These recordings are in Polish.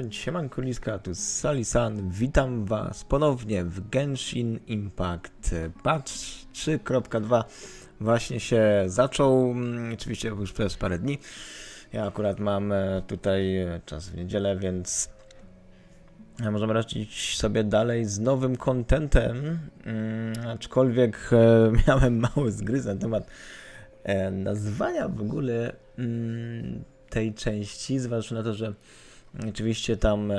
Siemanko, ludziska, tu Salisan, witam was ponownie w Genshin Impact. Patch 3.2 właśnie się zaczął, oczywiście już przez parę dni. Ja akurat mam tutaj czas w niedzielę, więc możemy raczyć sobie dalej z nowym contentem, aczkolwiek miałem mały zgryz na temat nazwania w ogóle tej części, zważywszy na to, że oczywiście tam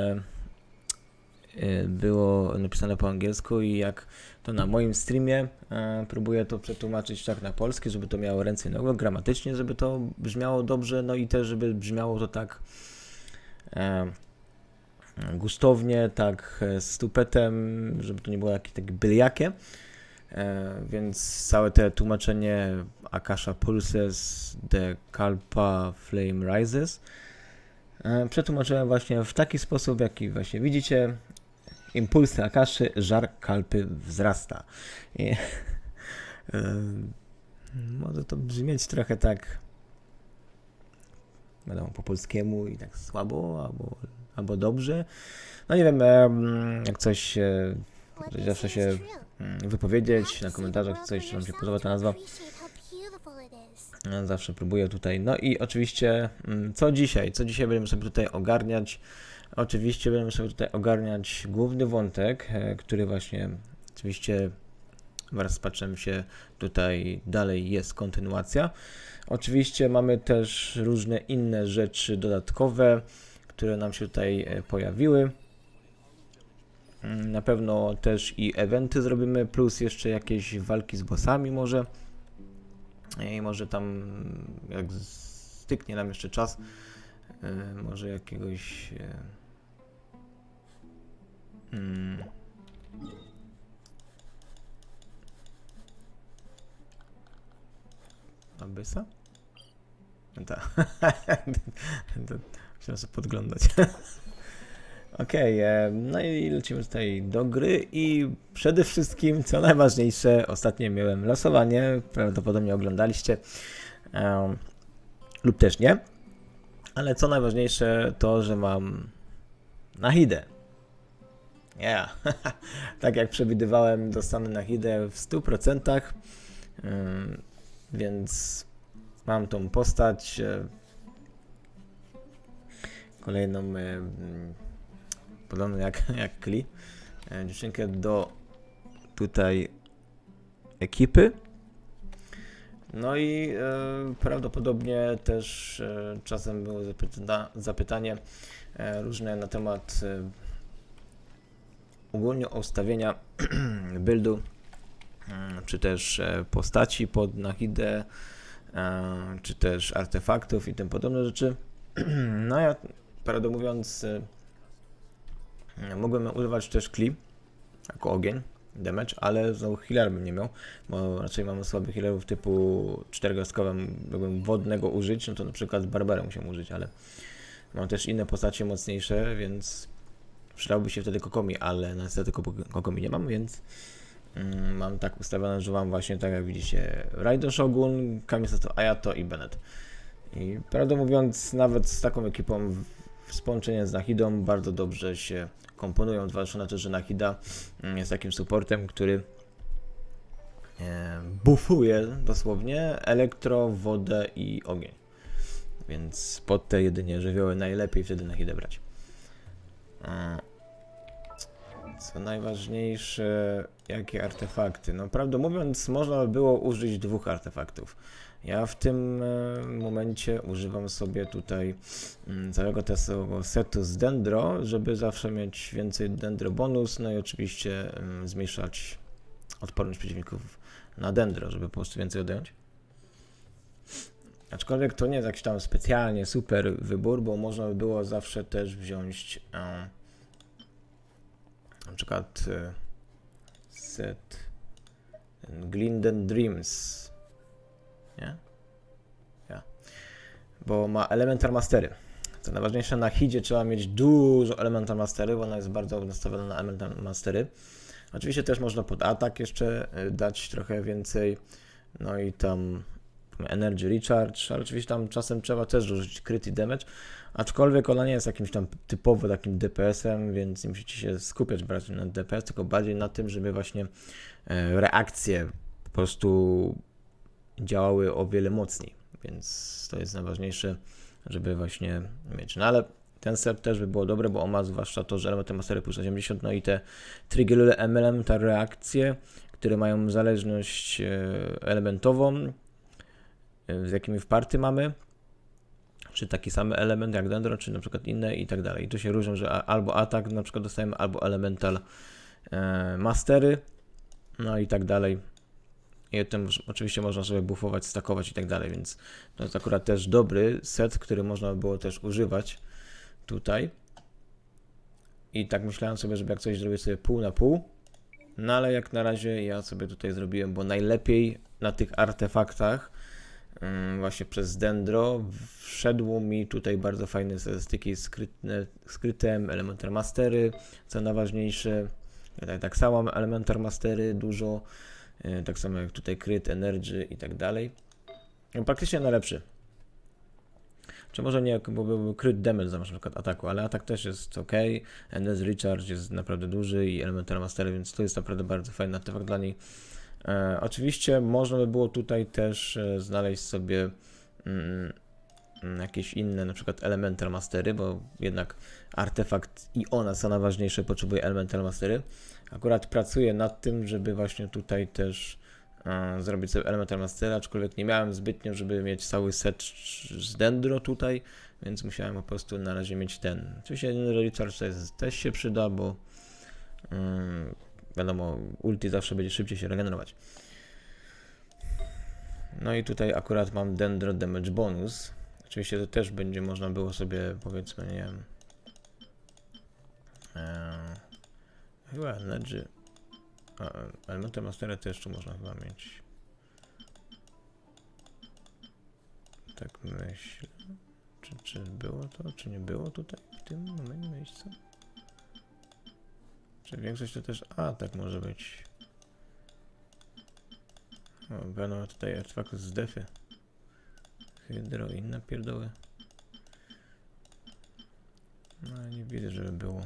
było napisane po angielsku i jak to na moim streamie próbuję to przetłumaczyć tak na polski, żeby to miało ręce i nogi, gramatycznie, żeby to brzmiało dobrze, no i też żeby brzmiało to tak gustownie, tak z tupetem, żeby to nie było jakieś takie bylijakie. Więc całe te tłumaczenie Akasha Pulses, The Kalpa Flame Rises przetłumaczyłem właśnie w taki sposób, jaki właśnie widzicie. Impulsy Akaszy, żar Kalpy wzrasta. I, może to brzmieć trochę tak, wiadomo, po polskiemu i tak słabo, albo dobrze. No nie wiem, jak coś zawsze się wypowiedzieć na komentarzach, coś, czy wam się podoba ta nazwa. Zawsze próbuję tutaj. No i oczywiście, co dzisiaj? Co dzisiaj będziemy sobie tutaj ogarniać? Oczywiście będziemy sobie tutaj ogarniać główny wątek, który właśnie oczywiście wraz z patchem się tutaj dalej jest kontynuacja. Oczywiście mamy też różne inne rzeczy dodatkowe, które nam się tutaj pojawiły. Na pewno też i eventy zrobimy, plus jeszcze jakieś walki z bossami może. I może tam, jak styknie nam jeszcze czas, może jakiegoś Abyssa? Tak. Chciałem sobie podglądać. Okej, no i lecimy tutaj do gry i przede wszystkim, co najważniejsze, ostatnio miałem losowanie, prawdopodobnie oglądaliście lub też nie, ale co najważniejsze to, że mam Nahidę. Yeah. Tak jak przewidywałem, dostanę Nahidę w 100%, więc mam tą postać, kolejną podobno jak Kli, dziewczynkę do tutaj ekipy. No i prawdopodobnie też czasem było zapytanie różne na temat ogólnie ustawienia buildu, czy też postaci pod Nahidę, czy też artefaktów i tym podobne rzeczy. No ja, prawdę mówiąc, mogłem używać też Kli jako ogień, damage, ale znowu healer bym nie miał, bo raczej mamy słabych healerów typu 4-gwiazdkowe, mogłem wodnego użyć, no to na przykład Barbarę musiałem użyć, ale mam też inne postacie mocniejsze, więc przydałby się wtedy Kokomi, ale niestety Kokomi nie mam, więc mam tak ustawione, że mam właśnie tak jak widzicie Raiden Shogun, Kamisato Ayato i Bennett. I prawdę mówiąc, nawet z taką ekipą w połączeniu z Nahidą bardzo dobrze się komponują, zwłaszcza na to, że Nahida jest takim supportem, który buffuje dosłownie elektro, wodę i ogień. Więc pod te jedynie żywioły najlepiej wtedy Nahidę brać. Co najważniejsze, jakie artefakty? No prawdę mówiąc, można by było użyć 2 artefaktów. Ja w tym momencie używam sobie tutaj całego tego setu z dendro, żeby zawsze mieć więcej dendro bonus, no i oczywiście zmniejszać odporność przeciwników na dendro, żeby po prostu więcej odjąć. Aczkolwiek to nie jest jakiś tam specjalnie super wybór, bo można by było zawsze też wziąć na przykład set Glinden Dreams, nie? Ja. Bo ma Elementar Mastery. Co najważniejsze, na Hidzie trzeba mieć dużo Elementar Mastery, bo ona jest bardzo nastawiona na Elementar Mastery. Oczywiście też można pod atak jeszcze dać trochę więcej, no i tam Energy Recharge, ale oczywiście tam czasem trzeba też użyć crit i damage, aczkolwiek ona nie jest jakimś tam typowo takim DPS-em, więc nie musicie się skupiać bardziej na DPS, tylko bardziej na tym, żeby właśnie reakcje po prostu działały o wiele mocniej, więc to jest najważniejsze, żeby właśnie mieć. No ale ten set też by było dobre, bo on ma zwłaszcza to, że elementy mastery plus 80, no i te triggery MLM, te reakcje, które mają zależność elementową, z jakimi w party mamy, czy taki sam element jak dendro, czy na przykład inne i tak dalej. I to się różnią, że albo atak na przykład dostajemy, albo elemental mastery, no i tak dalej. I tym oczywiście można sobie buffować, stakować i tak dalej, więc to jest akurat też dobry set, który można by było też używać tutaj. I tak myślałem sobie, żeby jak coś zrobić sobie pół na pół, no ale jak na razie ja sobie tutaj zrobiłem, bo najlepiej na tych artefaktach właśnie przez dendro wszedło mi tutaj bardzo fajne statystyki skrytem, elementar mastery, co najważniejsze, tak samo mam elementar mastery dużo, tak samo jak tutaj crit, energy i tak dalej. Praktycznie najlepszy. Czy może nie, bo byłby crit damage zamiast na przykład ataku, ale atak też jest ok, energy recharge jest naprawdę duży i elementar mastery, więc to jest naprawdę bardzo fajny artefakt dla niej. Oczywiście można by było tutaj też znaleźć sobie jakieś inne, na przykład elemental mastery, bo jednak artefakt i ona, co najważniejsze, potrzebuje elemental mastery. Akurat pracuję nad tym, żeby właśnie tutaj też zrobić sobie elemental mastery, aczkolwiek nie miałem zbytnio, żeby mieć cały set z dendro tutaj, więc musiałem po prostu na razie mieć ten. Oczywiście recharge też się przyda, bo wiadomo, ulti zawsze będzie szybciej się regenerować. No i tutaj akurat mam dendro damage bonus. Oczywiście to też będzie można było sobie, powiedzmy, nie wiem, chyba energy, elementy mastery też tu można chyba mieć. Tak myślę. Czy było to, czy nie było tutaj w tym miejscu? Czy większość to też tak może być. O, będą tutaj artefakty z defy. Hydro i inne pierdoły. No nie widzę, żeby było.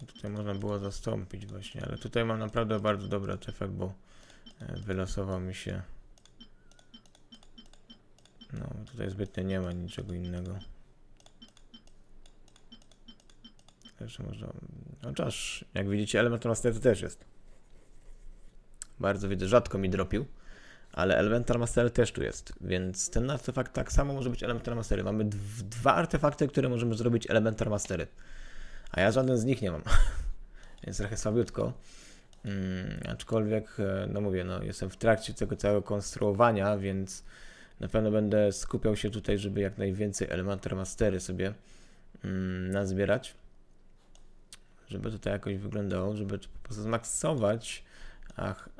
Tutaj można było zastąpić właśnie, ale tutaj mam naprawdę bardzo dobry artefakt, bo wylosował mi się. No tutaj zbytnio nie ma niczego innego. Jeszcze można. No czas, jak widzicie, element mastery też jest. Bardzo widzę, rzadko mi dropił, ale elemental mastery też tu jest, więc ten artefakt tak samo może być elemental mastery. Mamy dwa artefakty, które możemy zrobić elemental mastery, a ja żaden z nich nie mam, więc trochę słabiutko. Aczkolwiek, no mówię, no jestem w trakcie tego całego konstruowania, więc na pewno będę skupiał się tutaj, żeby jak najwięcej elemental mastery sobie nazbierać, żeby to tak jakoś wyglądało, żeby po prostu zmaksować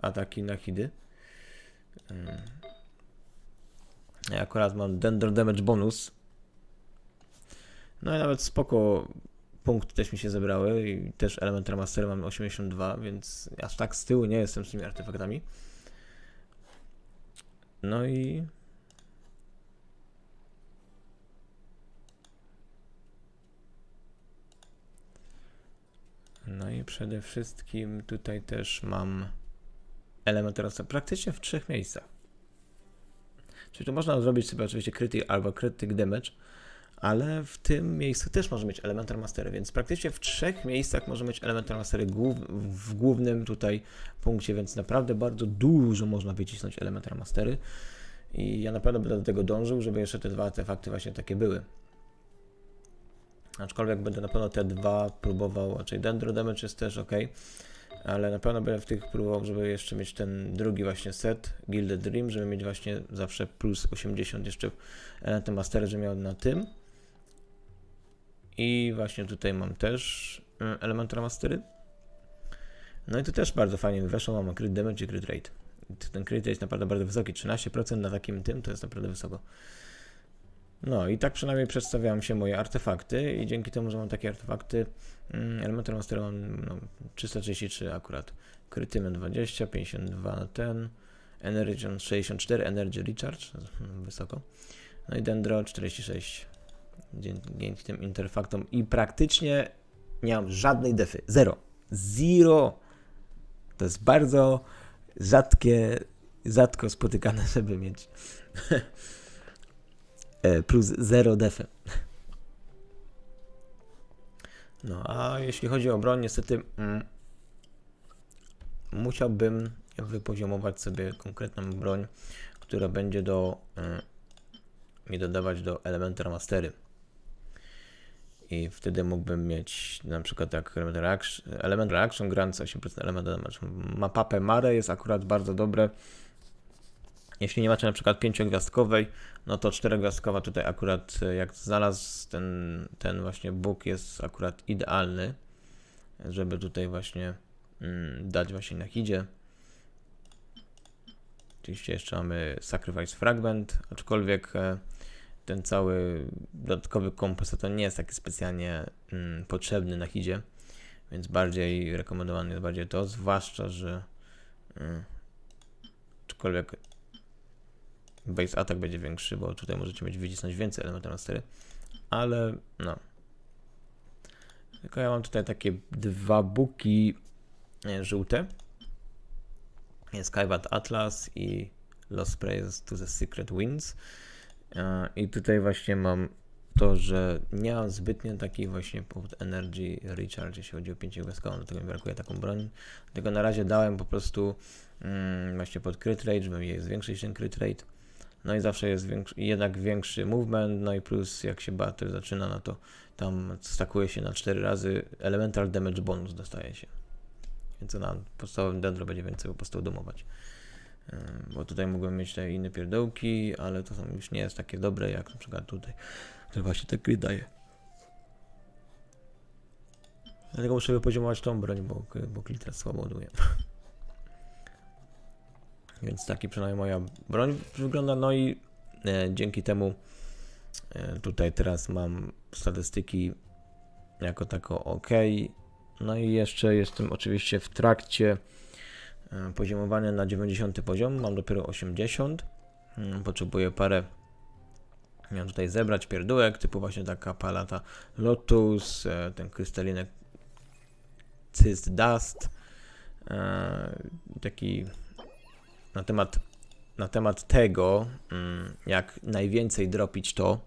ataki na hidy. Ja akurat mam dendro damage bonus. No i nawet spoko punkty też mi się zebrały i też elemental mastery mam 82, więc aż tak z tyłu nie jestem z tymi artefaktami. No i przede wszystkim tutaj też mam elemental mastery praktycznie w 3 miejscach. Czyli tu można zrobić sobie oczywiście krytyk albo krytyk damage, ale w tym miejscu też może mieć elemental mastery, więc praktycznie w 3 miejscach może mieć elemental mastery w głównym tutaj punkcie, więc naprawdę bardzo dużo można wycisnąć elemental mastery i ja na pewno będę do tego dążył, żeby jeszcze te 2 artefakty właśnie takie były. Aczkolwiek będę na pewno te 2 próbował, raczej dendro damage jest też ok, ale na pewno będę w tych próbował, żeby jeszcze mieć ten drugi właśnie set, Gilded Dream, żeby mieć właśnie zawsze plus 80 jeszcze elementy mastery, że miał na tym. I właśnie tutaj mam też elementy mastery. No i tu też bardzo fajnie weszło, mam crit damage i crit rate. Ten crit rate jest naprawdę bardzo wysoki, 13% na takim tym to jest naprawdę wysoko. No i tak przynajmniej przedstawiają się moje artefakty i dzięki temu, że mam takie artefakty, elementy mastery mam 333 akurat, kryty mam 20, 52 na ten, Energy 64, Energy Recharge, wysoko. No i Dendro 46. Dzięki tym interfaktom i praktycznie nie mam żadnej defy. Zero. To jest bardzo rzadko spotykane, żeby mieć plus 0 defy. No a jeśli chodzi o broń, niestety musiałbym wypoziomować sobie konkretną broń, która będzie mi dodawać do Elementar Mastery. I wtedy mógłbym mieć na przykład jak Element Reaction Grant 8% Element Damage. Mapapę Mare jest akurat bardzo dobre. Jeśli nie macie na przykład 5-gwiazdkowej, no to 4-gwiazdkowa tutaj akurat jak znalazł ten właśnie Bóg jest akurat idealny, żeby tutaj właśnie dać właśnie na hidzie. Oczywiście jeszcze mamy Sacrifice Fragment, aczkolwiek ten cały dodatkowy kompozytor nie jest taki specjalnie potrzebny na hidzie, więc bardziej rekomendowany jest bardziej to, zwłaszcza, że aczkolwiek base attack będzie większy, bo tutaj możecie mieć wycisnąć więcej elementów na stery, ale no. Tylko ja mam tutaj takie dwa buki żółte. Jest Skyward Atlas i Lost Praise to the Secret Winds. I tutaj właśnie mam to, że nie mam zbytnio takich właśnie pod Energy Recharge, jeśli chodzi o 5-gwiazdkową, dlatego mi brakuje taką broń. Dlatego na razie dałem po prostu właśnie pod crit rate, żeby je zwiększyć ten crit rate. No i zawsze jest jednak większy movement, no i plus jak się battle zaczyna, no to tam stakuje się na 4 razy, elemental damage bonus dostaje się. Więc na podstawowym dendro będzie więcej po prostu domować. Bo tutaj mogłem mieć te inne pierdołki, ale to już nie jest takie dobre jak na przykład tutaj, które właśnie te crit daje. Dlatego muszę wypoziomować tą broń, bo crit teraz słabo ładuje. Więc taki przynajmniej moja broń wygląda, no i dzięki temu tutaj teraz mam statystyki jako tako ok. No i jeszcze jestem oczywiście w trakcie poziomowania na 90 poziom, mam dopiero 80. Potrzebuję parę tutaj zebrać pierdółek, typu właśnie taka palata Lotus, ten krystalinek Cyst Dust, taki na temat tego, jak najwięcej dropić to,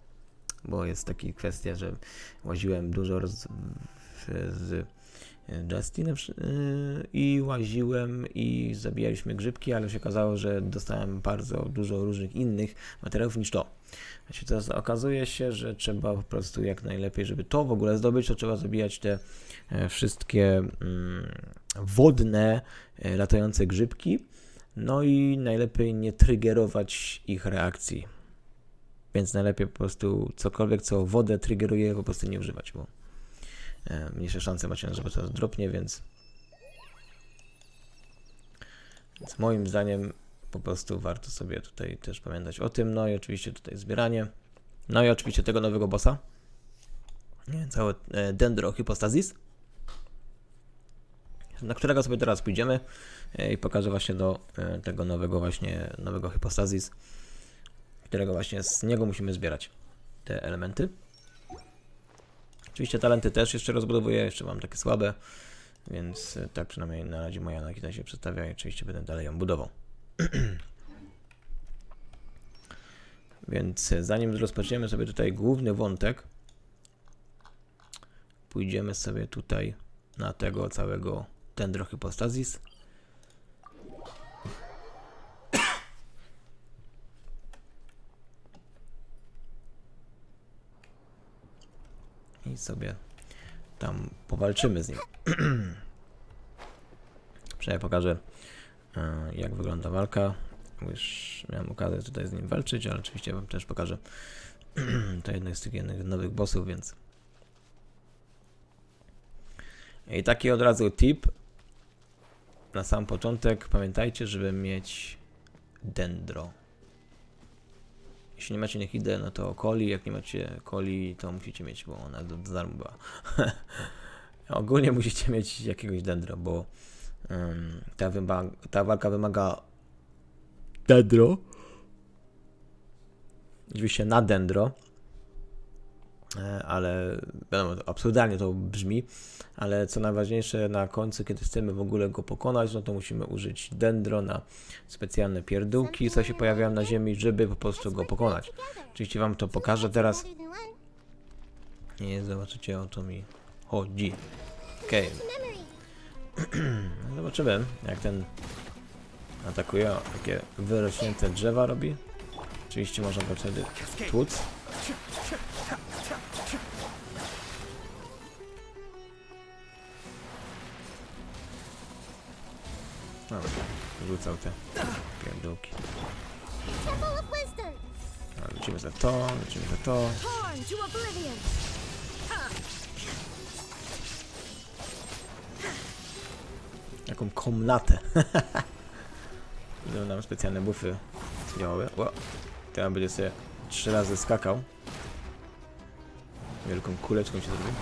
bo jest taka kwestia, że łaziłem dużo z Justinem i łaziłem i zabijaliśmy grzybki, ale się okazało, że dostałem bardzo dużo różnych innych materiałów niż to. Właśnie teraz okazuje się, że trzeba po prostu jak najlepiej, żeby to w ogóle zdobyć, to trzeba zabijać te wszystkie wodne, latające grzybki. No i najlepiej nie triggerować ich reakcji. Więc najlepiej po prostu cokolwiek, co wodę triggeruje, po prostu nie używać, bo mniejsze szanse macie, żeby to dropnie, więc moim zdaniem po prostu warto sobie tutaj też pamiętać o tym. No i oczywiście tutaj zbieranie. No i oczywiście tego nowego bossa. Całe Dendro Hypostasis, na którego sobie teraz pójdziemy i pokażę właśnie do tego nowego Hypostasis, którego właśnie z niego musimy zbierać te elementy. Oczywiście talenty też jeszcze rozbudowuję, jeszcze mam takie słabe, więc tak przynajmniej na razie moja nakita się przedstawia i oczywiście będę dalej ją budował. Więc zanim rozpoczniemy sobie tutaj główny wątek, pójdziemy sobie tutaj na tego całego Dendro Hypostasis. I sobie tam powalczymy z nim. Przynajmniej pokażę, jak wygląda walka. Już miałem okazję tutaj z nim walczyć, ale oczywiście wam też pokażę to jednych z tych nowych bossów, więc. I taki od razu tip. Na sam początek pamiętajcie, żeby mieć Dendro. Jeśli nie macie Nehidę, no to Coli, jak nie macie Coli, to musicie mieć, bo ona za darmo była. Ogólnie musicie mieć jakiegoś Dendro, bo ta walka wymaga dendro. Oczywiście na dendro. Ale wiadomo, absurdalnie to brzmi, ale co najważniejsze na końcu, kiedy chcemy w ogóle go pokonać, no to musimy użyć dendro na specjalne pierdółki, co się pojawiają na ziemi, żeby po prostu go pokonać. Oczywiście wam to pokażę teraz. Nie zobaczycie, o co mi chodzi. Okej. Zobaczymy, jak ten atakuje, takie wyrośnięte drzewa robi. Oczywiście można go wtedy tłuc. No, rzucał te pierdółki. No, lecimy za to, lecimy za to. Jaką komnatę. Żeby nam specjalne buffy działały. Teraz będzie sobie 3 razy skakał. Wielką kuleczką się zrobił.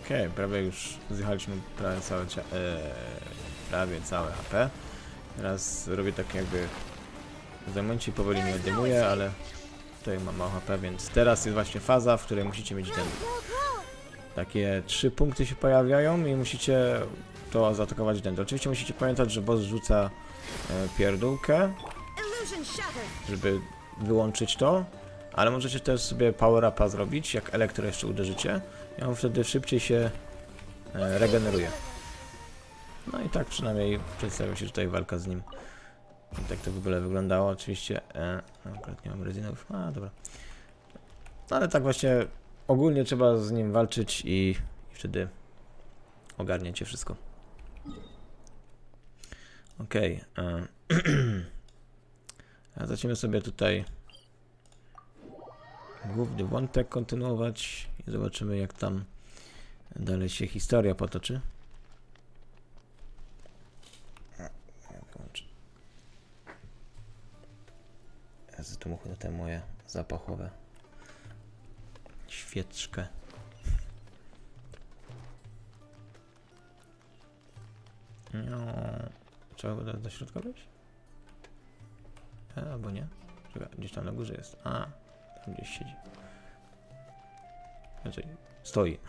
Okej, prawie już zjechaliśmy prawie całe HP. Teraz robię tak jakby w momencie powoli mnie odejmuje, ale tutaj mam mało HP, więc teraz jest właśnie faza, w której musicie mieć ten. Takie 3 punkty się pojawiają i musicie to zaatakować dentro. Oczywiście musicie pamiętać, że boss rzuca pierdółkę, żeby wyłączyć to, ale możecie też sobie power upa zrobić, jak elektro jeszcze uderzycie i on wtedy szybciej się regeneruje. No i tak przynajmniej przedstawia się tutaj walka z nim. I tak to w ogóle wyglądało. Oczywiście akurat nie mam rezynów. Dobra. No ale tak właśnie ogólnie trzeba z nim walczyć i wtedy ogarniecie wszystko. Okej. Zacznijmy sobie tutaj główny wątek kontynuować i zobaczymy, jak tam dalej się historia potoczy. Ja zamuchę te moje zapachowe świeczkę. No, trzeba go do środka wejść? Albo nie? Czekaj, gdzieś tam na górze jest. Tam gdzieś siedzi. Znaczy, stoi.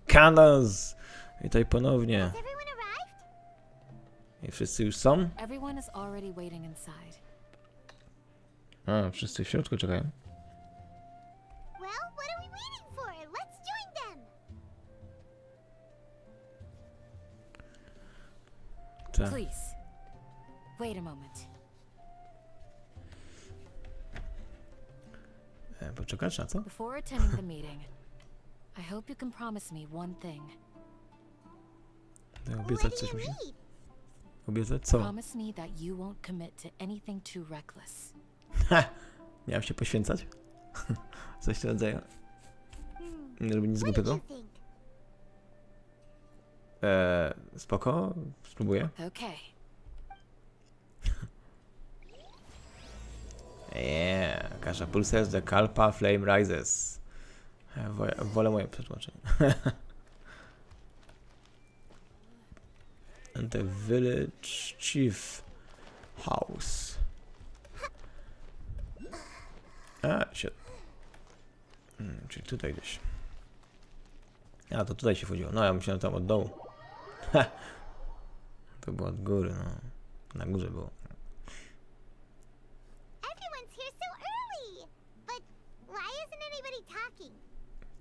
Candace! Witaj ponownie. I wszyscy już są? Wszyscy w środku czekają. Tak. Wait a moment. Poczekać na co? Before attending the meeting, I hope you can promise me one thing. Obiecać coś musi? Obiecać co? Promise me that you won't commit to anything too reckless. Miałem się poświęcać? Coś w tym rodzaju. Nie robię nic głupiego. Spoko, spróbuję. Okay. Akasha Pulses, the Kalpa Flame Rises. Wolę moje przetłumaczenie. And the Village Chief House. Czyli tutaj gdzieś. To tutaj się wchodziło. No ja myślałem tam od dołu. To było od góry, no. Na górze było.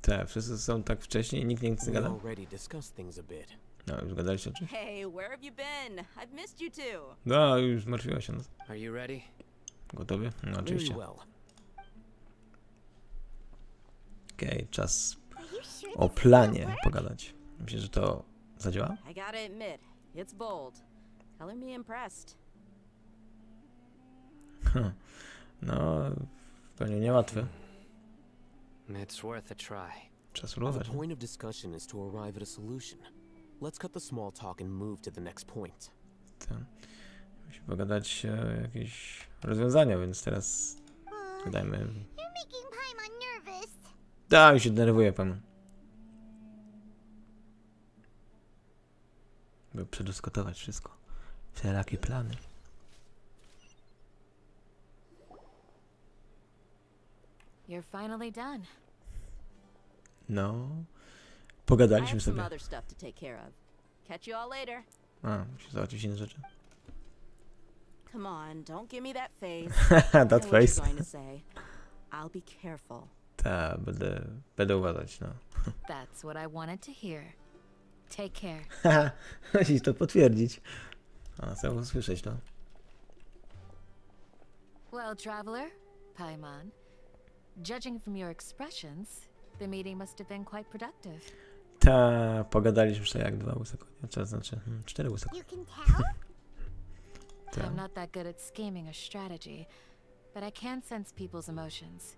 Tak, wszyscy są tak wcześnie i nikt nie chce gadać. No, już gadaliście o czymś? Hey, where have you been? I've missed you too. No, już zmartwiła się nas. Are you ready? Gotowy? No, oczywiście. Okej, czas o planie pogadać. Myślę, że to zadziała? I gotta admit, it's bold. Color me impressed. No, pewnie niełatwe. It's worth a try. Czas The spróbować. point of discussion is to arrive at a solution. Let's cut the small talk and move to the next point. Musimy pogadać o jakieś rozwiązania, więc teraz gadajmy. You're making Tak, już się denerwuję pan. By przedyskutować wszystko. Wszelakie plany. You're finally done. No. I Pogadaliśmy have some sobie. other stuff to take care of. Catch you all later. A, musi załatwić inne rzeczy. Come on, don't give me that face. I know That what face. you're going to say. I'll be careful. Tak, będę uważać, no. That's what I wanted to hear. Take care. Haha, musisz to potwierdzić. A, chcę usłyszeć to. Well, traveler, Paimon, judging from your expressions, the meeting must have been quite productive. Ta, pogadaliśmy sobie jak 2 łyse konia, to znaczy 4 łyse konia. You can tell? Ta. I'm not that good at scheming or strategy, but I can sense people's emotions.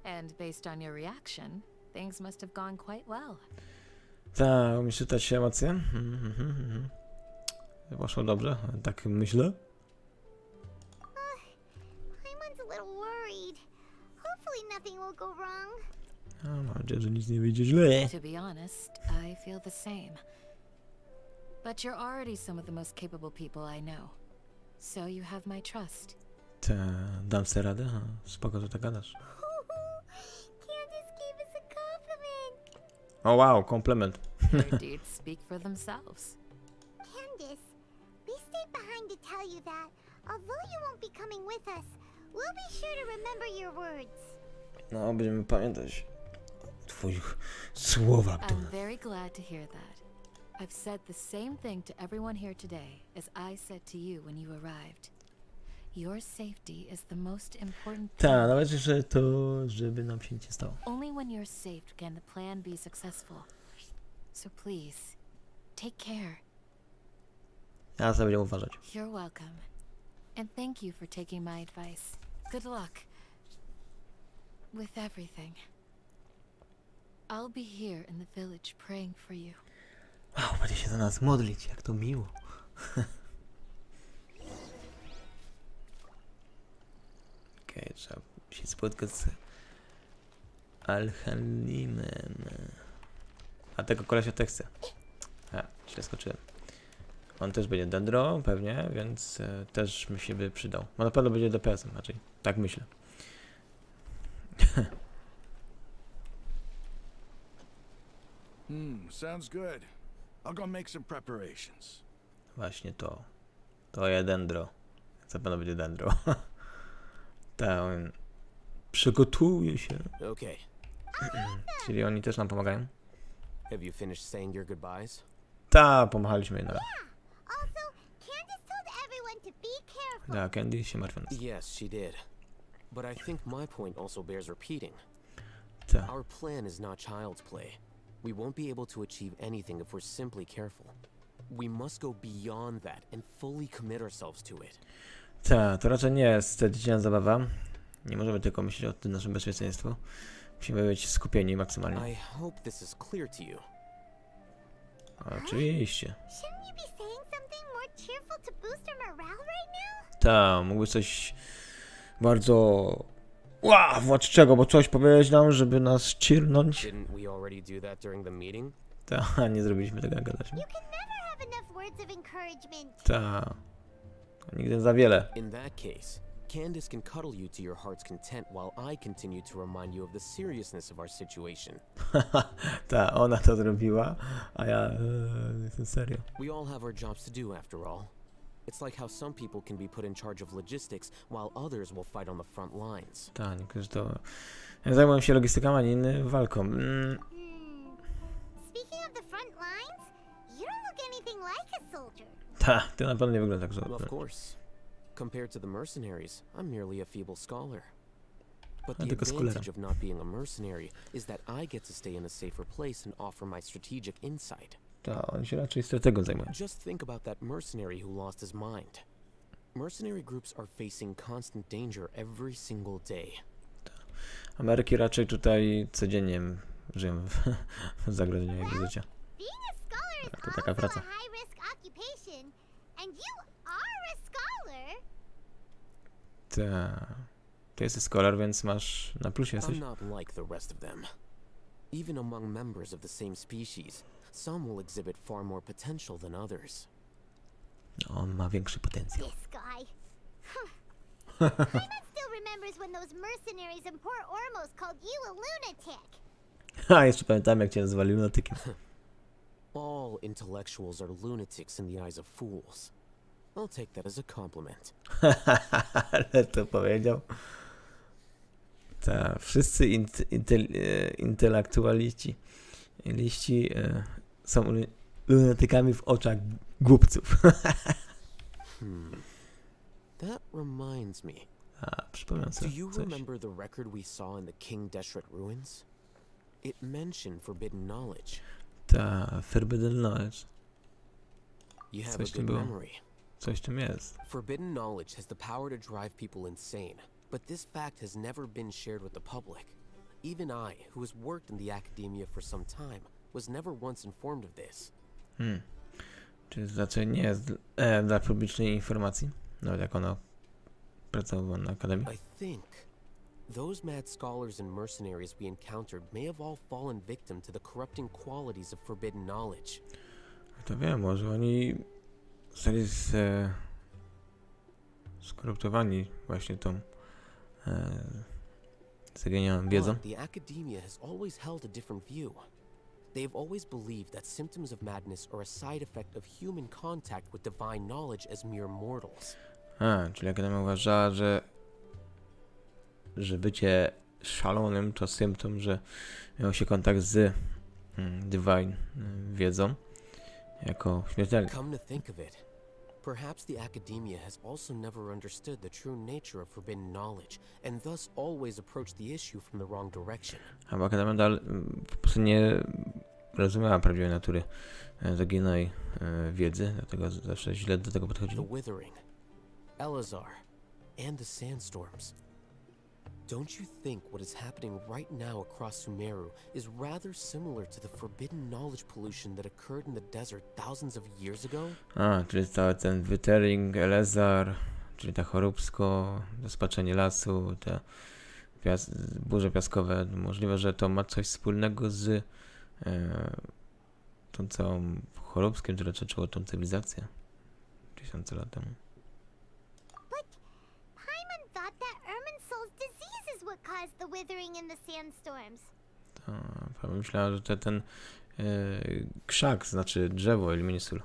And based on your reaction, things must have gone quite well. Ta, umiesz czytać emocje? Poszło dobrze, tak myślę. Paimon's a little worried. Hopefully nothing will go wrong. A, mam nadzieję, że nic nie wyjdzie źle. To be honest, I feel the same. But you're already some of the most capable people I know. So you have my trust. Ta, dam sobie radę? A, spoko, że tak gadasz. Candace gave us a compliment. O wow, komplement. Your deeds speak for themselves. Candace, we stayed behind to tell you that, although you won't be coming with us, we'll be sure to remember your words. No, będziemy pamiętać twoich słowa, które... I'm very glad to hear that. I've said the same thing to everyone here today as I said to you when you arrived. Your safety is the most important thing. Ta, nawet że to, żeby nam się nic nie stało. Only when you're safe can the plan be successful. So please, take care. Ja sobie będę uważać. You're welcome. And thank you for taking my advice. Good luck with everything. I'll be here in the village praying for you. Wow, będzie się za nas modlić, jak to miło. Okej, trzeba się spotkać z Alchalimem. A tego kolesia też chcę. A, źle skoczyłem. On też będzie dendro, pewnie, więc też mi się by przydał. No na pewno będzie DPS-em raczej, tak myślę. Sounds good. I'll go make some preparations. Właśnie to. To jest dendro. Zapewne będzie dendro. Tak, on przygotuje się. Okay. Czyli oni też nam pomagają? Have you finished saying your goodbyes? Tak, pomachaliśmy jednak. Also, Candace told everyone to be careful. Tak, Candy się martwi o nas. Yes, she did. But I think my point also bears repeating. Tak. Our plan is not child's play. We won't be able to achieve anything if we're simply careful. We must go beyond that and fully commit ourselves to it. Tak, to raczej nie jest dziecięca zabawa. Nie możemy tylko myśleć o tym naszym bezpieczeństwu. Musimy być skupieni maksymalnie. I hope this is clear to you. Oczywiście. Shouldn't you be saying something more cheerful to boost our morale right now? Tak, mógłby coś bardzo władczego, bo coś powiedzieć nam, żeby nas cirnąć. Didn't we already do that during the meeting? Tak, nie zrobiliśmy tego, jak gadaliśmy. You can never have enough words of encouragement. Tak. Nigdy za wiele. In that case, Candace can cuddle you to your heart's content while I continue to remind you of the seriousness of our situation. Tak, ona to zrobiła, a ja jestem serio. We all have our jobs to do after all. It's like how some people can be put in charge of logistics while others will fight on the front lines. Tak, niektórzy to zajmują się logistykami, a inni walką. Speaking of the front lines, you don't look anything like a soldier. Tak, ty na pewno nie wygląda tak, Well, of że... course. Compared to the mercenaries, I'm merely a feeble scholar. But A the tylko skulerem. advantage of not being a mercenary is that I get to stay in a safer place and offer my strategic insight. Tak, oni się raczej strategą zajmują. Just think about that mercenary who lost his mind. Mercenary groups are facing constant danger every single day. Ameryki raczej tutaj codziennie żyją w zagrożeniu jego życia. Being a scholar is To taka also praca. a high-risk occupation, and you are a scholar. Tak. Ty jesteś scholar, więc masz na plusie jesteś. I'm not like the rest of them. Even among members of the same species, some will exhibit far more potential than others. On ma większy potencjał. This guy. Paimon still remembers when those mercenaries in Port Ormos called you a lunatic. A, jeszcze pamiętam, jak cię nazwali lunatykiem. All intellectuals are lunatics in the eyes of fools. I'll take that as a compliment. Ale to powiedział. Ta, wszyscy intelektualiści są lunatykami w oczach głupców. That reminds me. A, przypomniałem Do sobie you coś. remember the record we saw in the King Deshret ruins? It mentioned forbidden knowledge. Ta, forbidden knowledge. You have Coś a tym good było. memory. Coś tym jest. Forbidden knowledge has the power to drive people insane, but this fact has never been shared with the public. Even I, who has worked in the academia for some time, was never once informed of this. Czyli znaczy nie jest dla publicznej informacji, nawet jak ona pracowała na akademii. I think those mad scholars and mercenaries we encountered may have all fallen victim to the corrupting qualities of forbidden knowledge. To wiem, może oni zostali skoruptowani właśnie tą zaginioną wiedzą. But the academia has always held a different view. They have always believed that symptoms of madness are a side effect of human contact with divine knowledge as mere mortals. Czyli akademia uważała, że bycie szalonym to symptom, że miał się kontakt z divine wiedzą jako śmiertelny. Come to think of it, perhaps the academia has also never understood the true nature of forbidden knowledge and thus always approached the issue from the wrong direction. A akademia po prostu nie rozumiała prawdziwej natury zaginionej wiedzy, dlatego zawsze źle do tego The podchodzili. Withering, Elazar, and the Sandstorms. Don't you think what is happening right now across Sumeru is rather similar to the forbidden knowledge pollution that occurred in the desert thousands of years ago? Czyli cały ten Withering, Elazar, czyli ta choróbsko, rozpaczenie lasu, te burze piaskowe. Możliwe, że to ma coś wspólnego z tą całą choróbskiem, które toczyło tą cywilizację 1000 lat temu. But Paimon thought that Irminsul's disease is what caused the withering and the sandstorms. To myślałem, że ten krzak, znaczy drzewo Ilminisul,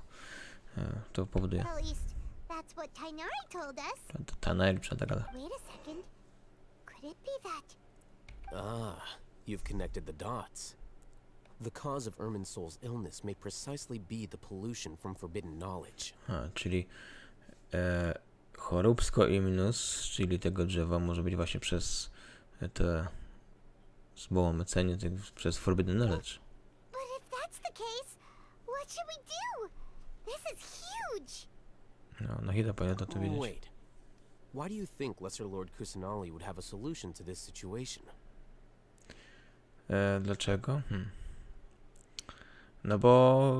to powoduje. Well, at least that's what Tainari told us. Tainari przedagala. Wait a second. Could it be that? Ah, you've connected the dots. The cause of Irminsul's illness may precisely be the pollution from forbidden knowledge. Czyli choróbsko Ilminus, czyli tego drzewa, może być właśnie przez te zbałamecenie, przez forbidden knowledge. But if that's the case, what should we do? This is huge. No, na chwilę powinien to wiedzieć. Wait. Why do you think Lesser Lord Kusanali would have a solution to this situation? Dlaczego? No bo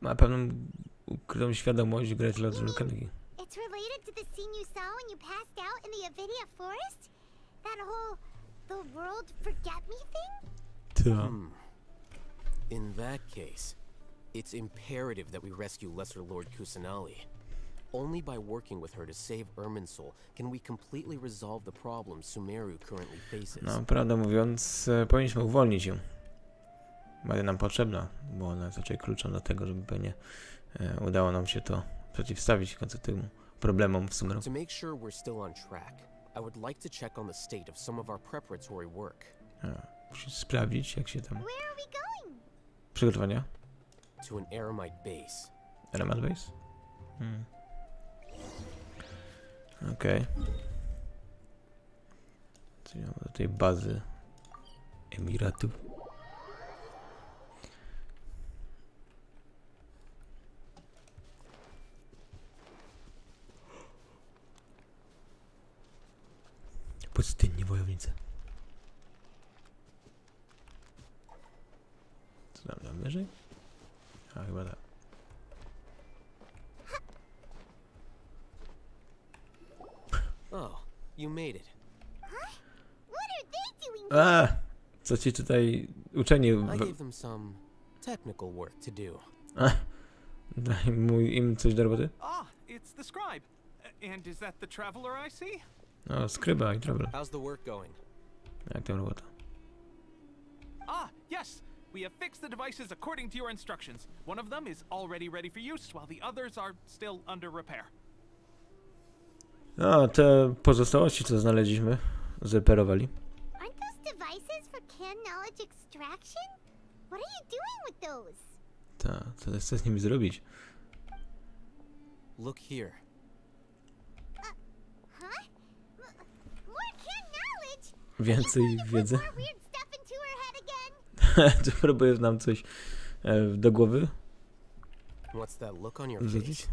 ma pewną ukrytą świadomość Great Lord Zulkanagi. It's related to the scene you saw when you passed out in the Avidia forest? That whole the world forget me thing? In that case, it's imperative that we rescue Lesser Lord Kusanali. Only by working with her to save Irminsul can we completely resolve the problems Sumeru currently faces. No, prawdę mówiąc, powinniśmy uwolnić ją. Będzie nam potrzebna, bo ona jest raczej kluczem do tego, żeby pewnie udało nam się to przeciwstawić tym problemom w Sumeru. To make sure we're still on track, I would like to check on the state of some of our preparatory work. Musisz sprawdzić, jak się tam... Where are we going? Przygotowania? To an Aramite base. Element base? Okej. Czyli do tej bazy Emiratu. Pustynni wojownicy. Co tam wyżej? A chyba tak. Oh, you made it. What are they doing? Co ci tutaj uczeni... I gave them some technical work to do. Daj im coś do roboty? Ah, it's the scribe. And is that the traveler I see? No, skryba i travel. How's the work going? Jak tam robota? Ah, yes. We have fixed the devices according to your instructions. One of them is already ready for use, while the others are still under repair. No, te pozostałości, co znaleźliśmy, zreperowali. Aren't those devices for canned knowledge extraction? What are you doing with those? Tak, co chcę z nimi zrobić? Look here. Huh? More canned knowledge? Więcej wiedzy? More weird stuff into her head again? Czy próbujesz nam coś do głowy What's that look on your wrzucić? face?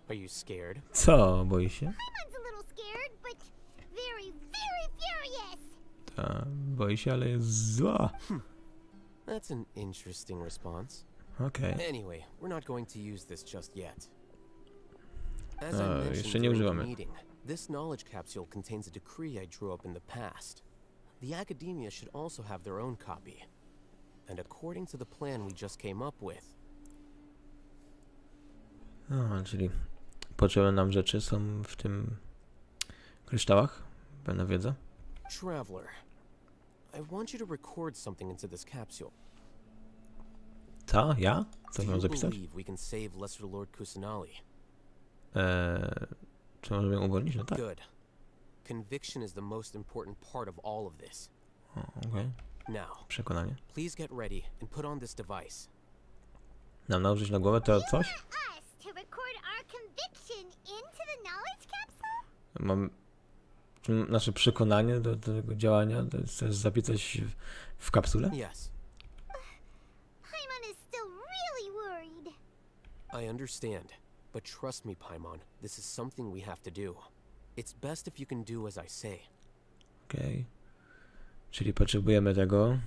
Are you scared? Co, boi się? Paimon's a little scared, but very, very furious. Ta, boi się, ale jest zła. That's an interesting response. Okej. Anyway, we're not going to use this just yet. As I jeszcze mentioned nie during the używamy. meeting, this knowledge capsule contains a decree I drew up in the past. The academia should also have their own copy. And according to the plan we just came up with, No, czyli potrzebne nam rzeczy są w tym kryształach. Pewna wiedza. Traveler, I want you to record something into this capsule. Co? Ja? Co Do mam you zapisać? believe we can save Lesser Lord Kusanali? Czy możemy ją uwolnić? No tak. Good. Conviction is the most important part of all of this. Okej. Now, Przekonanie. please get ready and put on this device. Nam nałożyć na głowę to coś? Us to record our conviction into the knowledge capsule? Mam... Czy nasze przekonanie do tego działania to jest też zapisać w kapsule? Yes, Paimon is still really worried. I understand. But trust me, Paimon, this is something we have to do. It's best if you can do as I say. Okej. Czyli potrzebujemy tego.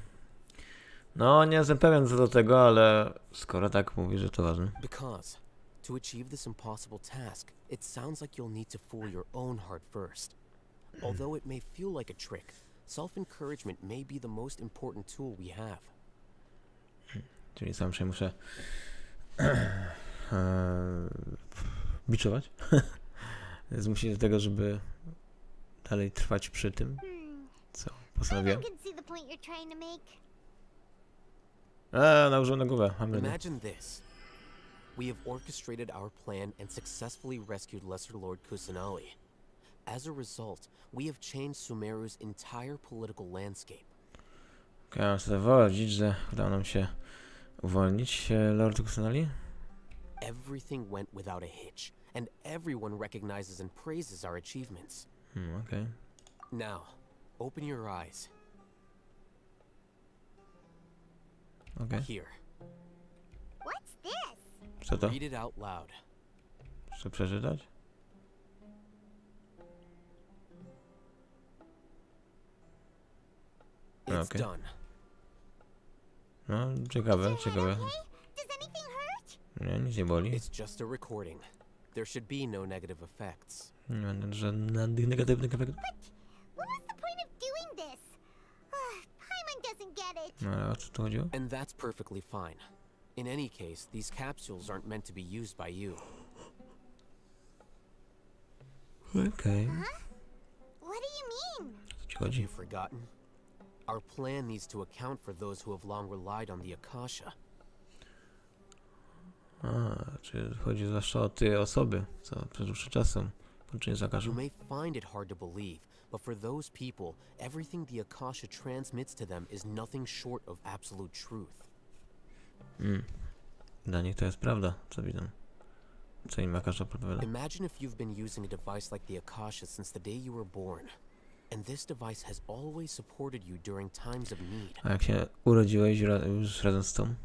No, nie jestem pewien co do tego, ale skoro tak mówi, że to ważne. Because, to achieve this impossible task, it sounds like you'll need to fool your own heart first. Although it may feel like a trick, self-encouragement may be the most important tool we have. Czyli sam się muszę biczować. Zmusić do tego, żeby dalej trwać przy tym, co postanowiłem. Paimon can see the point you're trying to make. Nałożyłem na głowę. Mam rady. Imagine this. We have orchestrated our plan and successfully rescued Lesser Lord Kusanali. As a result, we have changed Sumeru's entire political landscape. Okej, mam sobie wyobrazić, że udało nam się uwolnić Lord Kusanali. Everything went without a hitch, and everyone recognizes and praises our achievements. Okej. Now, open your eyes. Okej. Here, What's this? Co to? read it out loud. Chcę przeczytać? It's Okay. done. No, ciekawe, ciekawe. Does anything hurt? Nie, nic nie boli. It's just a recording. There should be no negative effects. Nie ma żadnych negatywnych efektów. What was the point of doing this? Paimon doesn't get it. No, ale o co tu chodziło? And that's perfectly fine. In any case, these capsules aren't meant to be used by you. Okej. What do you mean? O co ci Have chodzi? you forgotten? Our plan needs to account for those who have long relied on the Akashy. Czy chodzi zwłaszcza o te osoby, co przez dłuższy czas są połączone z You Akashą? may find it hard to believe, but for those people, everything the Akasha transmits to them is nothing short of absolute truth. Dla nich to jest prawda, co widzą. Co im Akasha podpowiada. Imagine if you've been using a device like the Akasha since the day you were born, and this device has always supported you during times of need. A jak się urodziłeś już razem z tą?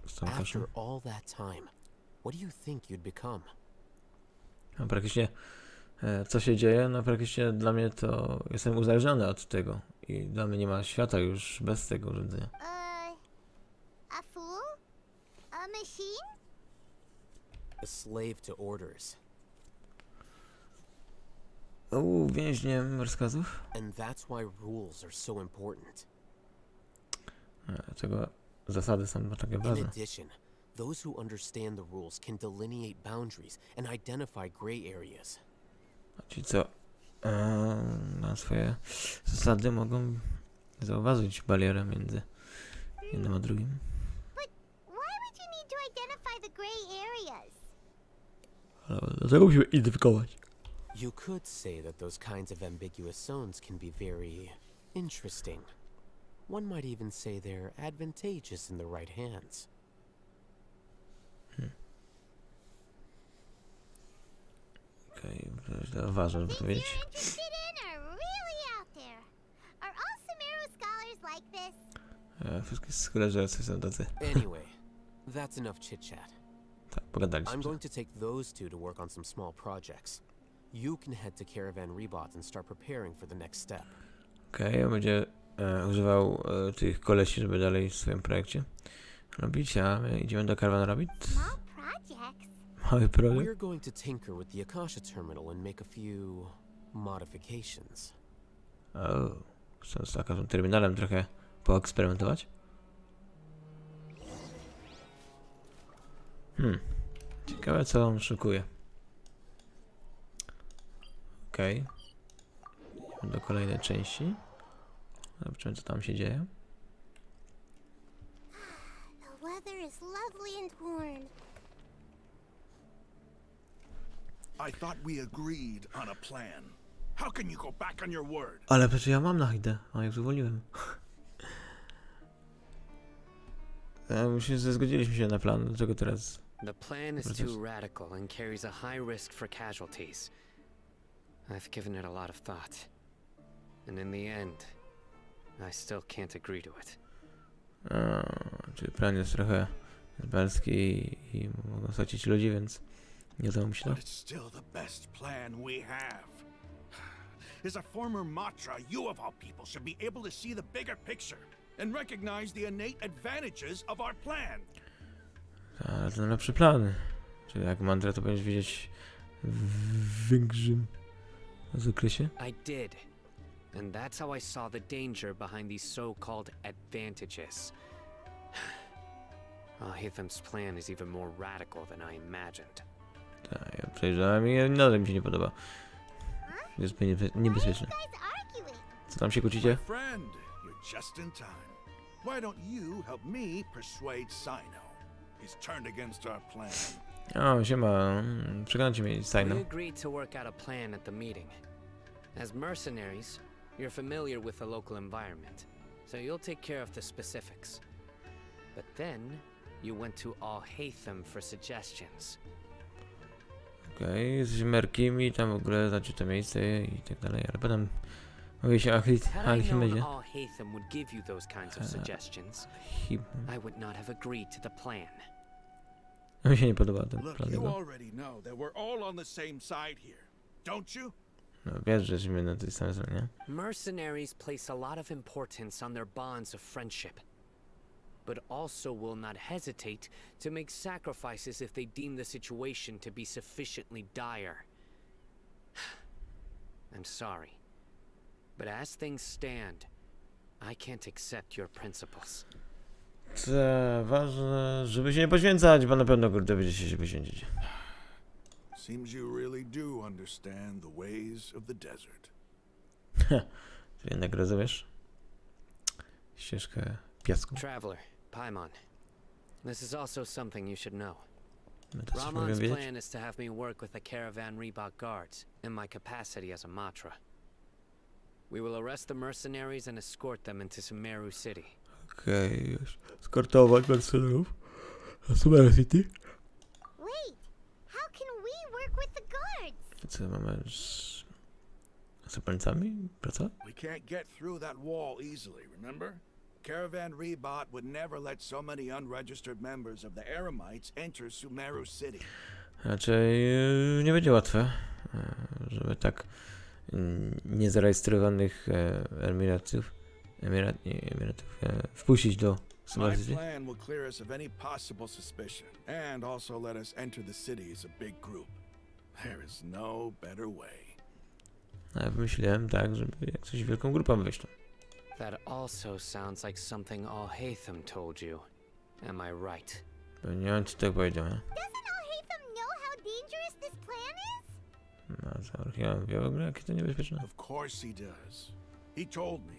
Z tą Akashą? After all that time, what do you think you'd become? No, praktycznie co się dzieje? No praktycznie dla mnie to jestem uzależniony od tego i dla mnie nie ma świata już bez tego urządzenia. A fool? A machine? A slave to orders. Więźniem rozkazów. And that's why rules are so important. Dlaczego zasady są takie In ważne? addition, those who understand the rules can delineate boundaries and identify gray areas. Ci co na swoje zasady mogą zauważyć barierę między jednym a drugim. But why would you need to identify the gray areas? Ale dlaczego musimy identyfikować? You could say that those kinds of ambiguous zones can be very interesting. One might even say they're advantageous in the right hands. Okej, to ważne, żeby to wiedzieć. You're interested in are really out there. Are all Sumeru scholars like this? Wszystkie sklerzercy są tacy. Anyway, that's enough chit-chat. Tak, pogadaliśmy. I'm going to take those two to work on some small projects. You can head to Caravan Rebot and start preparing for the next step. Okej, on będzie używał tych kolesi, żeby dalej w swoim projekcie robić, a my idziemy do Caravan Rabbit. Small projects? Mały projekt. We're going to tinker with the Akashy terminal and make a few modifications. Chcę z takim terminalem trochę poeksperymentować. Ciekawe co on szykuje. Okej. Do kolejnej części. Zobaczymy co tam się dzieje. The weather is lovely and warm. I thought we agreed on a plan. How can you go back on your word? Ale przecież ja mam na idę, a jak zwolniłem. Zgodziliśmy się na plan, dlaczego teraz... The plan is too radical and carries a high risk for casualties. I've given it a lot of thought. And in the end, I still can't agree to it. Czyli plan jest trochę zbalski i mogą stracić ludzi, więc nie udało mi się to. But it's still the best plan we have. As a former Matra, you of all people should be able to see the bigger picture and recognize the innate advantages of our plan. Ale to lepszy plan. Czyli jak mantra to będziesz wiedzieć w większym zakresie. I did. And that's how I saw the danger behind these so-called advantages. Hytham's plan is even more radical than I imagined. Tak, ja przejrzałem i nadal mi się nie podoba. Jest niebezpieczne. Co tam się kłócicie? My friend, you're just in time. Why don't you help me persuade Sino? He's turned against our plan. O, siema. Przekonajcie mnie, We Sino. agreed to work out a plan at the meeting. As mercenaries, you're familiar with the local environment, so you'll take care of the specifics. But then, you went to all Hytham for suggestions. Okej, jesteśmy merkimi, tam w ogóle znacie to miejsce i tak dalej, ale potem mówi się Had I known Archimedzie. all Hytham would give you those kinds of suggestions, I would not have agreed to the plan. Mi się nie podoba ten Look, plan you jego. already know that we're all on the same side here, don't you? No, wiesz, że jesteśmy na tej samej stronie. Mercenaries place a lot of importance on their bonds of friendship, but also will not hesitate to make sacrifices if they deem the situation to be sufficiently dire. I'm sorry, but as things stand, I can't accept your principles. Co ważne, żeby się nie poświęcać, bo na pewno dowiedziecie się poświęcić. Seems you really do understand the ways of the desert. Czyli jednak rozumiesz ścieżkę piasku. Traveler, Paimon, this is also something you should know. My też mogę Ramon's wiedzieć. plan is to have me work with the Caravan Rebot guards in my capacity as a Matra. We will arrest the mercenaries and escort them into Sumeru City. Okej, już. Skortować mercenarów na Sumeru City. Wait, how can we work with the guards? Co mamy z obrońcami pracować? We can't get through that wall easily, remember? Caravan Rebot would never let so many unregistered members of the Eremites enter Sumeru City. Raczej nie będzie łatwe, żeby tak niezarejestrowanych Emiratów wpuścić do My Sumeru City. plan will clear us of any possible suspicion and also let us enter the city as a big group. There is no better way. A ja wymyśliłem tak, żeby jak coś wielką grupą wyjść. That also sounds like something Al-Haytham told you. Am I right? Nie wiem, czy tak powiedział, nie? Doesn't Al-Haytham know how dangerous this plan is? No co, ja wiem w ogóle, jakie to niebezpieczne. Of course he does. He told me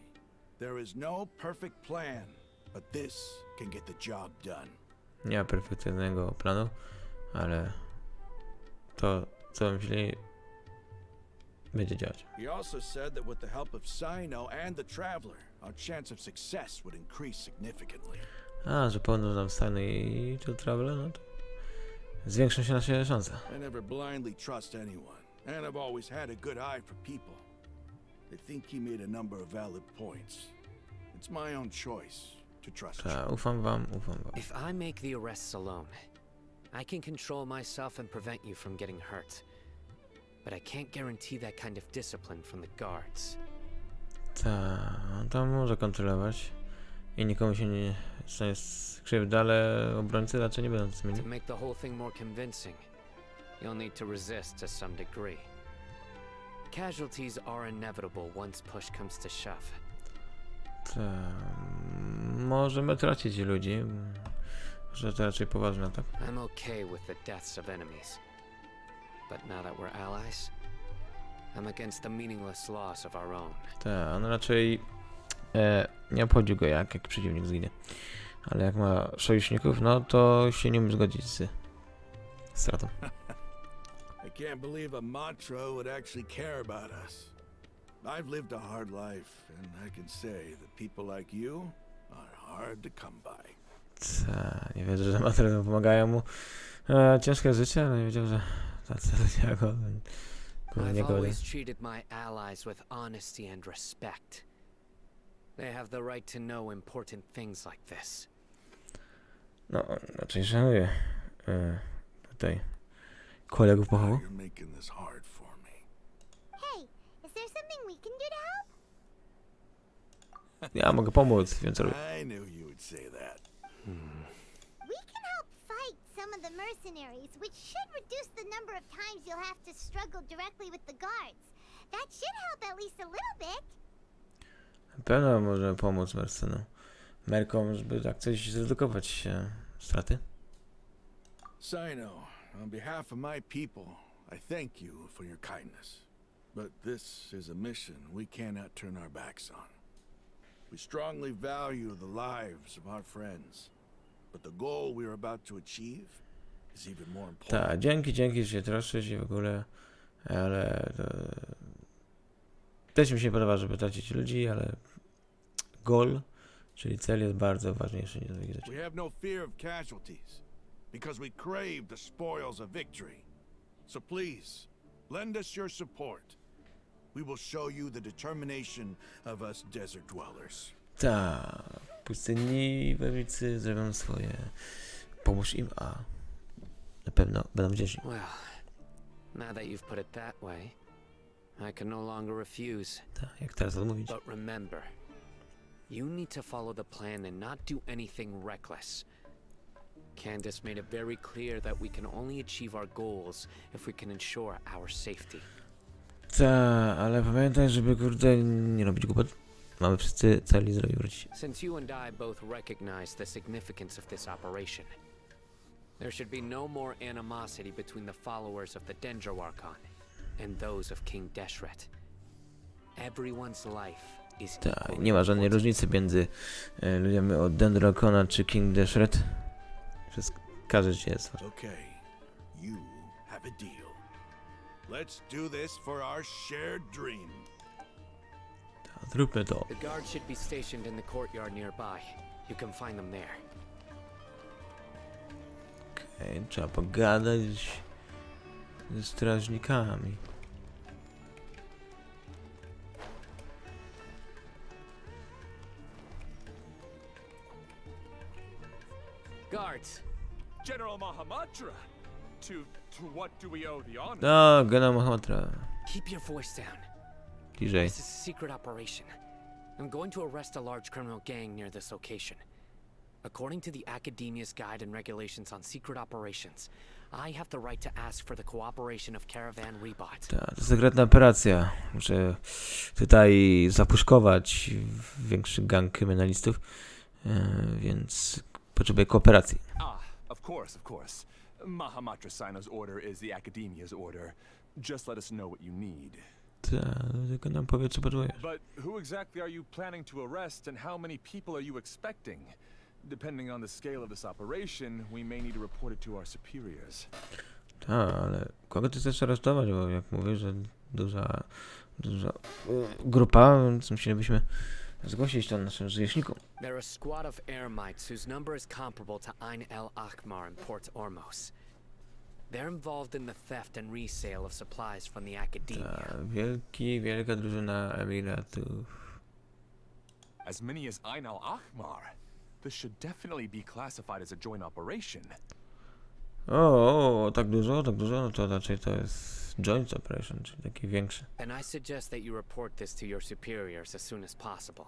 there is no perfect plan, but this can get the job done. Nie ma perfekcyjnego planu, ale to, co wymyślili, będzie działać. He also said that with the help of Sino and the Traveler, our chance of success would increase significantly. A, że pełno nam stanie i to travel, no to zwiększą się nasze szanse. I never blindly trust anyone, and I've always had a good eye for people. I think he made a number of valid points. It's my own choice to trust you. Tak, ufam wam. If I make the arrests alone, I can control myself and prevent you from getting hurt. But I can't guarantee that kind of discipline from the guards. Tak, on tam może kontrolować i nikomu się nie stanie skrzywda, ale obrońcy raczej nie będą To zmienić. make the whole thing more convincing, you'll need to resist to some degree. Casualties are inevitable once push comes to shove. Tak, możemy tracić ludzi, że to raczej poważne, tak? I'm okay with the deaths of enemies. But now that we're allies, I'm against the meaningless loss of our own. Tak, on raczej nie obchodzi go jak przeciwnik zginie. Ale jak ma sojuszników, no to się nie mógł zgodzić z stratą. I can't believe a Matra would actually care about us. I've lived a hard life, and I can say that people like you are hard to come by. Tak, nie wierzę, że materiały pomagają mu. Ciężkie życie, ale nie wiedział, że tacy ludzie jak on nie I've godzi. always treated my allies with honesty and respect. They have the right to know important things like this. No, raczej szanuję tutaj kolegów po fachu. You're making this hard for me. Hey, is there something we can do to help? Ja mogę pomóc, więc robię. I knew you would say that. We can help fight some of the mercenaries, which should reduce the number of times you'll have to struggle directly with the guards. That should help at least a little bit. Na pewno możemy pomóc Merkom, żeby tak coś zredukować straty. Sino, on behalf of my people, I thank you for your kindness. But this is a mission we cannot turn our backs on. We strongly value the lives of our friends, but the goal we are about to achieve is even more important. Tak, dzięki, że się troszczysz i w ogóle, ale to... Też mi się podoba, żeby tracić ludzi, ale goal, czyli cel jest bardzo ważniejszy niż takich rzeczy. We have no fear of casualties, because we crave the spoils of victory. So please, lend us your support. We will show you the determination of us desert dwellers. Tak, pustyni wojownicy zrobią swoje. Pomóż im, a na pewno będą wdzięczni. Well, now that you've put it that way, I can no longer refuse. Tak, jak teraz odmówić? But remember, you need to follow the plan and not do anything reckless. Candace made it very clear that we can only achieve our goals if we can ensure our safety. Tak, ale pamiętaj, żeby kurde nie robić głupot. Mamy wszyscy celi zrobić wrócić. Since you and I both recognize the significance of this operation, there should be no more animosity between the followers of the Dendroarchon and those of King Deshret. Everyone's life is Tak, equally nie ma żadnej important. różnicy między ludźmi od Dendroarchona czy King Deshret. Każdy życie jest. Okay, you have a deal. Let's do this for our shared dream. Tak, zróbmy to. The guards should be stationed in the courtyard nearby. You can find them there. Okej, trzeba pogadać ze strażnikami. Guards, General Mahamatra! To what do we owe the honor? No, Gena Mahamatra. keep your voice down. Bliżej. This is a secret operation. I'm going to arrest a large criminal gang near this location. According to the Academia's Guide and Regulations on Secret Operations, I have the right to ask for the cooperation of Caravan Rebot. Ta, to sekretna operacja. Muszę tutaj zapuszkować większy gang kryminalistów, więc potrzebuję kooperacji. Of course. Mahamatra Sino's order is the Academia's order. Just let us know what you need. Ta, tylko nam powie, co potrzebujesz. But who exactly are you planning to arrest and how many people are you expecting? Depending on the scale of this operation, we may need to report it to our superiors. Tak, ale kogo ty chcesz aresztować? Bo jak mówię, że duża grupa, więc musielibyśmy zgłosić to naszym rzecznikom. They're a squad of Eremites whose number is comparable to Ain el Akmar in Port Ormos. They're involved in the theft and resale of supplies from the Academia. Ta, wielka drużyna emiratów. As many as Ain al-Ahmar. This should definitely be classified as a joint operation. Tak dużo, no to raczej to jest joint operation, czyli taki większy. And I suggest that you report this to your superiors as soon as possible.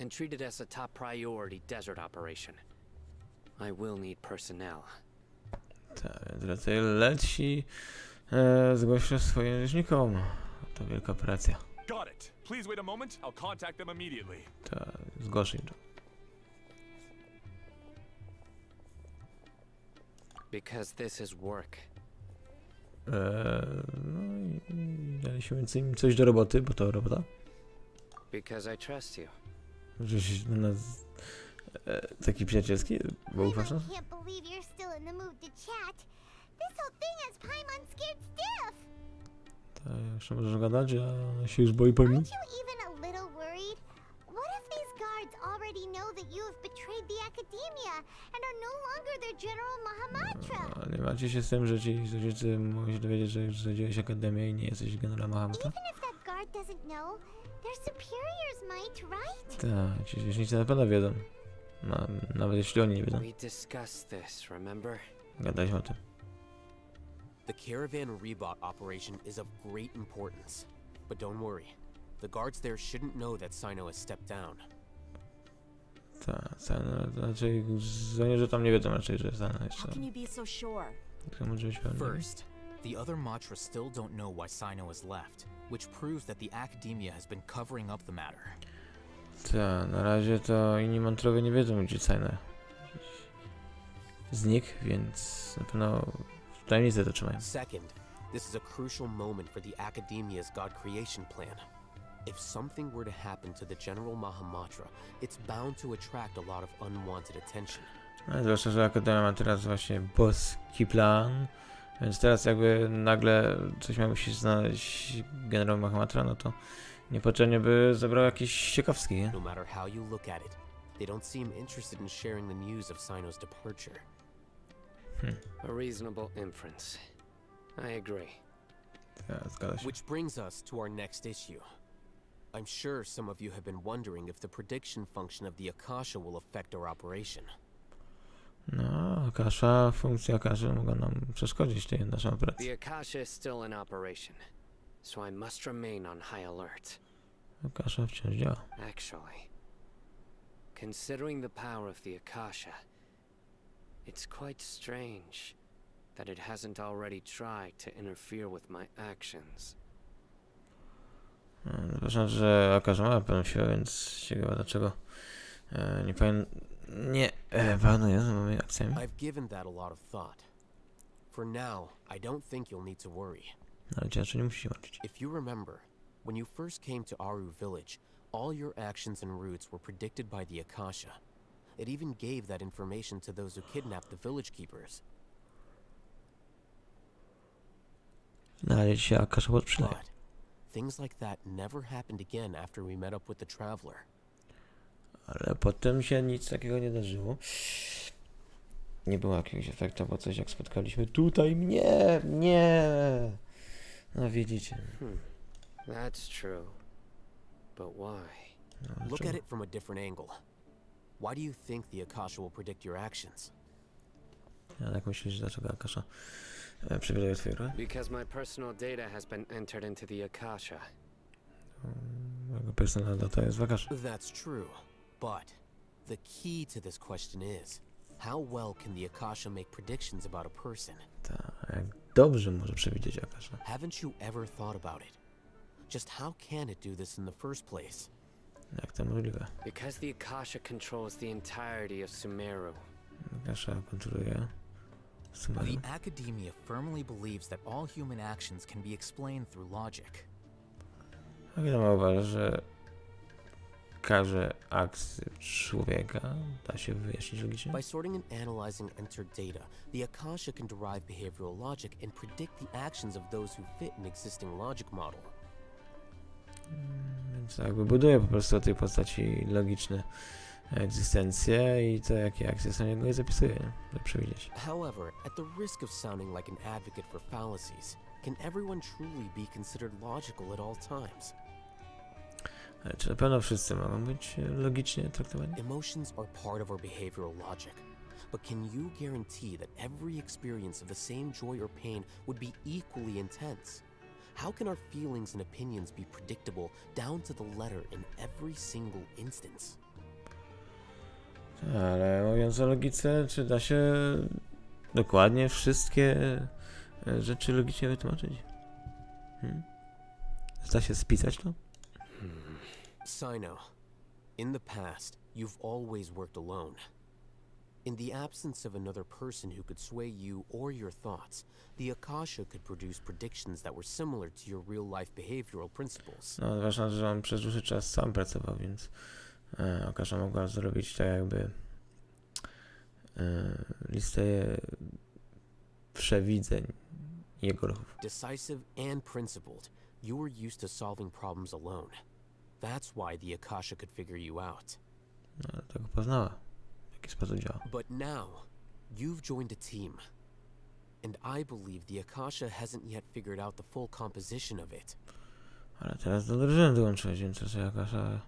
And treat it as a top priority desert operation. I will need personnel. Tak, więc raczej leci, zgłoś się swoim rzecznikom. To wielka operacja. Got it. Please wait a moment. I'll contact them immediately. Tak, zgłoszę im to. Because this is work. No i daliśmy więc im coś do roboty, bo to robota. Because I trust you. Żeś na nas taki przyjacielski, bo I ufasz nas? can't believe you're still in the mood to chat. This whole thing has Paimon scared stiff. Tak, jeszcze możesz gadać, a się już boi Paimon. Aren't you even a little worried? What if these guards already know that you have betrayed the Academia and are no longer their General Mahamatra? Nie macie się z tym, że ci rodzice mogą się dowiedzieć, że już zdradziłeś Akademię i nie jesteś generałem Mahamatra? Even if that guard doesn't know, their superiors might, right? Tak, ci rzecznicy na pewno wiedzą. No, nawet jeśli oni nie wiedzą. We discussed this, remember? Gadaliśmy o tym. The Caravan Rebot operation is of great importance. But don't worry. The guards there shouldn't know that Sino has stepped down. Tak, raczej żołnierze tam nie wiedzą raczej, że Sana How jeszcze. can you be so sure? To może być pewnie. First, the other Matra still don't know why Sino has left, which proves that the Academia has been covering up the matter. Tak, na razie to inni Mantrowie nie wiedzą, gdzie Sana znikł, więc na pewno w tajemnicy to trzymają. Second, this is a crucial moment for the Academia's God creation plan. If something were to happen to the General Mahamatra, it's bound to attract a lot of unwanted attention. No, zwłaszcza, że Akademia ma teraz właśnie boski plan, więc teraz jakby nagle coś miało się znaleźć generał Mahamatra, no to niepotrzebnie by zabrał jakiś ciekawski, nie? No matter how you look at it, they don't seem interested in sharing the news of Sino's departure. A reasonable inference. I agree. Tak, zgadza się. Which brings us to our next issue. I'm sure some of you have been wondering if the prediction function of the Akasha will affect our operation. No, funkcja Akashy mogła nam przeszkodzić tej naszej operacji. The Akasha is still in operation, so I must remain on high alert. Akasha wciąż działa. Actually, considering the power of the Akasha, it's quite strange that it hasn't already tried to interfere with my actions. Zresztą, że Akasha ma pewną siłę, więc ciekawe dlaczego nie panuje z moimi akcjami. I've given that a lot of thought. For now, I don't think you'll need to worry. Ale cię raczej nie musi się martwić. If you remember, when you first came to Aru village, all your actions and routes were predicted by the Akasha. It even gave that information to those who kidnapped the village keepers. No, ale się Akasha podprzydaje. But things like that never happened again after we met up with the traveler. Ale potem się nic takiego nie darzyło. Nie było jakiegoś efektu, bo coś jak spotkaliśmy tutaj. Nie. No widzicie. That's true. But why? No, Look at it from a different angle. Why do you think the Akasha will predict your actions? Ja tak myślisz, dlaczego Akasha przewiduje twoje ruchy? Because my personal data has been entered into the Akasha. Mojego personalna data jest w Akasha. That's true, but The key to this question is, how well can the Akasha make predictions about a person? Tak, dobrze może przewidzieć Akasha. Haven't you ever thought about it? Just how can it do this in the first place? Jak to możliwe? Because the Akasha controls the entirety of Sumeru. Akasha kontroluje Sumeru. The academia firmly believes that all human actions can be explained through logic. Akademia uważa, że każde akcje człowieka da się wyjaśnić logicznie. By sorting and analyzing entered data, the Akasha can derive behavioral logic and predict the actions of those who fit an existing logic model. Więc jakby buduje po prostu o tej postaci logiczne egzystencje i to jakie akcje są jego i zapisuje, nie? Żeby przewidzieć. However, at the risk of sounding like an advocate for fallacies, can everyone truly be considered logical at all times? Ale czy na pewno wszyscy mogą być logicznie traktowani? Emotions are part of our behavioral logic, but can you guarantee that every experience of the same joy or pain would be equally intense? How can our feelings and opinions be predictable down to the letter in every single instance? Ale mówiąc o logice, czy da się dokładnie wszystkie rzeczy logicznie wytłumaczyć? Da się spisać to? Sino, in the past, you've always worked alone. In the absence of another person who could sway you or your thoughts, the Akasha could produce predictions that were similar to your real-life behavioral principles. No, ważne, że on przez dłuższy czas sam pracował, więc Akasha mogła zrobić tak jakby listę przewidzeń jego ruchów. Decisive and principled, you were used to solving problems alone. That's why the Akasha could figure you out. No, tego poznała, w jaki sposób działa. But now, you've joined a team. And I believe the Akasha hasn't yet figured out the full composition of it. Ale teraz do drużyny dołączyłeś, więc to że Akasha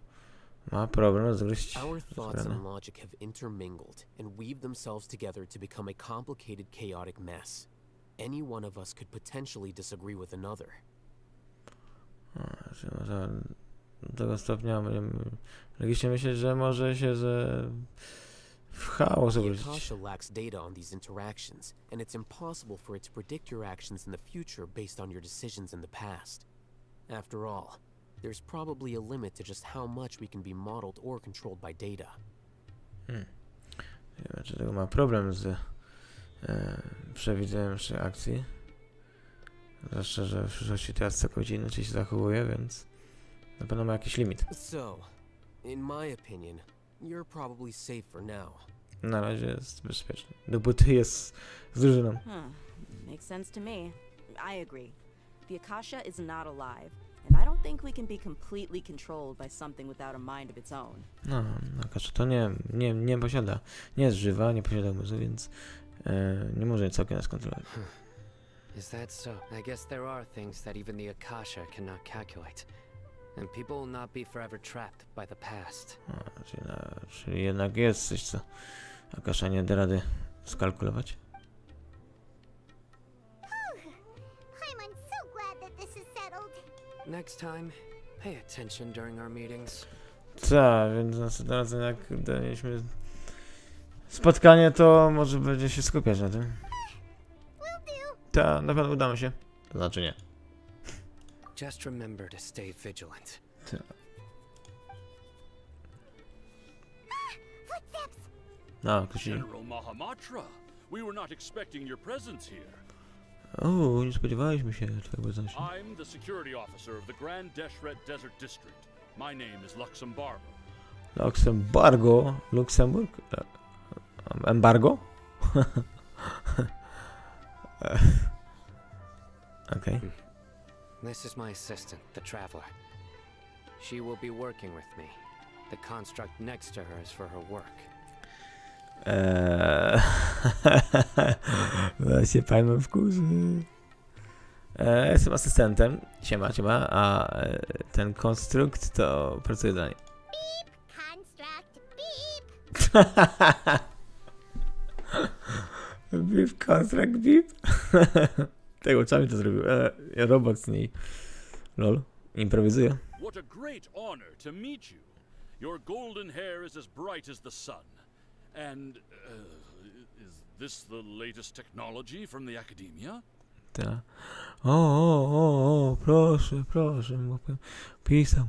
ma problem rozgryźć Our thoughts rozgrane. and logic have intermingled and weaved themselves together to become a complicated, chaotic mess. Any one of us could potentially disagree with another. Czyli może do tego stopnia logicznie myśleć, że może się w chaos The obrócić. Akasha lacks data on these interactions, and it's impossible for it to predict your actions in the future based on your decisions in the past. After all, there's probably a limit to just how much we can be modeled or controlled by data. Nie wiem, czy tego ma problem z przewidzeniem naszych akcji. Zwłaszcza, że w przyszłości teraz całkowicie inaczej się zachowuje, więc na pewno ma jakiś limit. So, in my opinion, you're probably safe for now. Na razie jest bezpieczny. Dopóty jest z drużyną. Makes sense to me. I agree. The Akasha is not alive, and I don't think we can be completely controlled by something without a mind of its own. No, Akasha to nie posiada, nie jest żywa, nie posiada umysłu, więc nie może całkiem nas kontrolować. Is that so? I guess there are things that even the Akasha cannot calculate. And people will not be forever trapped by the past. Czyli jednak jest coś, co Akasha nie da rady skalkulować. I'm so glad that this is settled. Next time, pay attention during our meetings. Tak, więc następnym razem jak mieliśmy spotkanie, to może będzie się skupiać na tym. Tak, na pewno uda mi się. To znaczy nie. Just remember to stay vigilant. Footsteps! No, ktoś idzie. General Mahamatra, we were not expecting your presence here. O, nie spodziewaliśmy się twojego obecności. I'm the security officer of the Grand Deshret Desert District. My name is Luxembargo. Luksemburg? Embargo? Okay. This is my assistant, the Traveler. She will be working with me. The construct next to her is for her work. Właśnie pan mam wkurzy. Jestem asystentem. Siema, a ten konstrukt to pracuje dla niej. Beep! Construct, beep! Beep, konstrukt, beep. Tego oczami to zrobił. Robot z niej. Lol. Improwizuje. What a great honor to meet you. Your golden hair is as bright as the sun. And, is this the latest technology from the academia? Ta. O, proszę, proszę. Pisał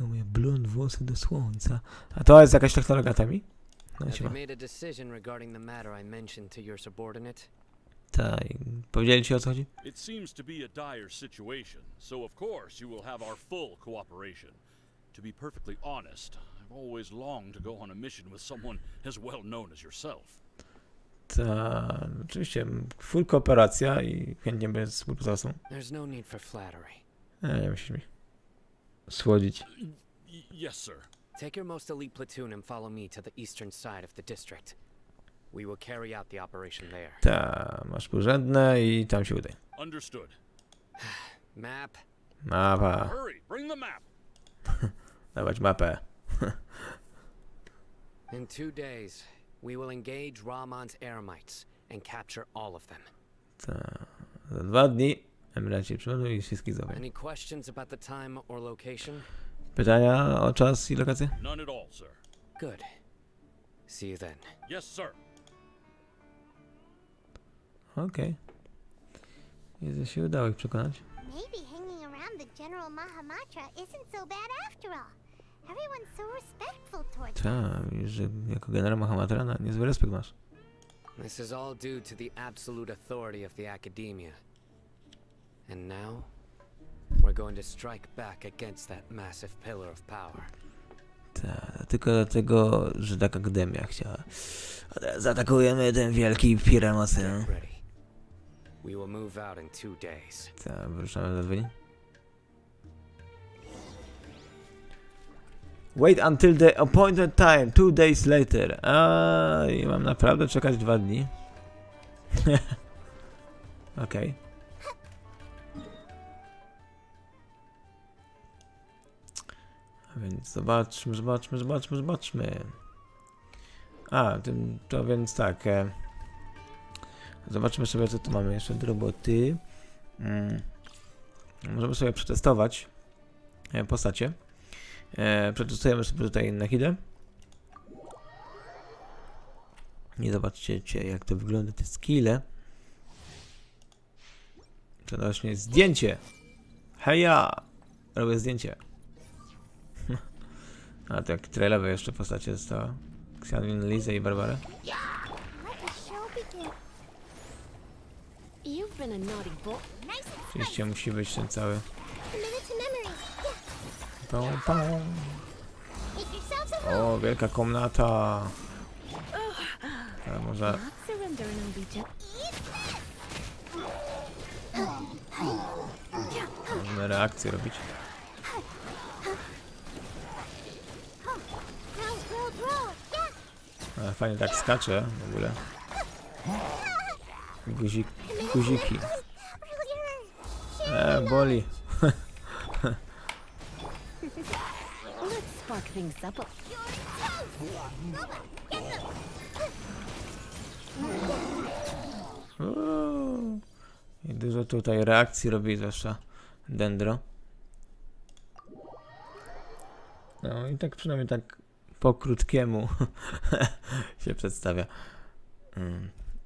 moje blond włosy do słońca. A to jest jakaś technologia Tami? No, Have you siema. made a decision regarding the matter I mentioned to your subordinate? Ta, i powiedzieli ci o co chodzi? It seems to be a dire situation, so of course you will have our full cooperation. To be perfectly honest, I've always longed to go on a mission with someone as well known as yourself. Ta, oczywiście, full kooperacja i chętnie bez współpracy. There's no need for flattery. Nie musisz mi słodzić. Yes, sir. Take your most elite platoon and follow me to the eastern side of the district. We will carry out the operation there. Ta, masz porządne i tam się udaj. Understood. Map. Mapa. Hurry, bring the map. Dawać mapę. In 2 days, we will engage Rahman's Eremites and capture all of them. Ta, za 2 dni emiracie przodu i wszystkich zobacz. Any questions about the time or location? Pytania o czas i lokację? None at all, sir. Good. See you then. Yes, sir. Okej. Jezu, się udało ich przekonać. Maybe hanging around the General Mahamatra isn't so bad after all. Everyone's so respectful towards Ta, wiesz, że jako generał Mahamatra niezły respekt masz. This is all due to the absolute authority of the academia. And now, we're going to strike back against that massive pillar of power. Ta, tylko dlatego, że tak akademia chciała. A teraz zaatakujemy ten wielki pir mocy. Get ready. We will move out in 2 days. Ta, wyruszamy za 2 dni. Wait until the appointed time, 2 days later. A, i mam naprawdę czekać 2 dni. Okej. A więc zobaczmy. A, to więc tak. Zobaczmy sobie, co tu mamy jeszcze do roboty. Możemy sobie przetestować postacie. Przetestujemy sobie tutaj na chwilę. I zobaczcie, jak to wygląda, te skille. To właśnie zdjęcie. Heja! Robię zdjęcie. A to jak trailerowe jeszcze postacie została. Xianlin, Lizę i Barbarę. Oczywiście musi być ten cały. O, wielka komnata. Można reakcje robić. Ale fajnie tak skacze w ogóle. Guziki. Boli. I dużo tutaj reakcji robi, zwłaszcza Dendro. No i tak przynajmniej tak po krótkiemu się przedstawia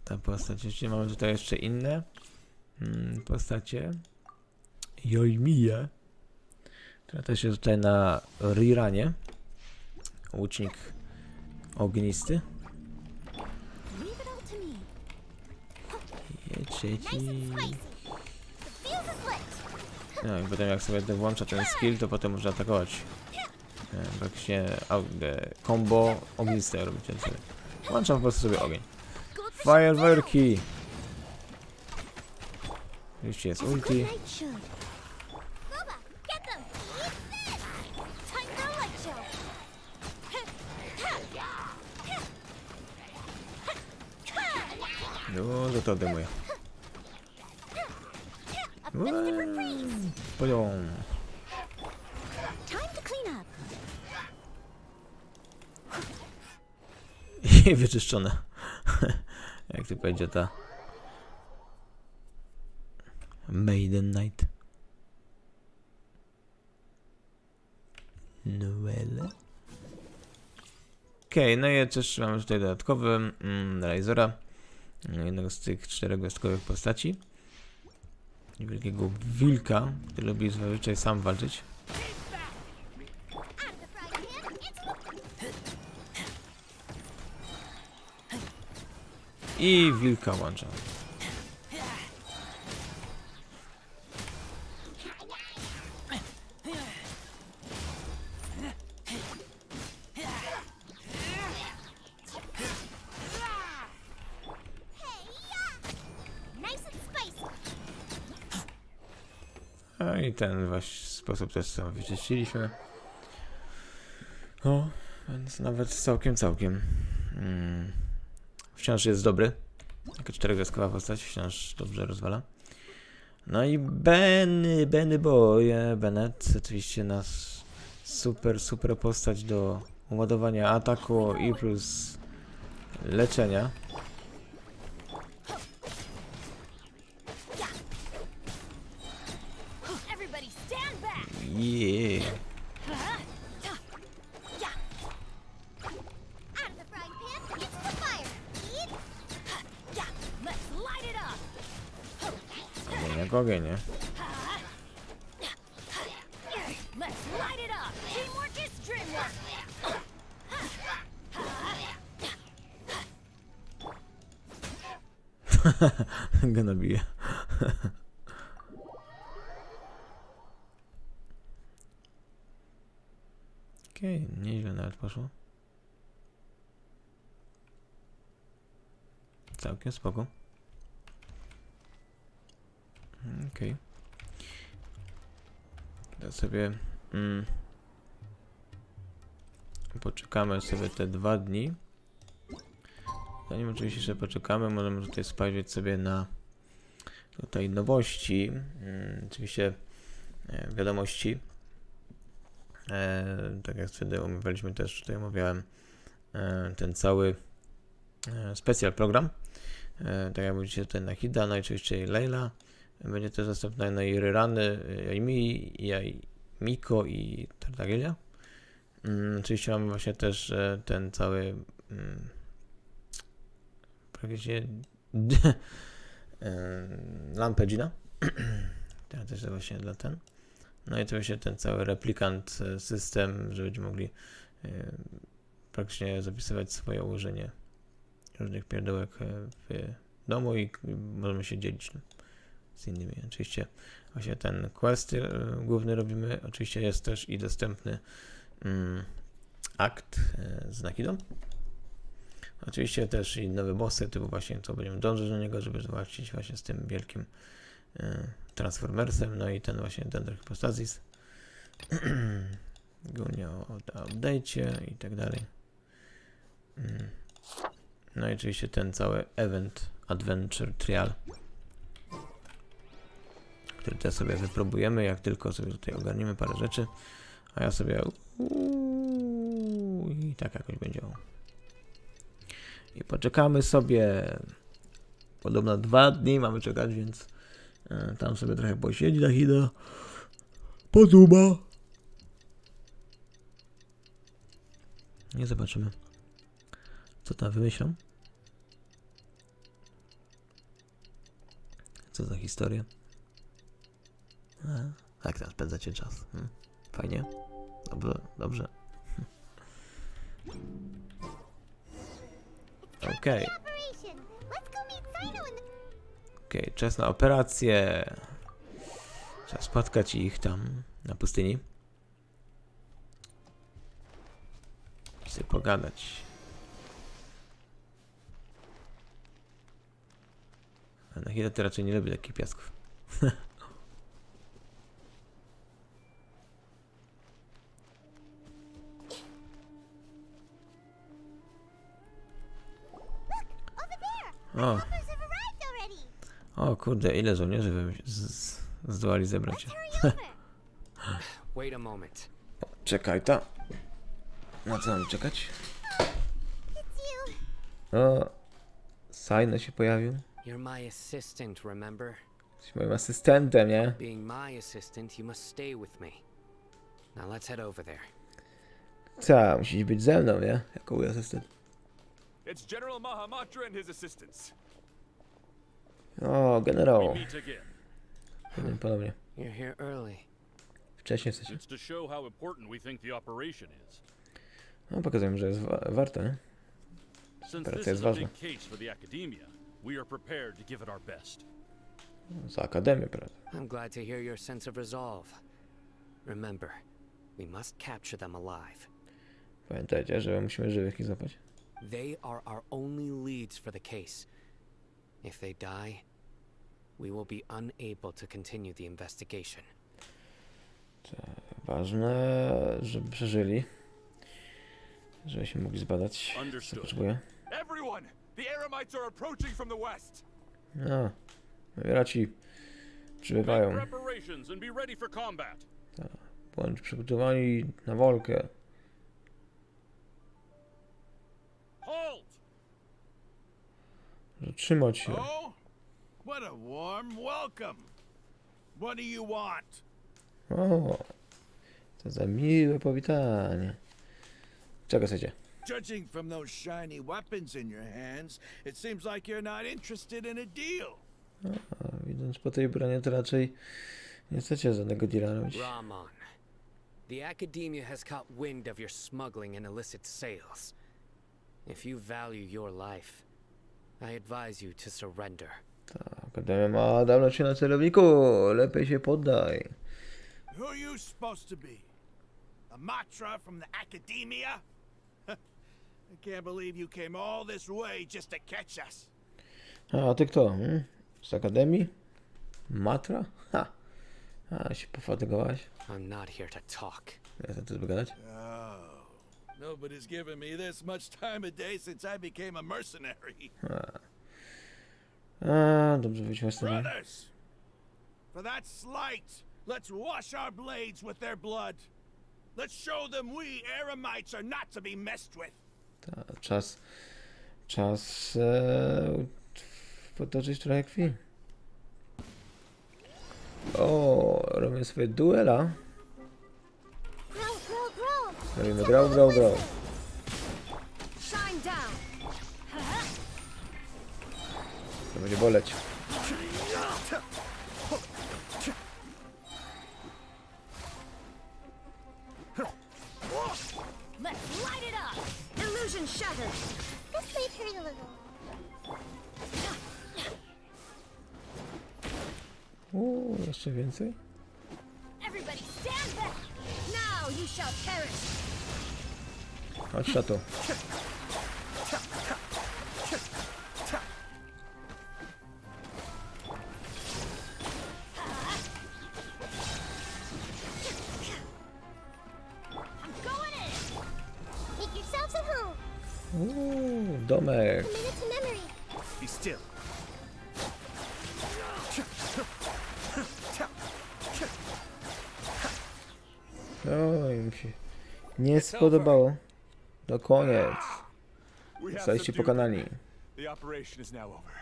ta postać. Oczywiście mamy tutaj jeszcze inne postacie. Yoimiya, która też jest tutaj na reranie. Łucznik ognisty. Trzeci. No i potem jak sobie włącza ten skill, to potem można atakować. Praktycznie combo ogniste robić. Włączam po prostu sobie ogień. Fajerwerki! Oczywiście jest ulti. Dużo to odejmuje. Poziom. I wyczyszczone. Jak to powiedział ta Maiden Night. Noelle. Okej, no i też mamy tutaj dodatkowy realizera. Jednego z tych 4 gwiazdkowych postaci. Wielkiego wilka, który lubi zazwyczaj sam walczyć. I wilka łącza. No i ten właśnie sposób też sobie wyczyściliśmy. O, więc nawet całkiem. Wciąż jest dobry. Jako 4-gwiazdkowa postać, wciąż dobrze rozwala. No i Benny Boy, Bennett, oczywiście nasz super postać do ładowania ataku i plus leczenia. Yeah. Jak ogień, nie? Go nabiję. Okej, nieźle nawet poszło. Całkiem spoko. Okej. To sobie poczekamy sobie te 2 dni. Zanim oczywiście jeszcze poczekamy, możemy tutaj spojrzeć sobie na tutaj nowości. Oczywiście wiadomości. Tak jak wtedy omawialiśmy też, tutaj omawiałem ten cały specjal program. Tak jak widzicie tutaj na Hida, no i oczywiście Leila. Będzie też dostępna na jej rerany, Miko i Tartagelia. Oczywiście mamy właśnie też ten cały praktycznie lampę Gina. To też właśnie dla ten. No i to właśnie ten cały replikant system, że będziemy mogli praktycznie zapisywać swoje ułożenie różnych pierdołek w domu i możemy się dzielić z innymi. Oczywiście właśnie ten quest główny robimy. Oczywiście jest też i dostępny akt z Nakidą. Oczywiście też i nowe bossy, typu właśnie co będziemy dążyć do niego, żeby zobaczyć właśnie z tym wielkim Transformersem, no i ten właśnie Dendro Hypostasis. Gunia o update'cie i tak dalej. No i oczywiście ten cały event Adventure Trial, który też sobie wypróbujemy, jak tylko sobie tutaj ogarniemy parę rzeczy, a ja sobie i tak jakoś będzie. I poczekamy sobie. Podobno 2 dni mamy czekać, więc tam sobie trochę posiedzi na Hida. Poduma. Nie zobaczymy, co tam wymyślą. Co za historia. Tak, teraz spędzacie czas. Fajnie. Dobrze. Okej. Okej, czas na operację. Trzeba spotkać ich tam na pustyni. I sobie pogadać. A na chwilę to raczej nie lubię takich piasków. O kurde, ile żołnierzy zdołali zebrać. Wait a moment. Czekaj ta. Na co mam czekać? O, Saino się pojawił. You're my assistant, remember? Jesteś moim asystentem, nie? Being my assistant, you must stay with me. Now let's head over there. Co, musisz być ze mną, nie? Jako mój asystent. It's General Mahamatra and his assistants. O, generał. We meet again. Ponownie. You're here early. Wcześniej jesteś. It's to show how important we think the operation is. No, pokazuję, że jest warte, nie? Since Operacja this jest is a ważna. big case for the academia, we are prepared to give it our best. Za akademię, prawda? I'm glad to hear your sense of resolve. Remember, we must capture them alive. Pamiętajcie, że musimy żywych ich złapać. They are our only leads for the case. If they die, we will be unable to continue the investigation. Ważne, żeby przeżyli. Żebyśmy mogli zbadać, co potrzebuję. Everyone! The Eremites are approaching from the west! No, raci przybywają. Preparations and be ready for combat. Bądź przygotowani na walkę. Halt! Zatrzymać się. Oh, what a warm welcome. What do you want? O, to za miłe powitanie. Czego chcecie? Judging from those shiny weapons in your hands, it seems like you're not interested in a deal. A, widząc po tej broni, to raczej nie chcecie żadnego deala robić. Rahman, the academia has caught wind of your smuggling and illicit sales. If you value your life, I advise you to surrender. Akademia ma dawno cię na celowniku, lepiej się poddaj. Who are you supposed to be? A Matra from the academia? I can't believe you came all this way just to catch us. A ty kto? Z akademii? Matra? Ha! A, się pofatygowałeś? I'm not here to talk. Ja chcę tu zgadać. Oh, nobody's given me this much time a day since I became a mercenary. A, dobrze, wyjdźmy z tego. Brothers, for that slight, let's wash our blades with their blood. Let's show them we Eremites are not to be messed with. Czas potoczyć trochę krwi. O, robimy sobie duela. Robimy grał. To będzie boleć. Let's light it up! Illusion shattered! This might hurt a little. Jeszcze więcej? Everybody stand back! Now you shall perish! Chodź, szato. Domek. Be still. No, im się nie spodobało. To koniec. Zostaliście pokonani. The operation is now over.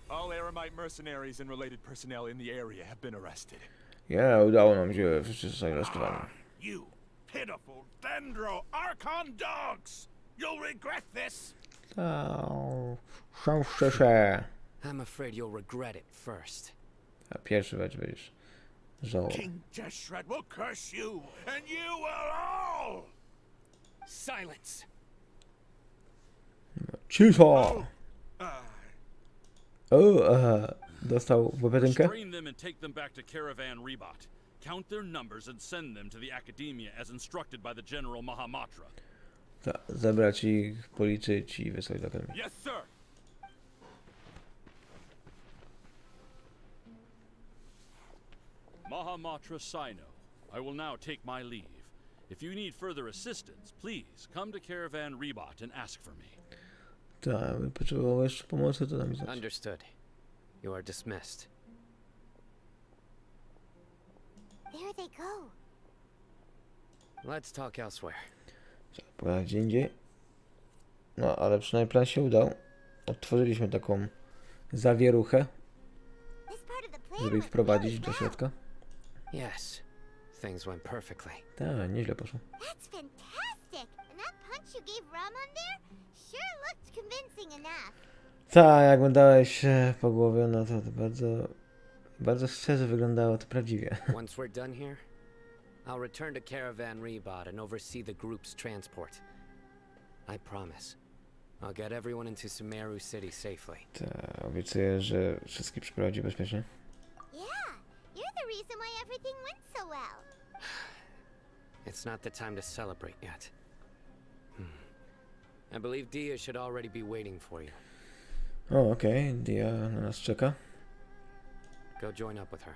All Eremite mercenaries and related personnel in the area have been arrested. Udało nam się, wszyscy zostali aresztowani. You pitiful dendro archon dogs! You'll regret this. Szczęście. I'm afraid you'll regret it first. A pierwszy będziesz żałował. King Jeshred will curse you, and you will all. Silence! Cisza! Dostał łapetynkę? Restrain them and take them back to Caravan Rebot. Count their numbers and send them to the Academia as instructed by the General Mahamatra. Zebrać ich, policzyć i wysłać do akademii. Yes, sir. Mahamatra Sino, I will now take my leave. If you need further assistance, please come to Caravan Rebot and ask for me. Tak, potrzebował jeszcze pomocy, to nam znać. Understood. You are dismissed. There they go. Let's talk elsewhere. Pogadać gdzie indziej. No, ale przynajmniej plan się udał. Odtworzyliśmy taką zawieruchę, żeby ich wprowadzić do środka. Yes, things went perfectly. Tak, nieźle poszło. That's fantastic! you gave Ramon there sure looked convincing enough. Tak, jak mu dałeś po głowie, no to bardzo szczerze wyglądało to prawdziwie. Once we're done here, I'll return to Caravan Rebot and oversee the group's transport. I promise. I'll get everyone into Sumeru City safely. Tak, obiecuję, że wszystkich przyprowadzi bezpiecznie. Yeah, you're the reason why everything went so well. It's not the time to celebrate yet. I believe Dia should already be waiting for you. O, okej, Dia na nas czeka. Go join up with her.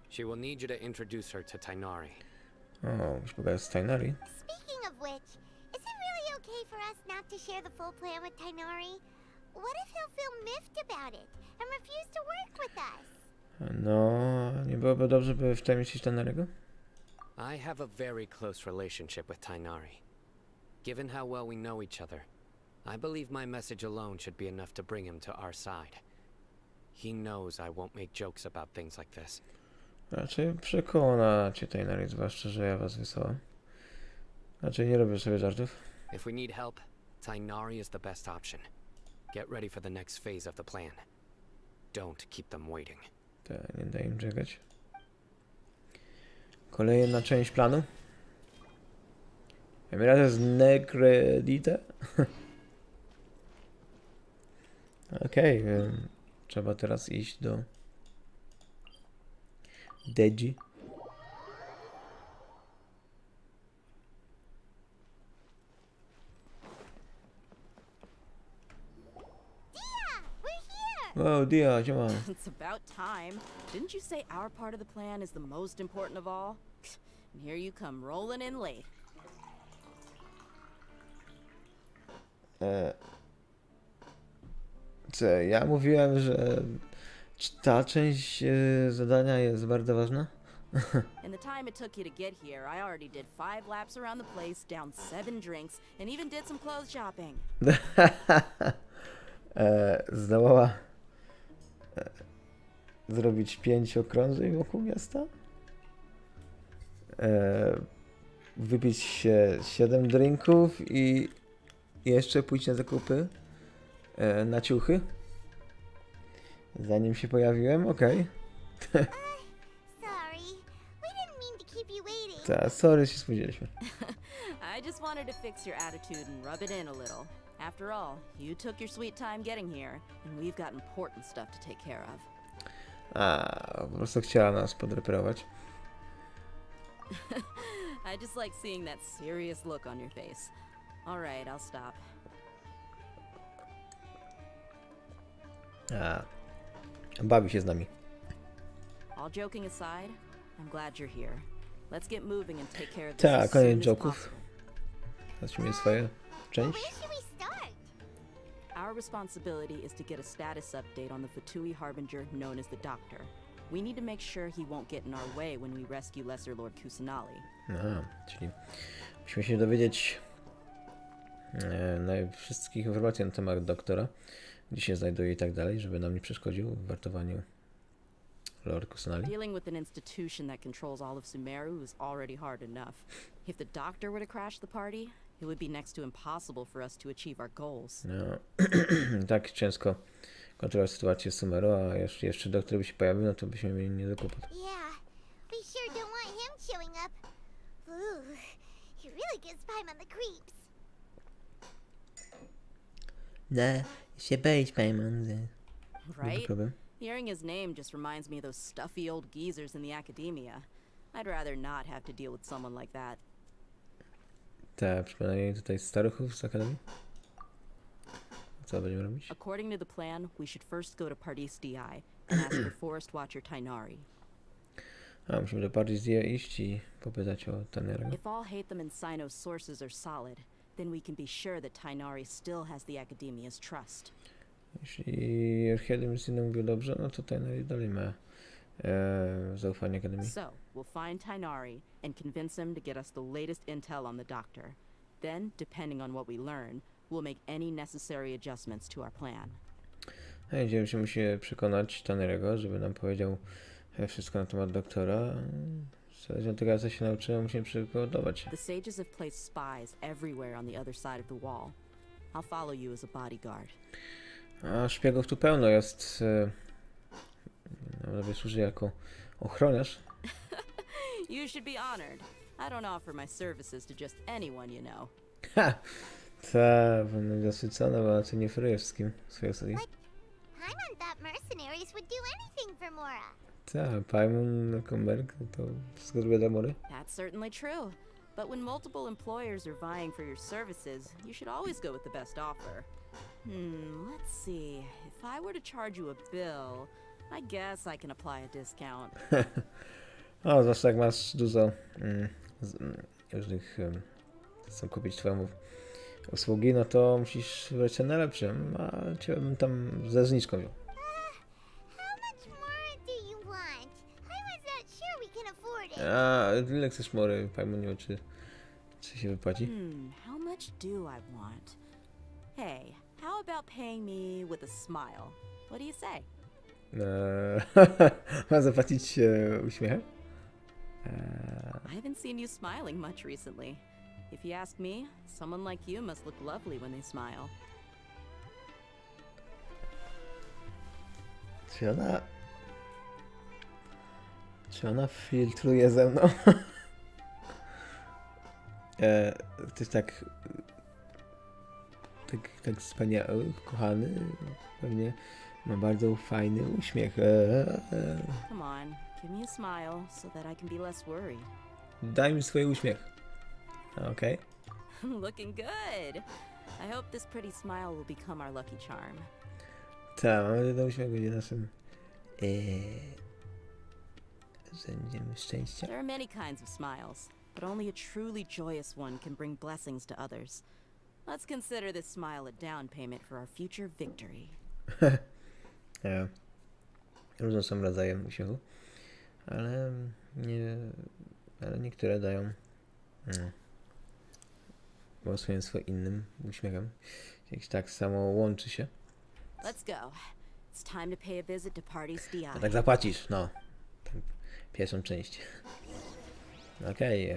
She will need you to introduce her to Tainari. O, już pogadać z Tainari. Speaking of which, is it really okay for us not to share the full plan with Tainari? What if he'll feel miffed about it and refuse to work with us? No, nie byłoby dobrze, by wtajemniczyć Tainariego? I have a very close relationship with Tainari. Given how well we know each other, I believe my message alone should be enough to bring him to our side. He knows I won't make jokes about things like this. Raczej przekona cię Tainari, zwłaszcza, że ja was wysłałem. Raczej nie robię sobie żartów. If we need help, Tainari is the best option. Get ready for the next phase of the plan. Don't keep them waiting. Tak, nie daj im czekać. Kolejna część planu. Emirat z Negredite. Okej, trzeba teraz iść do Deji. Wow, Dia, siema. It's about time. Didn't you say our part of the plan is the most important of all? And here you come rolling in late. Co, ja mówiłem, że ta część zadania jest bardzo ważna? In the time it took you to get here, I already did 5 laps around the place, downed 7 drinks, and even did some clothes shopping. Zdołała zrobić 5 okrążeń wokół miasta? Wypić 7 drinków i jeszcze pójść na zakupy na ciuchy? Zanim się pojawiłem? Okej. Sorry, we didn't mean to keep you waiting. Tak, sorry, się spóźniliśmy. I just wanted to fix your attitude and rub it in a little. After all, you took your sweet time getting here, and we've got important stuff to take care of. A, po prostu chciała nas podreperować. I just like seeing that serious look on your face. All right, I'll stop. A, bawi się z nami. All joking aside, I'm glad you're here. Let's get moving and take care of this Tak, as soon koniec as joków. possible. Zacznijmy swoją część. Where should we start? Our responsibility is to get a status update on the Fatui Harbinger known as the Doctor. We need to make sure he won't get in our way when we rescue Lesser Lord Kusanali. Aha, czyli musimy się dowiedzieć wszystkich informacji na temat doktora, gdzie się znajduje i tak dalej, żeby nam nie przeszkodził w wartowaniu Lord Kusanali. Dealing with an institution that controls all of Sumeru is already hard enough. If the Doctor were to crash the party, it would be next to impossible for us to achieve our goals. No, tak ciężko kontrolować sytuację z Sumeru, a jeszcze doktor by się pojawił, no to byśmy mieli nie do kłopot. Yeah, we sure don't want him showing up. Ooh, he really gives Paimon the creeps. No, się boisz, Paimon. Right? Hearing his name just reminds me of those stuffy old geezers in the academia. I'd rather not have to deal with someone like that. Tak, przypomnę tutaj staruchów z Akademii. Co będziemy robić? According to the plan, we should first go to Pardis DI and ask for Forest Watcher Tainari. A, musimy do Pardis DI iść i popytać o Tainariego. If all Hatham and Sino's sources are solid, then we can be sure that Tainari still has the Academia's trust. Jeśli Archidem z innym mówił dobrze, no to Tainari dalej ma zaufanie Akademii. So, we'll find Tainari and convince him to get us the latest intel on the Doctor. Then, depending on what we learn, we'll make any necessary adjustments to our plan. A idziemy się musi przekonać Tainariego, żeby nam powiedział wszystko na temat doktora. Zależy od tego, co się nauczyłem, musimy przygotować. The sages have placed spies everywhere on the other side of the wall. I'll follow you as a bodyguard. A szpiegów tu pełno jest. Nawet służy jako ochroniarz. You should be honored. I don't offer my services to just anyone, you know. Ha! Ta, będę zasycona, bo raczej nie oferuję wszystkim swojej usługi. Paimon thought mercenaries would do anything for Mora. Ta, Paimon jako merk, to wszystko zrobię dla Mory. That's certainly true. But when multiple employers are vying for your services, you should always go with the best offer. Let's see. If I were to charge you a bill, I guess I can apply a discount. O, zwłaszcza jak masz dużo różnych chcą kupić twoją usługi, no to musisz wybrać się najlepszym, a cię bym tam ze zniżką wziął. How much more do you want? Paimon's not sure we can afford it. A ile chcesz Mory? Paimon nie wiem, czy się wypłaci. How much do I want? Hey, how about paying me with a smile? What do you say? Ma zapłacić uśmiechem? I haven't seen you smiling much recently. If you ask me, someone like you must look lovely when they smile. Czy ona filtruje ze mną? Ktoś tak wspaniały, kochany, pewnie ma bardzo fajny uśmiech. Come on, give me a smile so that I can be less worried. Daj mi swój uśmiech. Okej. Looking good. I hope this pretty smile will become our lucky charm. Tak, mamy ten uśmiech będzie naszym narzędziem szczęścia. There are many kinds of smiles, but only a truly joyous one can bring blessings to others. Let's consider this smile a down payment for our future victory. Różne są rodzaje uśmiechu, ale niektóre dają swoim innym uśmiechem. Jak tak samo łączy się. Let's go. It's time to pay a visit to Party's DI. A tak zapłacisz, no. Pierwszą część. Okej.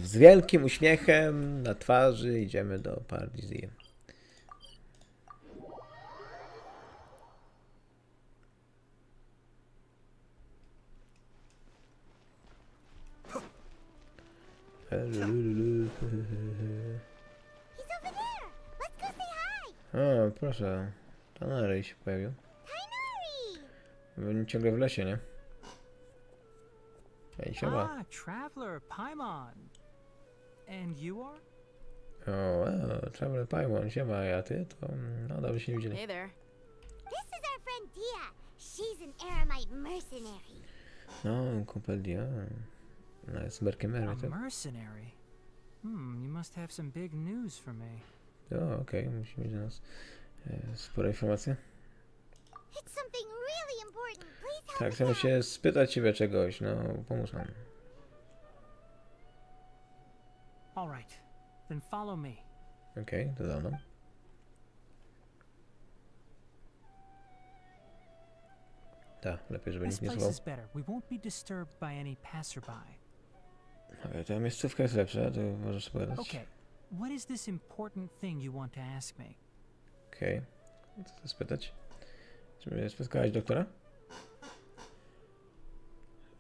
Z wielkim uśmiechem na twarzy idziemy do Party's DI. He's over there. Let's go say hi. O, proszę. Tanary się pojawił. Tainari! Ciągle w lesie, nie? Ej, siema. Ah, traveler Paimon. And you are? O, Traveler Paimon, siema, a ty to... No, dobrze się nie widzieli. Hey there. This is our friend Dia. She's an Aramite mercenary. No, kumpel Dia. No, jest merkiem A Ery, tak? mercenary. You must have some big news for me. O, okej, musi mieć dla nas spore informacje. It's something really important. Please help Tak, us chcemy out. się spytać ciebie czegoś, no, pomóż nam. All right, then follow me. Okej, to za mną. Tak, lepiej, żeby This nikt nie place słuchał. is better. We won't be disturbed by any passerby. Okej, ta miejscówka jest lepsza, to możesz opowiadać. Okay, what is this important thing you want to ask me? Okej, chcę spytać. Czy spotkałeś doktora?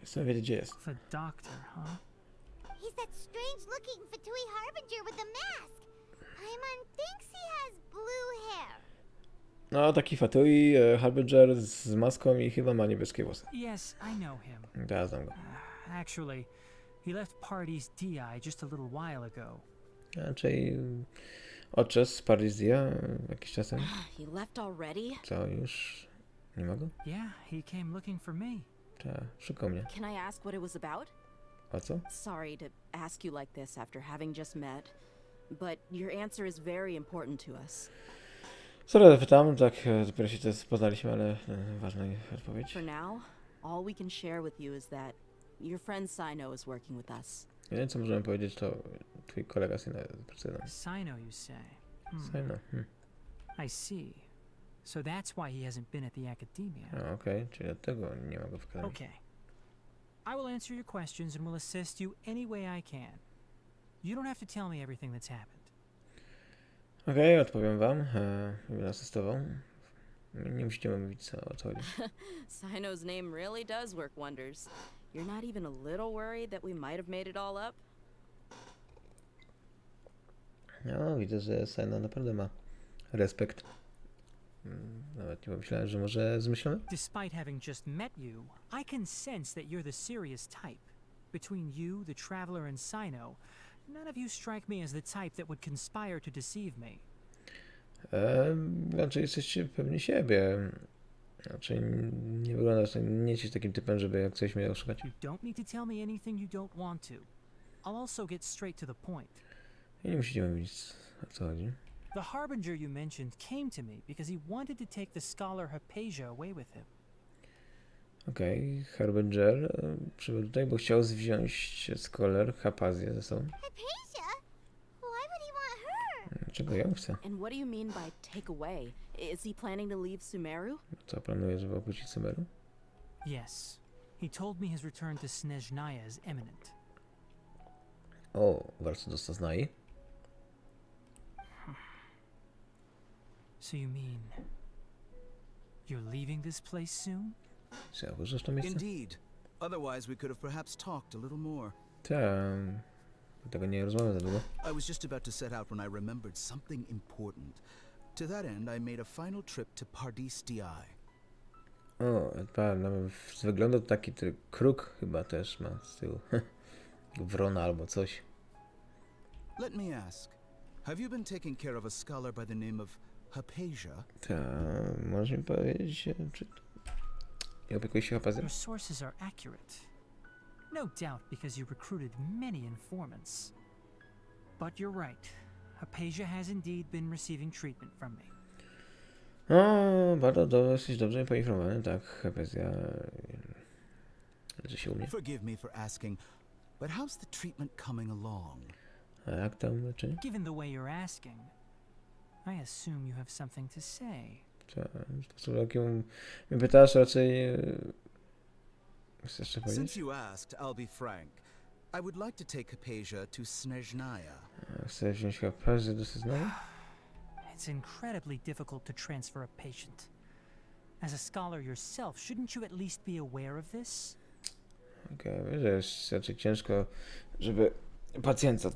Chcę wiedzieć, gdzie jest. The doctor, huh? He's that strange-looking Fatui Harbinger with the mask. Paimon thinks he has blue hair. No, taki Fatui, Harbinger z maską i chyba ma niebieskie włosy. Yes, I know him. Ja znam go. Actually, he left Party's DI just a little while ago. Raczej odczas z Paryzja jakiś czas temu. He left already? Co, już nie ma go? Yeah, he came looking for me. Tak, szukał mnie. Can I ask what it was about? O co? Sorry to ask you like this after having just met, but your answer is very important to us. Sorry, zapytam, tak dopiero się też poznaliśmy, ale ważna odpowiedź. For now, all we can share with you is that your friend Sino is working with us. Jedyne co możemy powiedzieć to twój kolega syna pracuje z nami. Sino, you say? Syna, I see. So that's why he hasn't been at the academia. Okej, czyli dlatego nie ma go w kanale. Okay. I will answer your questions and will assist you any way I can. You don't have to tell me everything that's happened. Okej, odpowiem wam. Będę asystował. Nie musicie mówić o co chodzi. Sino's name really does work wonders. You're not even a little worried that we might have made it all up? No, widzę, że Sino naprawdę ma respekt. Nawet nie pomyślałem, że może zmyślony. Despite having just met you, I can sense that you're the serious type. Between you, the Traveler, and Sino, none of you strike me as the type that would conspire to deceive me. Znaczy jesteście pewni siebie. Znaczy nie wyglądasz, nie jesteś takim typem, żeby jak coś mnie oszukać. You don't need to tell me anything you don't want to. I'll also get straight to the point. I nie musicie mówić o co chodzi. The Harbinger you mentioned came to me because he wanted to take the scholar Hypatia away with him. Okej, Harbinger przybył tutaj, bo chciał wziąć Scholar Hypatię ze sobą. Hypatia? Why would he want her? Czego ją chce? And what do you mean by take away? Is he planning to leave Sumeru? Co planuje, żeby opuścić Sumeru? Yes. He told me his return to Snezhnaya is imminent. O, warto dostać znaj. So you mean you're leaving this place soon? Czy ja wyżesz to miejsce? Indeed. Otherwise we could have perhaps talked a little more. Tak. Tego nie rozmawiam za długo. I was just about to set out when I remembered something important. To that end, I made a final trip to Pardis Di. O, z wyglądu taki kruk chyba też ma z tyłu. Wrona albo coś. Let me ask, have you been taking care of a scholar by the name of Hypatia? Tak, możesz mi powiedzieć, czy nie opiekujesz się Hypatią? Your sources are accurate. No doubt because you recruited many informants. But you're right. Hypatia has indeed been receiving treatment from me. O, bardzo jesteś dobrze poinformowany, tak, Hypatia leży się u mnie. Forgive me for asking, but how's the treatment coming along? A jak tam leczy? Given the way you're asking, I assume you have something to say. Tak, w sposób jaki mnie pytasz, raczej chcesz jeszcze powiedzieć? Since you asked, I'll be frank. I would like to take Hypatia to Snezhnaya. Chcesz wziąć Hypatię do Snezhnaya? It's incredibly difficult to transfer a patient. As a scholar yourself, shouldn't you at least be aware of this? Okej, wiesz, że jest raczej ciężko, żeby pacjenta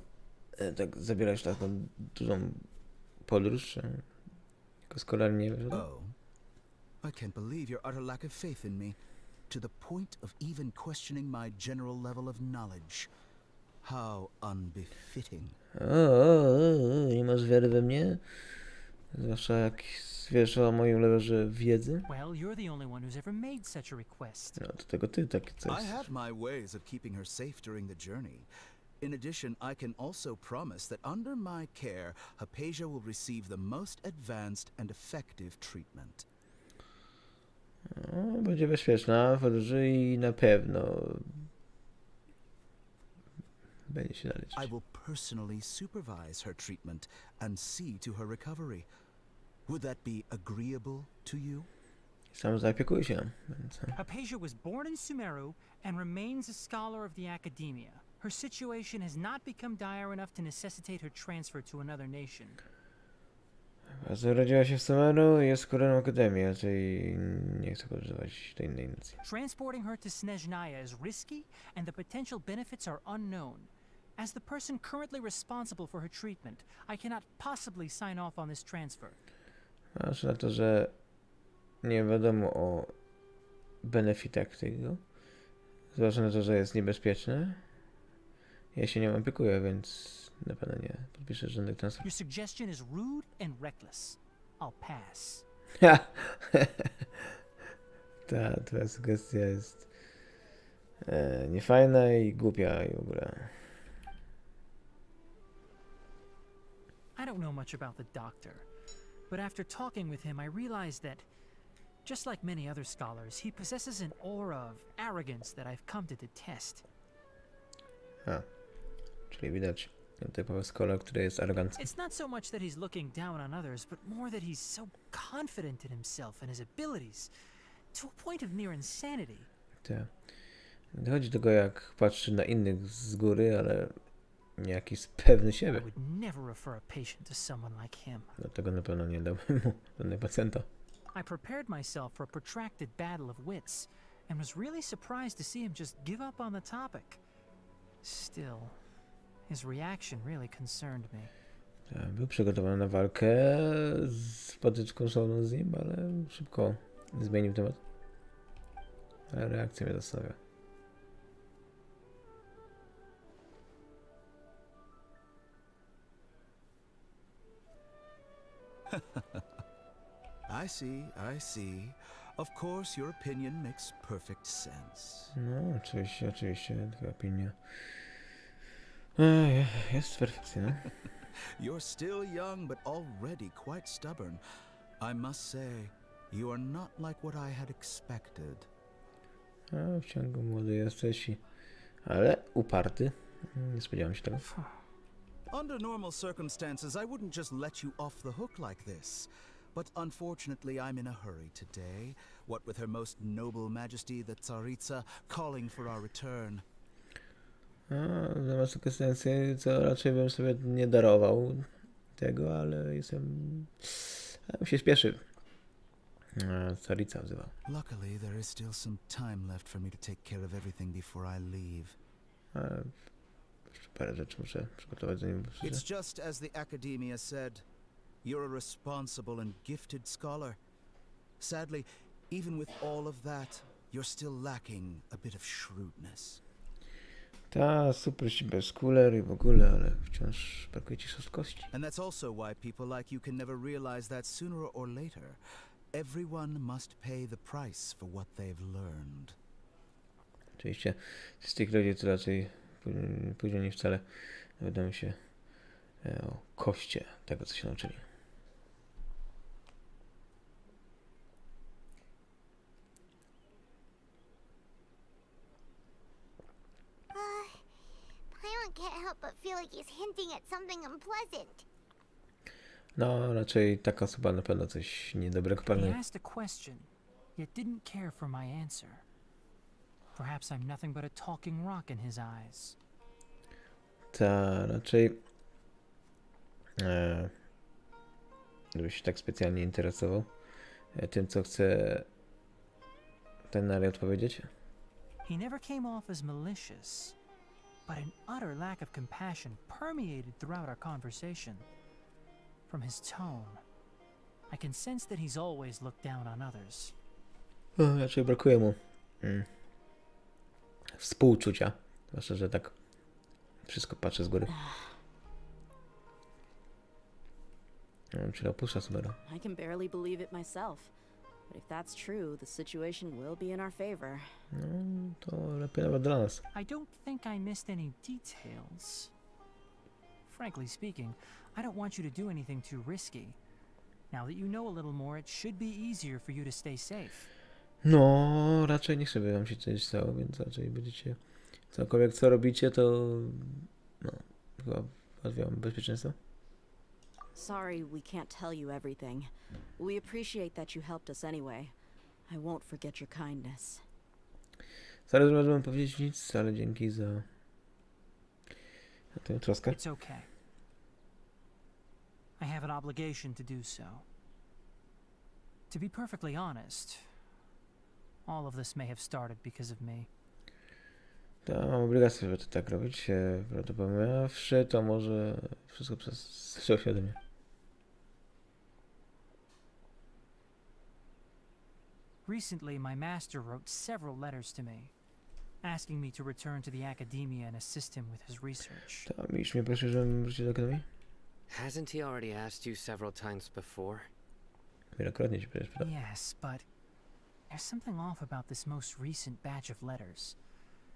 tak zabierać w taką dużą podróż, jako scholar nie wiesz o tym? Oh. I can't believe your utter lack of faith in me, to the point of even questioning my general level of knowledge. How unbefitting. Nie masz wiary we mnie? Zwłaszcza jak wiesz o moim levelze wiedzy? Well, you're the only one who's ever made such a request. No, do tego ty takie coś. I have my ways of keeping her safe during the journey. In addition, I can also promise that under my care, Hypatia will receive the most advanced and effective treatment. No, będzie bezpieczna w podróży i na pewno będzie się naleczyć. I will personally supervise her treatment and see to her recovery. Would that be agreeable to you? Sam zaopiekuję się, więc... Hypatia was born in Sumeru and remains a scholar of the academia. Her situation has not become dire enough to necessitate her transfer to another nation. Urodziła się w Sumeru i jest kureną akademii, raczej nie chcę podróżować do innej nacji. Transporting her to Snezhnaya is risky and the potential benefits are unknown. As the person currently responsible for her treatment, I cannot possibly sign off on this transfer. Aż na to, że nie wiadomo o benefitach tego. Zwłaszcza na to, że jest niebezpieczne. Ja się nią opiekuję, więc na pewno nie podpiszę żadnych transferów. Your suggestion is rude and reckless. I'll pass. Ta twoja sugestia jest niefajna i głupia i w ogóle. I don't know much about the doctor, but after talking with him, I realized that, just like many other scholars, he possesses an aura of arrogance that I've come to detest. Czyli widać typowy scholar, który jest arogancki. It's not so much that he's looking down on others, but more that he's so confident in himself and his abilities, to a point of near insanity. Tak. Dochodzi do tego, jak patrzy na innych z góry, ale nie jakiś pewny I siebie. would never refer a patient to someone like him. Dlatego na pewno nie dałbym mu żadnego pacjenta. I prepared myself for a protracted battle of wits and was really surprised to see him just give up on the topic. Still, his reaction really concerned me. Był przygotowany na walkę z potyczką słowną z nim, ale szybko zmienił temat. Ale reakcja mnie zastanawia. I see. Of course, your opinion makes perfect sense. No, oczywiście, twoja opinia jest perfekcyjna. You're still young, but already quite stubborn. I must say, you are not like what I had expected. A, wciągu młody jesteś, ale uparty. Nie spodziewałem się tego. Under normal circumstances, I wouldn't just let you off the hook like this. But unfortunately, I'm in a hurry today. What with Her Most Noble Majesty the Tsaritsa calling for our return. A, zamiast konsystencji, co raczej bym sobie nie darował tego, ale mi się spieszy. Carica wzywa. Luckily, there is still some time left for me to take care of everything before I leave. Jeszcze parę rzeczy muszę przygotować, zanim przyjdę. It's just as the Academia said. You're a responsible and gifted scholar. Sadly, even with all of that, you're still lacking a bit of shrewdness. Ta, super bez kuler i w ogóle, ale wciąż brakuje ci szorstkości. And that's also why people like you can never realize that sooner or later, everyone must pay the price for what they've learned. Oczywiście z tych ludzi to raczej później nie wcale dowiadują się o koście tego, co się nauczyli. Can't help but feel like he's hinting at something unpleasant. No, raczej taka osoba na pewno coś niedobrego He planuje. asked a question, yet didn't care for my answer. Perhaps I'm nothing but a talking rock in his eyes. Ta, raczej żebyś się tak specjalnie interesował tym, co chce ten nariad powiedzieć. He never came off as malicious, but an utter lack of compassion permeated throughout our conversation. From his tone, I can sense that he's always looked down on others. Raczej brakuje mu współczucia, zwłaszcza, że tak wszystko patrzy z góry. Czyli opuszcza Subaru. I can barely believe it myself. But if that's true, the situation will be in our favor. No, to lepiej nawet dla nas. I don't think I missed any details. Frankly speaking, I don't want you to do anything too risky. Now that you know a little more, it should be easier for you to stay safe. No, raczej nie chcę, by wam się coś stało, więc raczej będziecie cokolwiek co robicie, to no, chyba ułatwiam bezpieczeństwo. Sorry we can't tell you everything. We appreciate that you helped us anyway. I won't forget your kindness. Zaraz nie możemy powiedzieć nic, ale dzięki za tę troskę. It's okay. I have an obligation to do so. To be perfectly honest, all of this may have started because of me. To mam obligację, żeby to tak robić. Prawdopodobnie to może wszystko zaczęło się ode mnie. Recently, my master wrote several letters to me, asking me to return to the academia and assist him with his research. To mistrz mnie prosił, żebym wrócił do akademii? Hasn't he already asked you several times before? Wielokrotnie ci przecież pytał. Yes, but there's something off about this most recent batch of letters.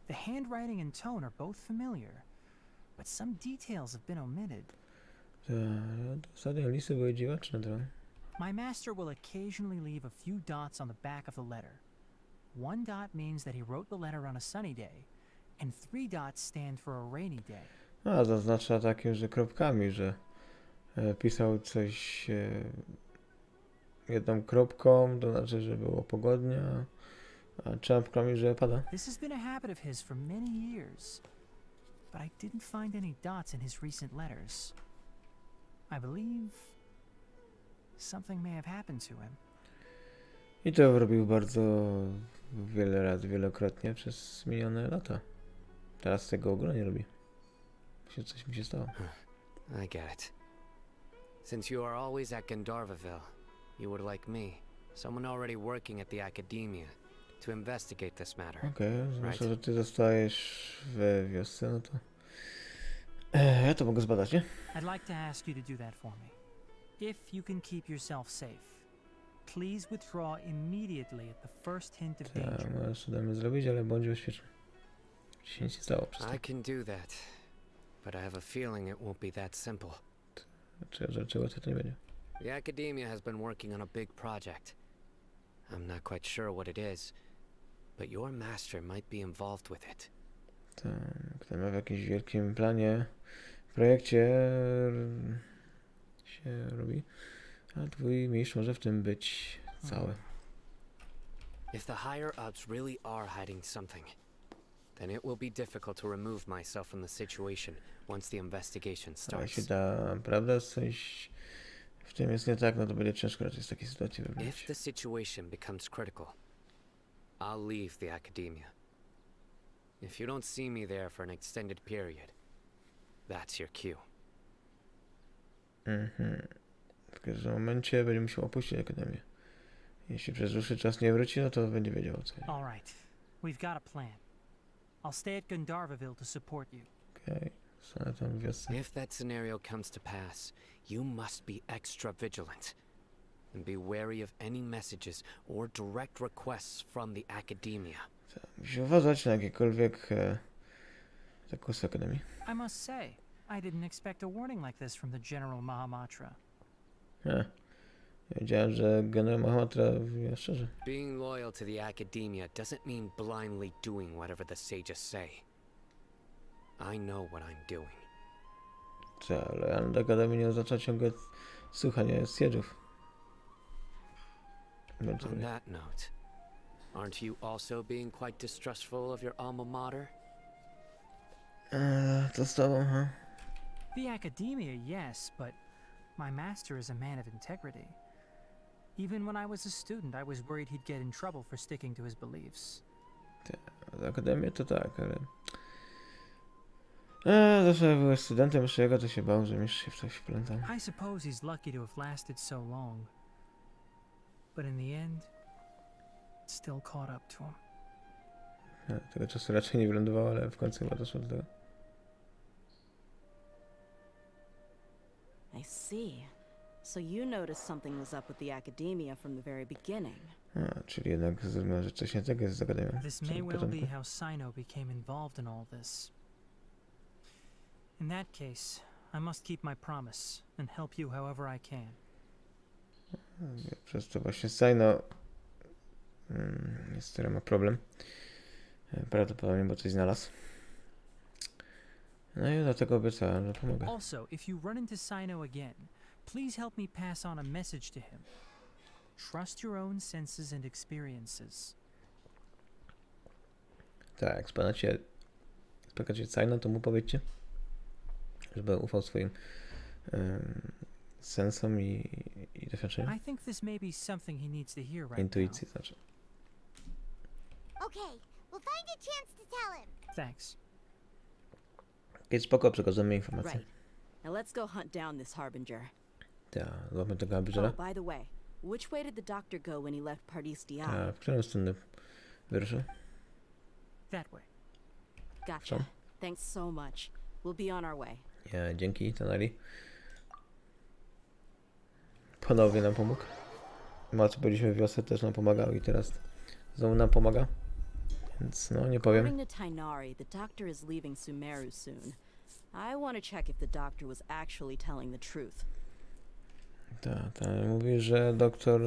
The handwriting and tone are both familiar, but some details have been omitted. Ostatnie listy były dziwaczne trochę. My master will occasionally leave a few dots on the back of the letter. One dot means that he wrote the letter on a sunny day, and 3 dots stand for a rainy day. A, zaznacza takim, że kropkami, że pisał coś jedną kropką, to znaczy, że było pogodnie, A trzeba poprawić, że pada. This has been a habit of his for many years, but I didn't find any dots in his recent letters. I believe something may have happened to him. I to robił bardzo wiele razy, wielokrotnie przez minione lata. Teraz tego w ogóle nie robi. Coś mi się stało. I get it. Since you are always at Gandharvaville, you would like me, someone already working at the academia, to investigate this matter. Okej, zwłaszcza, że ty zostajesz we wiosce, no to... ja to mogę zbadać, nie? I'd like to ask you to do that for me. If you can keep yourself safe, please withdraw immediately at the first hint of danger. Tak, możesz to damy zrobić, ale bądź bezpieczny. Ci się nic nie stało przez to. I can do that, but I have a feeling it won't be that simple. Dlaczego to nie będzie? The academia has been working on a big project. I'm not quite sure what it is, but your master might be involved with it. Tak, kto ma w jakimś wielkim planie, projekcie się robi, a twój mistrz może w tym być cały. If the higher ups really are hiding something, then it will be difficult to remove myself from the situation once the investigation A starts. jeśli naprawdę coś w tym jest nie tak, no to będzie ciężko raczej z takiej sytuacji If wybrać. the situation becomes critical, I'll leave the academia. If you don't see me there for an extended period, that's your cue. W każdym momencie będzie musiał opuścić akademię. Jeśli przez dłuższy czas nie wróci, no to będzie wiedział o co. All right, we've got a plan. I'll stay at Gandharvaville to support you. Okej, zostanę tam w wiosce. If that scenario comes to pass, you must be extra vigilant. And be wary of any messages or direct requests from the academia. Musi uważać na jakiekolwiek zakłosy akademii. I must say, I didn't expect a warning like this from the General Mahamatra. Ja wiedziałem, że generał Mahamatra wie szczerze. Being loyal to the academia doesn't mean blindly doing whatever the sages say. I know what I'm doing. Lojalny do akademii nie oznacza ciągle słuchania siedziów. On that note, aren't you also being quite distrustful of your alma mater? Co z tobą, ha? The academia, yes, but my master is a man of integrity. Even when I was a student, I was worried he'd get in trouble for sticking to his beliefs. Z akademii to tak, ale... zawsze jak byłeś studentem Saliego, to się bał, że mistrz się w coś wplątał. I suppose he's lucky to have lasted so long. But in the end, it still caught up to him. Tego czasu raczej nie wylądował, ale w końcu chyba doszło do tego. I see. So you noticed something was up with the academia from the very beginning. Czyli jednak zrozumiał, że coś nie tego jest z akademią. This may well be how Sino became involved in all this. In that case, I must keep my promise and help you however I can. Przez to właśnie Sino jest, który ma problem. Prawdopodobnie, bo coś znalazł. No i dlatego obiecałem, że pomogę. Also, if you run into Sino again, please help me pass on a message to him. Trust your own senses and experiences. Tak, jak spotkacie Sino, to mu powiedzcie, żeby ufał swoim sensom i doświadczeniom. I think this may be something he needs to hear right Intuicji znaczy. Okay, we'll find a chance to tell him. now. Thanks. Jest spoko, przekazujemy informacje. Right. Now let's go hunt down this harbinger. Tak, złapmy tego harbingera. Oh, by the way, which way did the doctor go when he left Pardistia? W którą stronę wyruszył? That way. Gotcha. Some. Thanks so much. We'll be on our way. Dzięki, Tanali. Ponownie nam pomógł. Co byliśmy w wiosce, też nam pomagał i teraz znowu nam pomaga. Więc no, nie powiem. According to Tainari, the doctor is leaving Sumeru soon. I want to check if the doctor was actually telling the truth. Tak, mówi, że doktor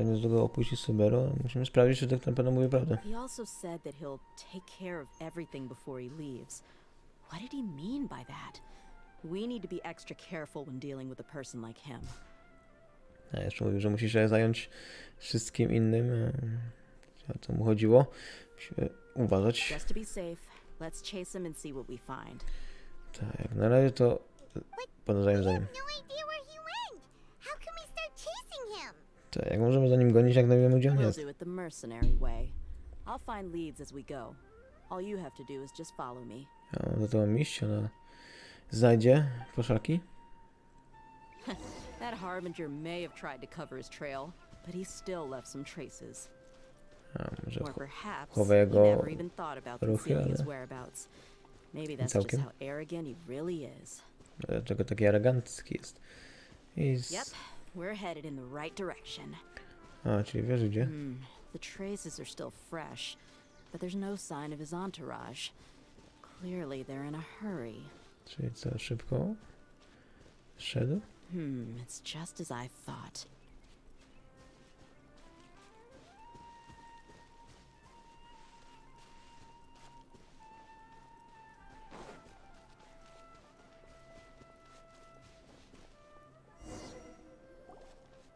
niedługo opuści Sumeru. Musimy sprawdzić, czy doktor na pewno mówi prawdę. He also said that he'll take care of everything before he leaves. What did he mean by that? We need to be extra careful when dealing with a person like him. A jeszcze mówił, że musi się zająć wszystkim innym. O co mu chodziło? Musimy uważać. Just to be safe, let's chase him and see what we find. Tak, jak na razie to podążajmy za nim. No idea where he went. How can we start chasing him? Tak, jak możemy za nim gonić, jak nie wiemy, gdzie on We'll jest. do it the mercenary way. I'll find leads as we go. All you have to do is just follow me. Ja za to mam iść, ona znajdzie poszlaki. That Harbinger may have tried to cover his trail, but he still left some traces. A może Or perhaps chowa he jego never even thought about ruchy, concealing his ale whereabouts. Maybe that's just całkiem. how arrogant he really is. Dlaczego taki arogancki jest? Yep, we're headed in the right direction. A, czyli wiesz gdzie? The traces are still fresh, but there's no sign of his entourage. Clearly they're in a hurry. Czyli co, szybko szedł? It's just as I thought.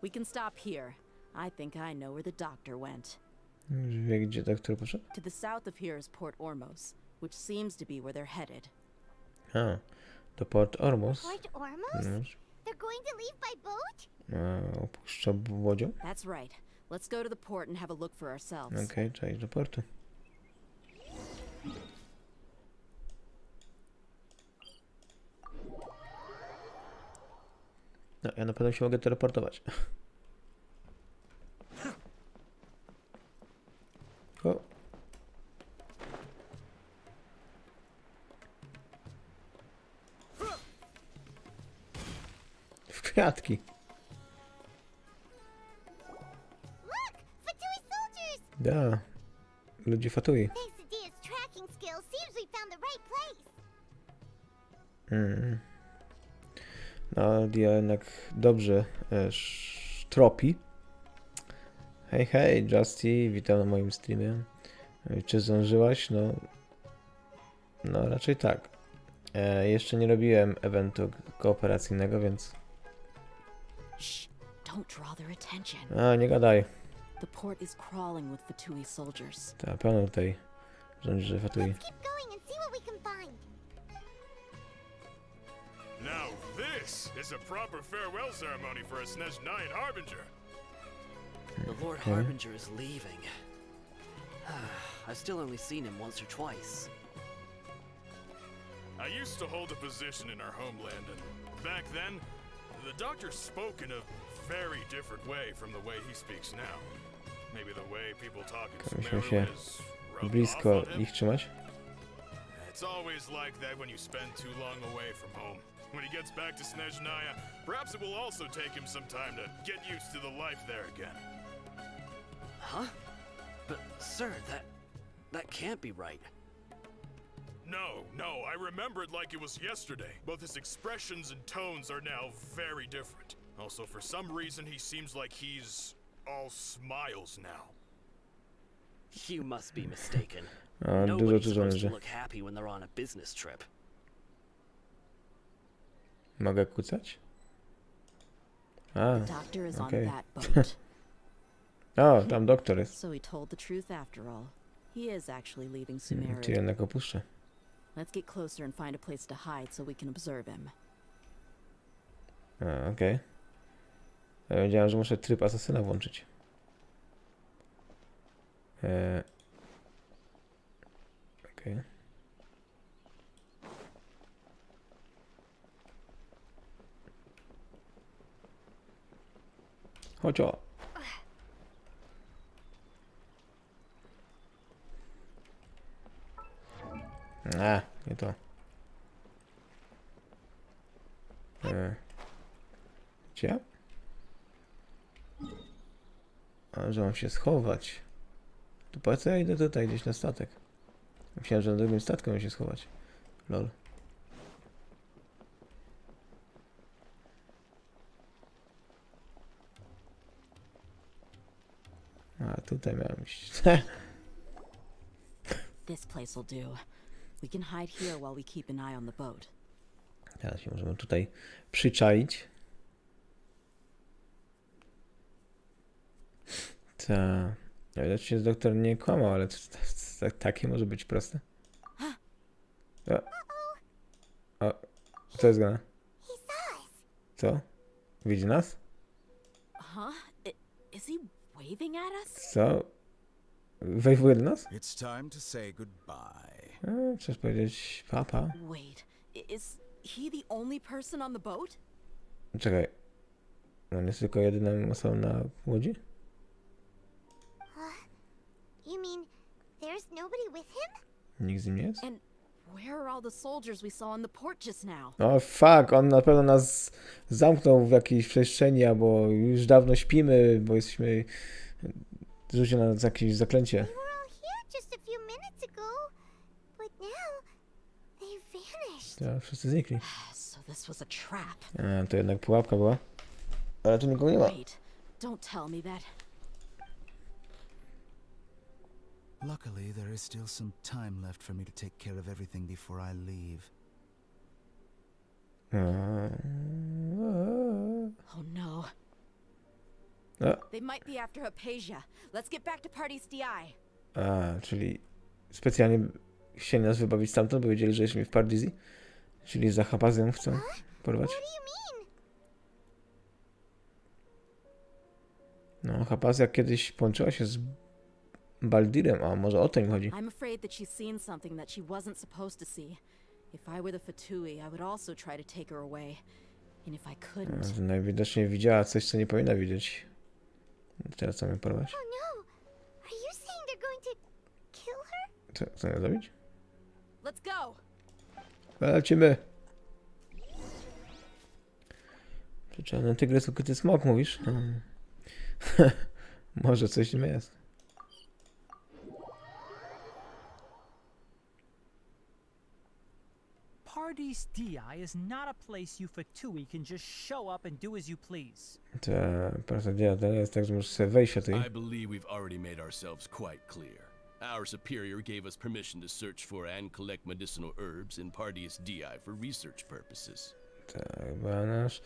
We can stop here. I think I know where the doctor went. Już wie, gdzie doktor poszedł? To the south of here is Port Ormos, which seems to be where they're headed. A, do Port Ormos. Port Ormos? No, They're going to leave by boat? opuszcza łodzią. That's right. Let's go to the port and have a look for ourselves. Okej, trzeba iść do portu. No, ja na pewno się mogę teleportować. O. W kwiatki. Look! Fatui soldiers! Da. Ludzie fatui. Thanks to Dia's tracking skills, seems we found the right place. No, Dia jednak dobrze tropi. Hej, hej, Justy, witam na moim streamie. Czy zdążyłaś? No raczej tak. Jeszcze nie robiłem eventu kooperacyjnego, więc... Shh! Don't draw their attention. A, nie gadaj. The port is crawling with Fatui soldiers. Ta, pełno tutaj rządzi, że fatui. Let's keep going and see what we can find. Now this is a proper farewell ceremony for a Snezhnayan Harbinger. The Lord Harbinger is leaving. I've still only seen him once or twice. I used to hold a position in our homeland, and back then, the doctor spoke in a very different way from the way he speaks now. Maybe the way people talk in Musimy Sumeru się is rubbed off blisko on him. ich trzymać. It's always like that when you spend too long away from home. When he gets back to Snezhnaya, perhaps it will also take him some time to get used to the life there again. Huh? But, sir, that can't be right. No, I remember it like it was yesterday. Both his expressions and tones are now very different. Also, for some reason, he seems like he's all smiles now. You must be mistaken. A, dużo Nobody's tu supposed to żołnierzy. look happy when they're on a business trip. Mogę kucać? A, The doctor is okej. on that boat. O, tam doktor jest. So he told the truth after all. He is actually leaving Czy Sumeru. jednak opuszczę? Let's get closer and find a place to hide so we can observe him. A, okej. Ja wiedziałem, że muszę tryb asasyna włączyć. Okej. Chodź o. A, nie to. Gdzie? A, że mam się schować. To po co ja idę tutaj gdzieś na statek? Myślałem, że na drugim statku mam się schować. Lol. A, tutaj miałem iść. This place will do. We can hide here while we keep an eye on the boat. Teraz się możemy tutaj przyczaić. Ta. Ja widać się doktor nie kłamał, ale takie może być proste. O, co jest grane? Co? Widzi nas? Huh? Is he waving at us? Co? Wejwuje do nas? It's time to say goodbye. Chcesz powiedzieć papa? Wait, is he the only person on the boat? Czekaj. On jest tylko jedyną osobą na łodzi? You mean there's nobody with him? Nikt z nim nie jest? And where are all the soldiers we saw on the port just now? O fuck, on na pewno nas zamknął w jakiejś przestrzeni, albo już dawno śpimy, bo jesteśmy... Rzucił na nas jakieś zaklęcie. They were all here just a few minutes ago, but now they vanished. To wszyscy znikli. So this was a trap. A, to jednak pułapka była. Ale tu nikogo nie ma. Wait, don't tell me that. Luckily, there is still some time left for me to take care of everything before I leave. Oh no. They might be after Hypatia. Let's get back to Party's DI. Czyli specjalnie chcieli nas wybawić stamtąd, bo wiedzieli, że jesteśmy w Pardizji? Czyli za Hapazją chcą porwać? No, Hapazja kiedyś połączyła się z Baldirem, a może o to im chodzi? I'm afraid that she's seen something that she wasn't supposed to see. If I were the Fatui, I would also try to take her away. And if I couldn't... Najwidoczniej widziała coś, co nie powinna widzieć. Teraz co mnie porwać? Oh no! Are you saying they're going to kill her? Co miał zrobić? Let's go! Lecimy! Czarny tygrys, ukryty smok, mówisz? Może coś nim jest. Party's DI is not a place you Fatui can just show up and do as you please. Ta praca dzieła to jest tak, że możesz sobie wejść o tej. I believe we've already made ourselves quite clear. Our superior gave us permission to search for and collect medicinal herbs in Party's DI for research purposes. Tak, chyba nasz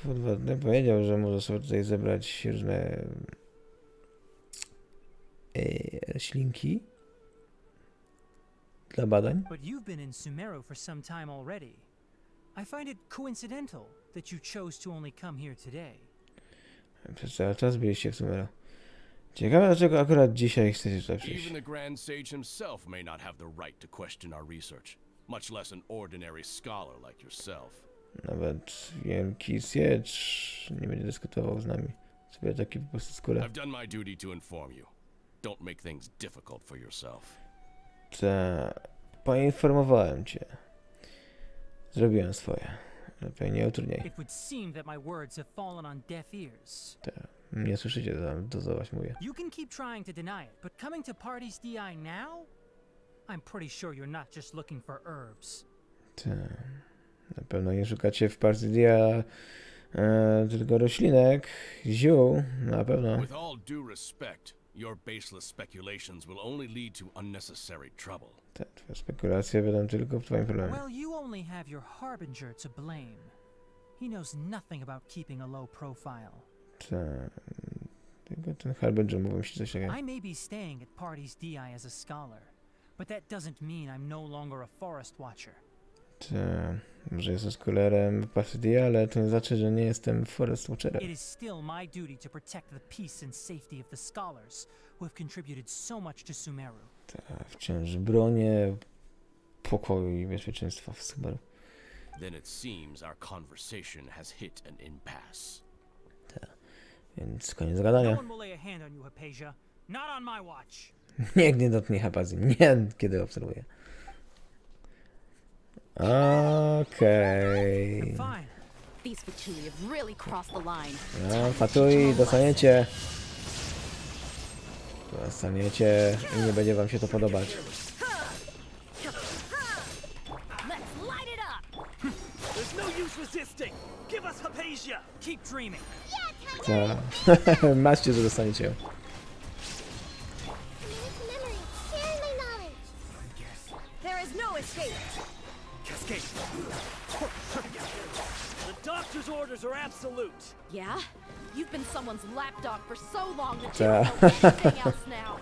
podwodny powiedział, że może sobie tutaj zebrać różne roślinki dla badań. But you've been in Sumeru for some time already. I find it coincidental that you chose to only come here today. Przez cały czas byliście w Sumeru. Ciekawe, dlaczego akurat dzisiaj chcecie tutaj przyjść. Even the Grand Sage himself may not have the right to question our research, much less an ordinary scholar like yourself. Nawet wielki siecz nie będzie dyskutował z nami. Sobie taki po prostu skórę. I've done my duty to inform you. Don't make things difficult for yourself. Poinformowałem cię. Zrobiłem swoje. Lepiej nie utrudniaj. It would seem that my words have fallen on deaf ears. Nie słyszycie, to co was mówię. You can keep trying to deny it, but coming to Party's DI now? I'm pretty sure you're not just looking for herbs. Na pewno nie szukacie w Partydia tylko roślinek, ziół, na pewno. With all due respect, your baseless speculations will only lead to unnecessary trouble. Twoje spekulacje będą tylko w twoim problemie. Well, you only have your Harbinger to blame. He knows nothing about keeping a low profile. Tylko ten Harbinger mówił mi się coś takiego. I may be staying at Party's DI as a scholar, but that doesn't mean I'm no longer a forest watcher. Może jestem scholarem w Partydia, ale to nie znaczy, że nie jestem forest watcherem. It is still my duty to protect the peace and safety of the scholars who have contributed so much to Sumeru. Wciąż bronię pokoju i bezpieczeństwa w Sumeru. Then it seems our conversation has hit an impasse. Więc koniec gadania. No one will lay a hand on you, Hypatia. Not on my watch. Nikt nie dotknie Hapazji. Nie, kiedy obserwuję. Okej. Fine. These Fatui have really crossed the line. No, Fatui, dostaniecie. Dostaniecie i nie będzie wam się to podobać. Let's light it up. There's no use resisting. Give us Hypatia. Keep dreaming. Macie, że dostaniecie ją. There is no escape. Cascade. The doctor's orders are absolute. Yeah? You've been someone's lapdog for so long that Ta. you don't know anything else now.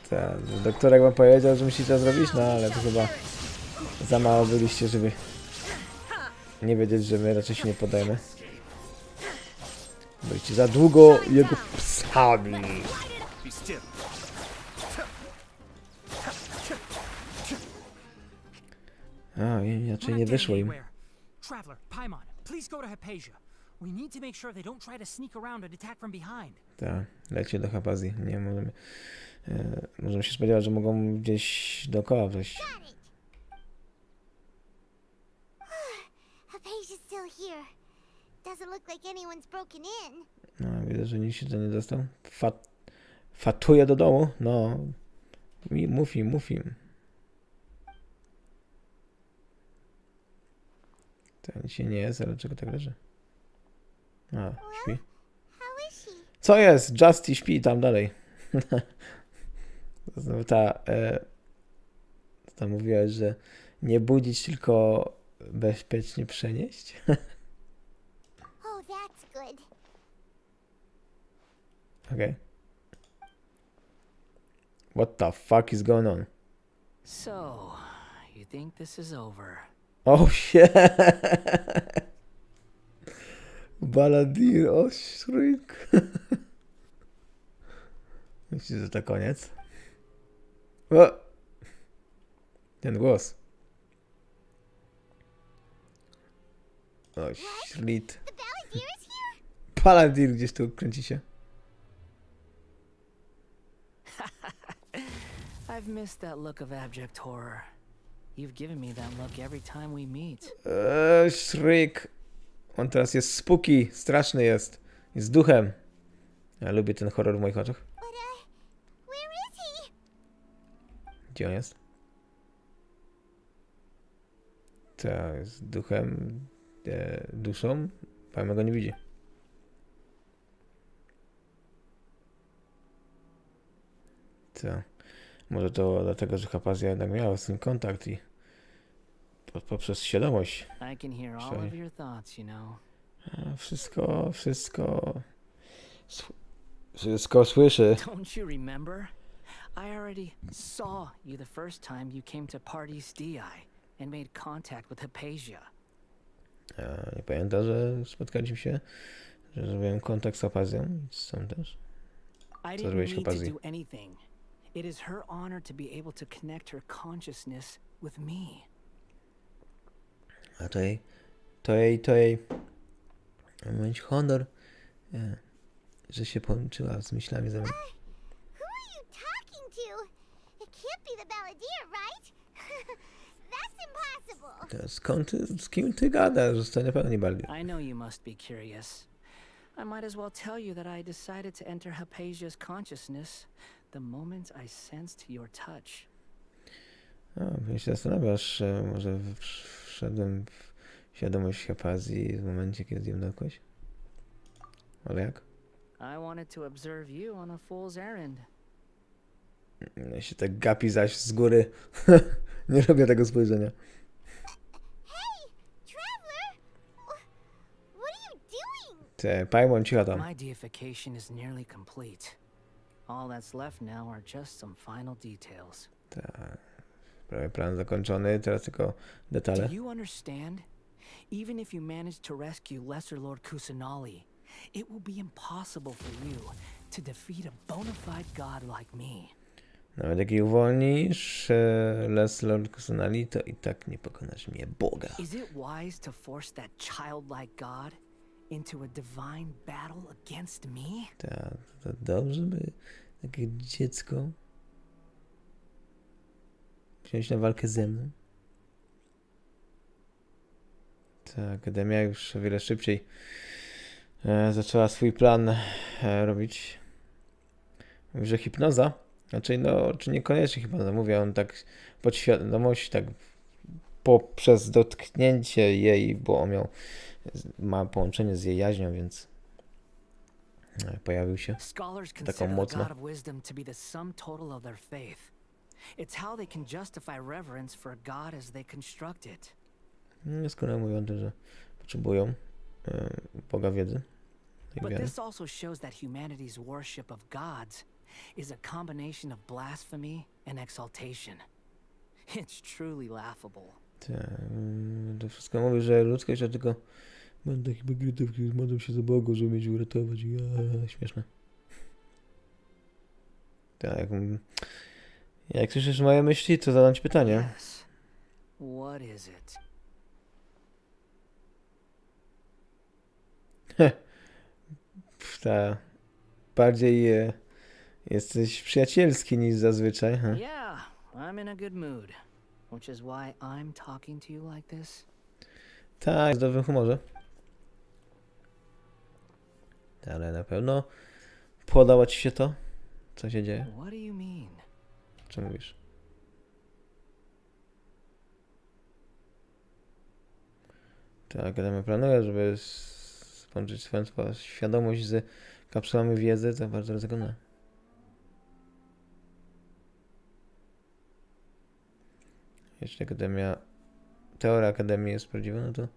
Tak, doktorek wam powiedział, że musicie to zrobić, no ale to chyba za mało byliście, żeby nie wiedzieć, że my raczej się nie podajemy. Byliście za długo jego psami. Be still. A, inaczej nie wyszło im. Traveler, Paimon, please go to Hypatia. We need to make sure they don't try to sneak around and attack from behind. Tak, lecie do Hapazji. Nie możemy, możemy się spodziewać, że mogą gdzieś dookoła wejść. Hypatia's still here. Doesn't look like anyone's broken in. No, widzę, że nikt się to nie dostał. Fatuje do domu? No. Mów im. To nic się nie jest, ale czego tak leży? A, śpi. Co jest? Justy śpi tam dalej. Znowu ta mówiłaś, że nie budzić, tylko bezpiecznie przenieść. Oh, that's good. Okay. What the fuck is going on? So, you think this is over? Oh shit! Baladir, o szryk. Myślisz, że to koniec? O! Ten głos. O, ślit. Baladir gdzieś tu kręci się. I've missed that look of abject horror. You've given me that look every time we meet. Szryk. On teraz jest spooky, straszny jest. Jest duchem. Ja lubię ten horror w moich oczach. Gdzie on jest? To jest duchem, duszą. Pan go nie widzi. Co? Może to dlatego, że Hapazja jednak miała z tym kontakt i poprzez świadomość. I can hear all of your thoughts, you know. Wszystko słyszy. Don't you remember? I already saw you the first time you came to Party's DI and made contact with Hypatia. Nie pamięta, że spotkaliśmy się, że zrobiłem kontakt z Hapazją. Są też. I didn't need to do anything. It is her honor to be able to connect her consciousness with me. A to jej mieć honor, że się połączyła z myślami ze mną. Who are you talking to? It can't be the Balladeer, right? That's impossible. Z kim ty gadasz? Zostanie pewnie bardziej. I know you must be curious. I might as well tell you that I decided to enter Hypatia's consciousness the moment I sensed your touch. Mnie się zastanawiasz, może wszedłem w świadomość Hapazji w momencie, kiedy ją dotknąłeś? Ale jak? I wanted to observe you on a fool's errand. Ja się tak gapi zaś z góry. Nie robię tego spojrzenia. Paimon, cicho tam. My deification is nearly complete. All that's left now are just some final details. Tak. Prawie plan zakończony, teraz tylko detale. Do you understand? Even if you manage to rescue Lesser Lord Kusanali, it will be impossible for you to defeat a bona fide god like me. Nawet jak jej uwolnisz, Lesser Lord Kusanali, to i tak nie pokonasz mnie, Boga. Is it wise to force that childlike god into a divine battle against me? Tak, to dobrze by takie dziecko wziąć na walkę ze mną. Ta Akademia już o wiele szybciej zaczęła swój plan robić. Mówi, że hipnoza, czy niekoniecznie hipnoza, mówię, on tak podświadomość, tak poprzez dotknięcie jej, bo on ma połączenie z jej jaźnią, więc pojawił się taką mocno. It's how they can justify reverence for a god as they construct it. Skoro mówią o tym, że potrzebują Boga wiedzy. But Wiary. this also shows that humanity's worship of gods is a combination of blasphemy and exaltation. It's truly laughable. To wszystko mówi, że ludzkość to tylko będę takich bagrytów, którzy modlą się za Boga, żeby mieć uratować. Śmieszne. Tak. Jak słyszysz moje myśli, to zadam ci pytanie. Yes. What is it? Bardziej jesteś przyjacielski niż zazwyczaj. Yeah, I'm in a good mood, which is why I'm talking to you like this. Tak, jest w dobrym humorze. Ale na pewno podoba ci się to, co się dzieje? What do you mean? Co mówisz? Tak, Akademia planuje, żeby połączyć swoją świadomość z kapsułami wiedzy, to bardzo ryzykowne. Jeśli teoria Akademii jest prawdziwa, no to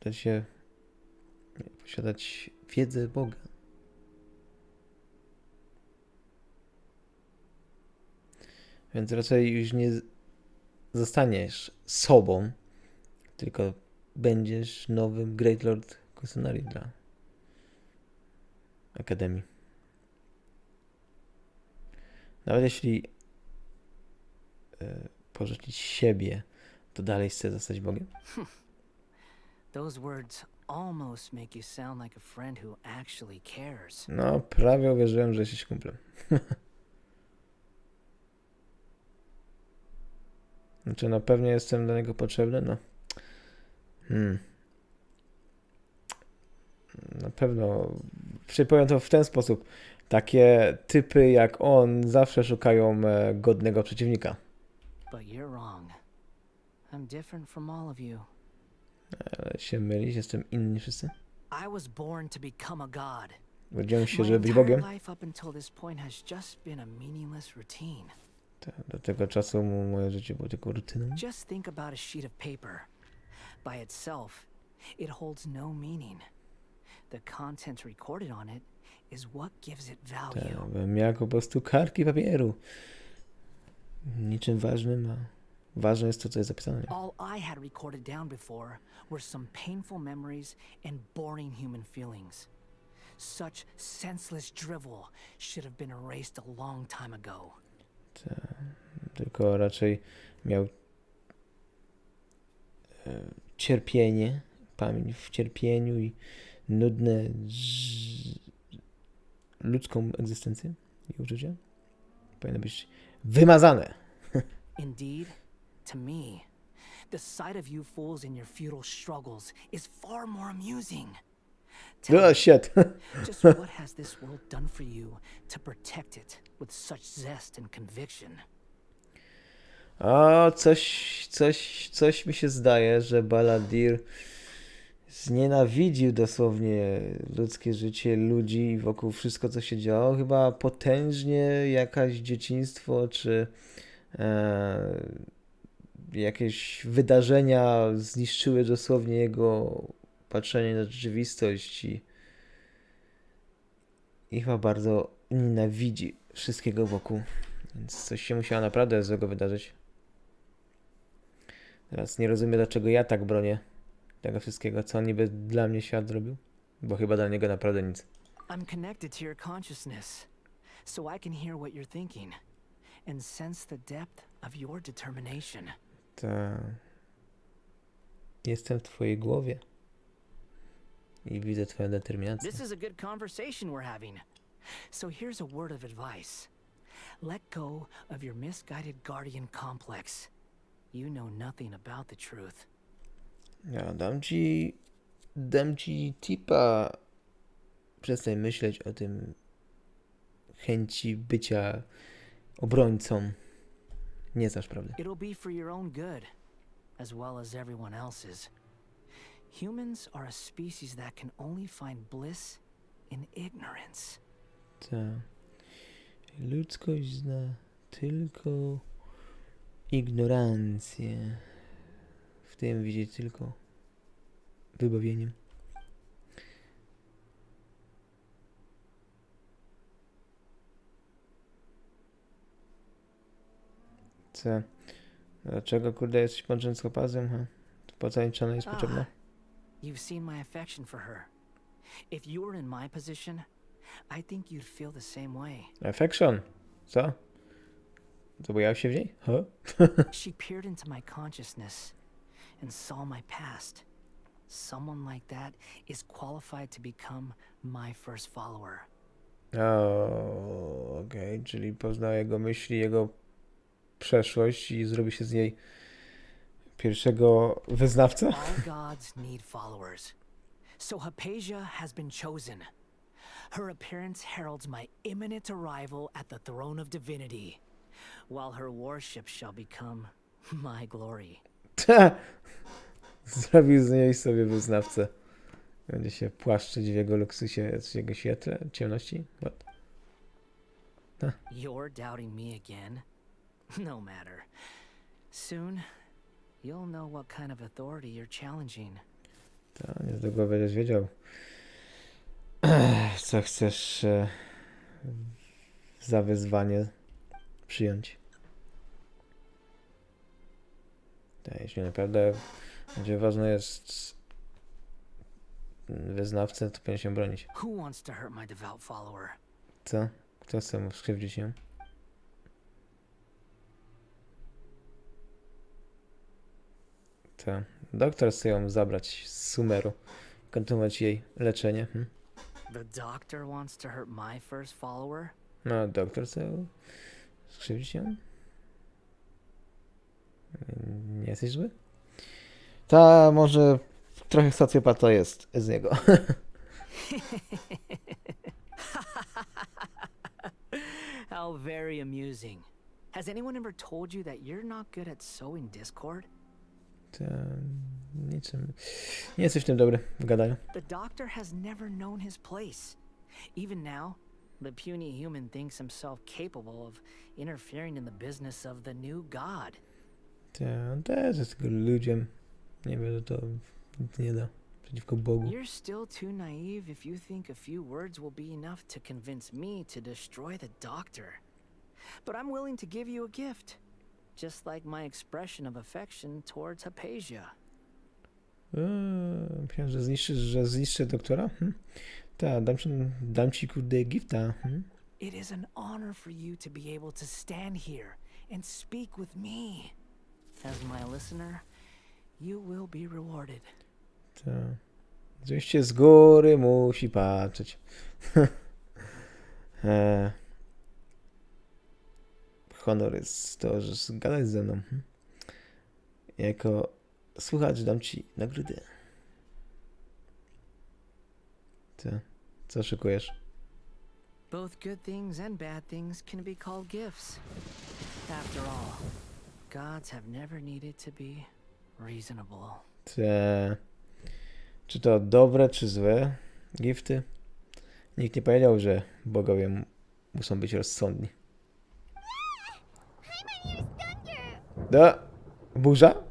da się posiadać wiedzę Boga. Więc raczej już nie zostaniesz sobą, tylko będziesz nowym Great Lord Kusanari dla Akademii. Nawet jeśli porzucić siebie, to dalej chcę zostać Bogiem? Those words almost make you sound like a friend who actually cares. No, prawie uwierzyłem, że jesteś kumplem. Znaczy, no pewnie jestem dla niego potrzebny, no. Na pewno. Powiem to w ten sposób. Takie typy jak on zawsze szukają godnego przeciwnika. But you're wrong. I'm different from all of you. Ale się mylisz, jestem inny niż wszyscy. I was born to become a god. Urodziłem się, My żeby być entire Bogiem. life up until this point has just been a meaningless routine. Do tego czasu moje życie było tylko rutyną. Just think about a sheet of paper. By itself, it holds no meaning. The content recorded on it is what gives it value. Bym miał po prostu kartki papieru. Niczym ważnym, a ważne jest to, co jest zapisane. All I had recorded down before were some painful memories and boring human feelings. Such senseless drivel should have been erased a long time ago. Tylko raczej miał cierpienie, pamięć w cierpieniu i nudne ludzką egzystencję i uczucia. Powinno być wymazane. Indeed, to me, the sight of you fools in your futile struggles is far more amusing. Oh shit. Just what has this world done for you to protect it with such zest and conviction? O, coś mi się zdaje, że Baladir znienawidził dosłownie ludzkie życie, ludzi i wokół wszystko, co się działo. Chyba potężnie jakaś dzieciństwo, czy jakieś wydarzenia zniszczyły dosłownie jego patrzenie na rzeczywistość i chyba bardzo nienawidzi wszystkiego wokół. Więc coś się musiało naprawdę złego wydarzyć. Teraz nie rozumiem, dlaczego ja tak bronię tego wszystkiego, co niby dla mnie świat zrobił, bo chyba dla niego naprawdę nic. I'm connected to your consciousness, so I can hear what you're thinking and sense the depth of your determination. Jestem w twojej głowie i widzę twoją determinację. This is a good conversation we're having. So here's a word of advice. Let go of your misguided guardian complex. You know nothing about the truth. Ja dam ci tipa. Przestań myśleć o tym chęci bycia obrońcą. Nie znasz prawdy. It'll be for your own good, as well as everyone else's. Humans are a species that can only find bliss in ignorance. Ludzkość zna tylko ignorancję. W tym widzieć tylko wybawieniem. Co? Dlaczego kurde jesteś podrzędskopazem? Ha? Poceniczana jest potrzebna? You've seen my affection for her. If you were in my position, I think you'd feel the same way. Affection? Co? Zabujał się w niej? Huh? She peered into my consciousness and saw my past. Someone like that is qualified to become my first follower. Okej, czyli poznał jego myśli, jego przeszłość i zrobi się z niej pierwszego wyznawcę? All gods need followers. So Hypatia has been chosen. Her appearance heralds my imminent arrival at the throne of divinity, while her worship shall become my glory. Zrobił z niej sobie wyznawcę. Będzie się płaszczyć w jego luksusie, w jego świetle, ciemności? What? You're doubting me again? No matter. Soon, you'll know what kind of authority you're challenging. To niedługo będziesz wiedział, co chcesz za wyzwanie przyjąć. Jeśli naprawdę będzie ważne jest wyznawcę, to powinien się bronić. Who wants to hurt my devout follower? Co? Kto chce mu skrzywdzić ją? Co? Doktor chce ją zabrać z Sumeru, kontynuować jej leczenie. The doctor wants to hurt my first follower? No, doktor chce skrzywdzić ją? Nie jesteś zły? Ta może trochę socjopata jest z niego. How very amusing. Has anyone ever told you that you're not good at sowing discord? Niczym. Nie jesteś w tym dobry w gadaniu. The doctor has never known his place. Even now, the puny human thinks himself capable of interfering in the business of the new god. On też jest tylko ludziom. Nie wiem, że to nic nie da przeciwko Bogu. You're still too naive if you think a few words will be enough to convince me to destroy the doctor. But I'm willing to give you a gift. Just like my expression of affection towards Hypatia. Myślałem, że zniszczy doktora? Tak, dam ci kurde gifta. It is an honor for you to be able to stand here and speak with me. As my listener, you will be rewarded. Tak. Oczywiście z góry musi patrzeć. Honor jest to, że zgadać ze mną. Jako słuchacz dam ci nagrodę. Co szykujesz? Both good things and bad things can be called gifts. After all, gods have never needed to be reasonable. Czy to dobre, czy złe gifty? Nikt nie powiedział, że bogowie muszą być rozsądni. Burza?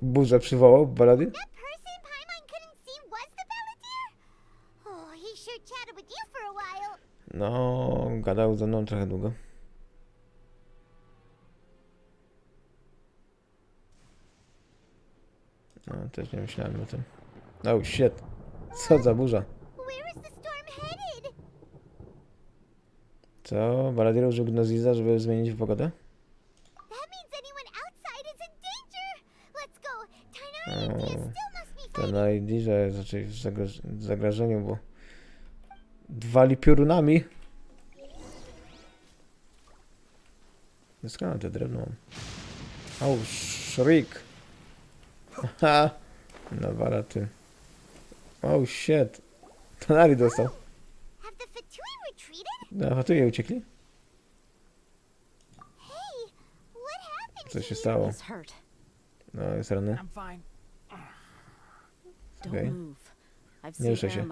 Burza przywołał balady? No, gadał ze mną trochę długo. No, też nie myślałem o tym. Oh shit. Co za burza? Co? Baladir użył Gnoziza, żeby zmienić pogodę? Ten ID, że jest raczej w zagrożeniu, bo wali piorunami. Skąd te drewno mam? Oh, shriek. Haha. Nawala ty. Oh shit. Tonari dostał. No, Fatuje uciekli? Co się stało? No, jest ranny. Okay. Nie ruszaj się.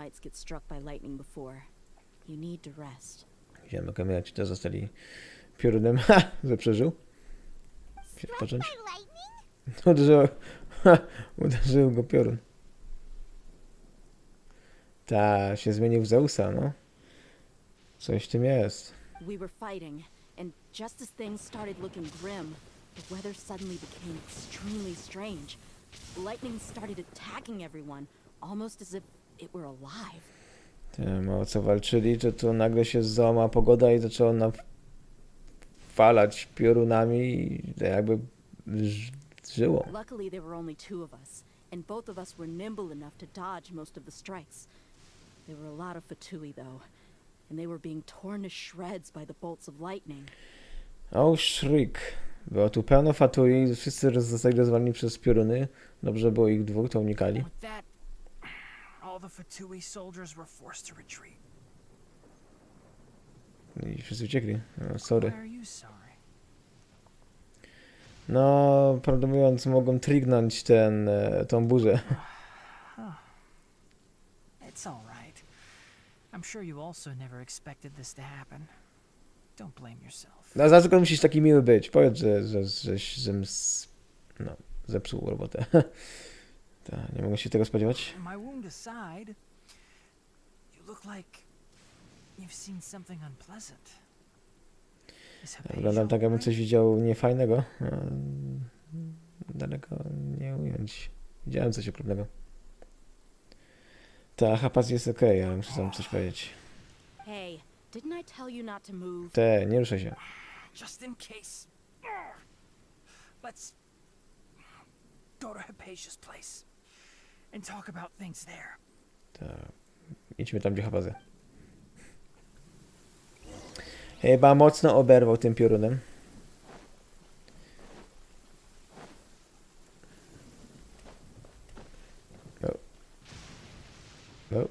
Widziałem, jak Kamila ci to zostali piorunem. Ha! Że przeżył. Począć. No, że Uderzył go piorun. Ta się zmienił w Zeusa, no. Coś w tym jest. We were fighting, and just as things started looking grim, the weather suddenly became extremely strange. Lightning started attacking everyone, almost as if it were alive. O co walczyli, to nagle się załamała pogoda i zaczęło nawalać piorunami i jakby żyło. Luckily, there were only two of us, and both of us were nimble enough to dodge most of the strikes. There were a lot of Fatui, though, and they were being torn to shreds by the bolts of lightning. O, szryk. Było tu pełno fatui, wszyscy zostali rozwaleni przez pioruny. Dobrze było ich dwóch, to unikali. With that, all the Fatui soldiers were forced to retreat. I wszyscy uciekli. No, sorry. Why are you sorry? No, prawdę mówiąc, mogą trignąć tą burzę. It's all right. I'm sure you also never expected this to happen. Don't blame yourself. No, dlaczego musisz taki miły być? Powiedz, żem no, zepsuł robotę. Nie mogę się tego spodziewać. My wound aside, you look like you've seen something unpleasant. Wyglądam tak, jakbym coś widział niefajnego. Daleko nie ująć. Widziałem coś okropnego. Ta chapas jest okej, ale muszę sam coś powiedzieć. Hey, didn't I tell you not to move? Nie ruszaj się. Just in case. Let's go to Hypatia's place and talk about things there. Idźmy tam, gdzie chapazę. Chyba mocno oberwał tym piorunem. No.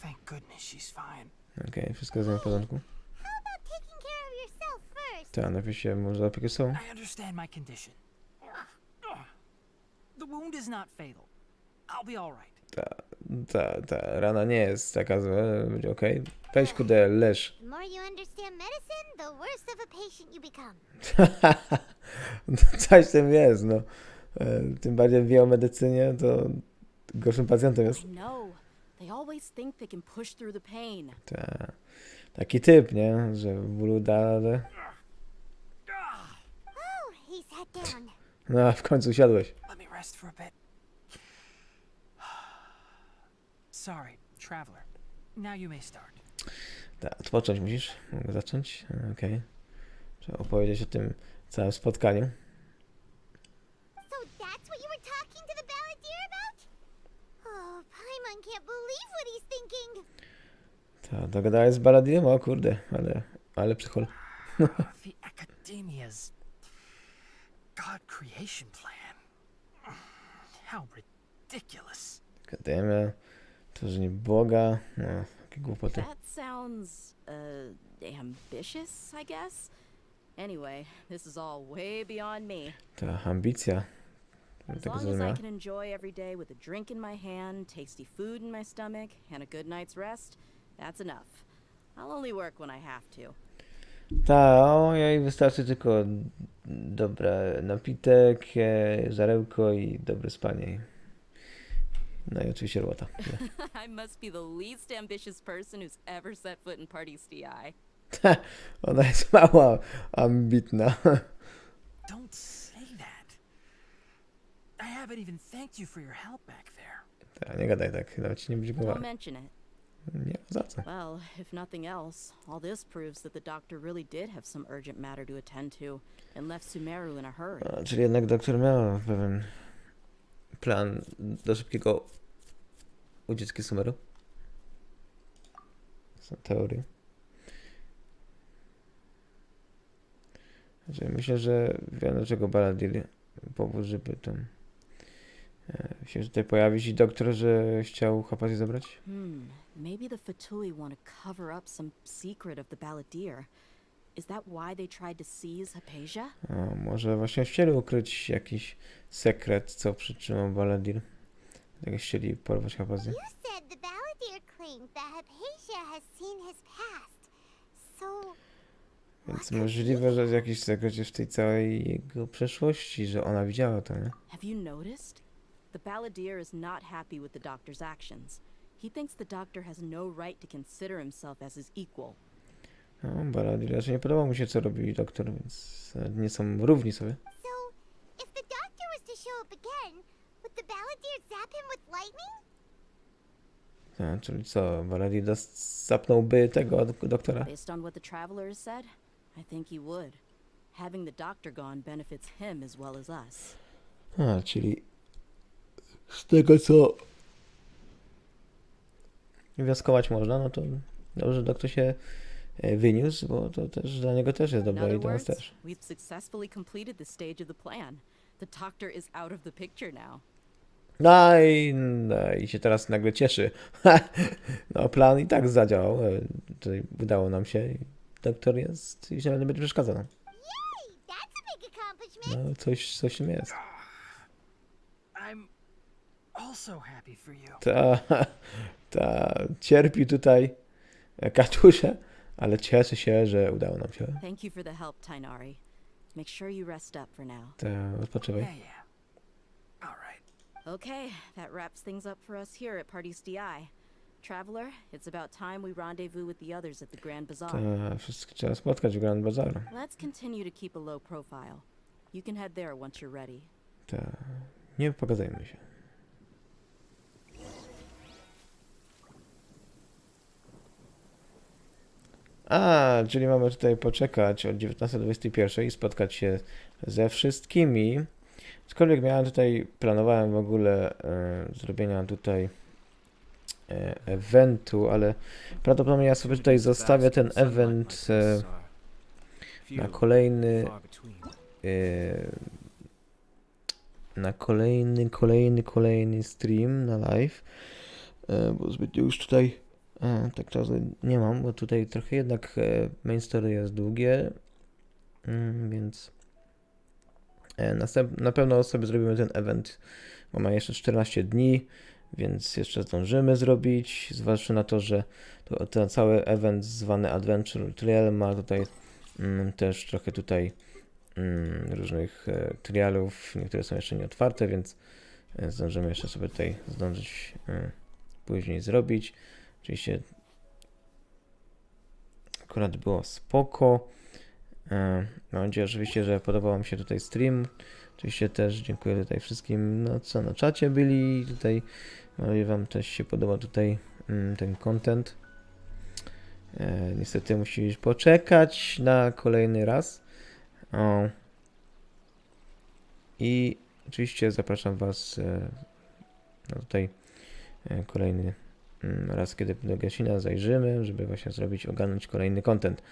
Thank goodness she's fine. Okej, wszystko jest w porządku. Najpierw się może opiekę sobą. I understand my condition. The wound is not fatal. I'll be all right. Ta rana nie jest taka zła, będzie okej. Weź kudę, leż. The more you understand medicine, the worse of a patient you become. Coś w tym jest, no. Tym bardziej wie o medycynie, to gorszym pacjentem jest. I know. They always think they can push through the pain. Taki typ, nie? Że w bólu da radę. Oh, he sat down. No, w końcu usiadłeś. Let me rest for a bit. Sorry, traveler. Now you may start. Odpocząć musisz. Mogę zacząć? Okej. Trzeba opowiedzieć o tym całym spotkaniu. So that's what you were talking to the balladeer about? Oh, Paimon can't believe what he's thinking. Dogadałeś z Baladiem? O kurde, ale psychol. The Academia's God creation plan. How ridiculous. Akademia, tworzenie Boga, no, takie głupoty. That sounds, ambitious, I guess? Anyway, this is all way beyond me. Ta ambicja. As long as I can enjoy every day with a drink in my hand, tasty food in my stomach, and a good night's rest, that's enough. I'll only work when I have to. Jej wystarczy tylko dobry napitek, żarełko i dobre spanie. No i oczywiście robota. I must be the least ambitious person who's ever set foot in Party's DI. Ona jest mało ambitna. Don't say that. I haven't even thanked you for your help back there. Nie gadaj tak, nawet ci nie będzie Don't głowa. mention it. Nie, za co? Well, if nothing else, all this proves that the doctor really did have some urgent matter to attend to and left Sumeru in a hurry. Czyli jednak doktor miał pewien plan do szybkiego ucieczki Sumeru. Są teorie. Myślę, że wiem, dlaczego Baladir powód, żeby tam się tutaj pojawić i doktor, że chciał Hapazję zabrać. Maybe the Fatui want to cover up some secret of the Balladeer. Is that why they tried to seize Hypatia? Może właśnie chcieli ukryć jakiś sekret, co przytrzymał Baladir. Tak chcieli porwać Hapazję. You said the balladeer Deer claimed that Hypatia has seen his past. So Więc możliwe, że jakiś sekret jest w tej całej jego przeszłości, że ona widziała to, nie? Have you noticed? The Balladeer is not happy with the doctor's actions. He thinks the doctor has no right to consider himself as his equal. No, Balladeer raczej nie podoba mu się, co robi doktor, więc nie są równi sobie. So, if the doctor was to show up again, would the Balladeer zap him with lightning? Czyli co, Balladeer zapnąłby tego doktora? Based on what the traveler has said, I think he would. Having the doctor gone benefits him as well as us. Czyli z tego, co wnioskować można, no to dobrze, że doktor się wyniósł, bo to też dla niego też jest dobre i dla nas też. We've successfully completed the stage of the plan. The doctor is out of the picture now. No i się teraz nagle cieszy. No plan i tak zadziałał. Tutaj udało nam się i doktor jest i się nie będzie przeszkadzał nam. Yay! That's a big accomplishment. No coś w tym jest. I'm also happy for you. Ta cierpi tutaj katusze, ale cieszy się, że udało nam się. Thank you for the help, Tainari. Make sure you rest up for now. Odpoczywaj. Okay, that wraps things up for us here at Party's DI. Traveler, it's about time we rendezvous with the others at the Grand Bazaar. Wszystkich trzeba spotkać w Grand Bazaar. Let's continue to keep a low profile. You can head there once you're ready. Nie pogadajmy się. Czyli mamy tutaj poczekać od 19 do 21 i spotkać się ze wszystkimi. Aczkolwiek planowałem w ogóle zrobienia tutaj eventu, ale prawdopodobnie ja sobie tutaj zostawię ten event na kolejny stream, na live, bo zbytnio już tutaj tak czasu nie mam, bo tutaj trochę jednak main story jest długie, więc na pewno sobie zrobimy ten event, bo ma jeszcze 14 dni, więc jeszcze zdążymy zrobić, zwłaszcza na to, że ten cały event zwany Adventure Trial ma tutaj też trochę tutaj różnych trialów, niektóre są jeszcze nie otwarte, więc zdążymy jeszcze sobie tutaj zdążyć później zrobić. Oczywiście akurat było spoko. Mam nadzieję oczywiście, że podobał Wam się tutaj stream. Oczywiście też dziękuję tutaj wszystkim, co na czacie byli. Tutaj mam nadzieję, Wam też się podoba tutaj ten content. Niestety musisz poczekać na kolejny raz. I oczywiście zapraszam Was na tutaj kolejny raz, kiedy do Genshina zajrzymy, żeby właśnie ogarnąć kolejny content.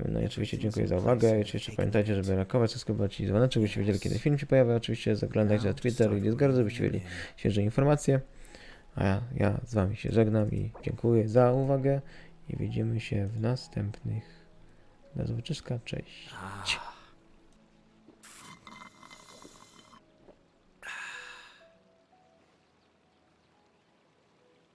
No i oczywiście dziękuję za uwagę. Oczywiście pamiętajcie, żeby lajkować, subskrybować i dzwoneczek, byście wiedzieli, kiedy film się pojawia. Oczywiście zaglądajcie na Twitter i Discord, żebyście wiedzieli świeże informacje. A ja z Wami się żegnam i dziękuję za uwagę i widzimy się w następnych. Do zobaczenia, cześć.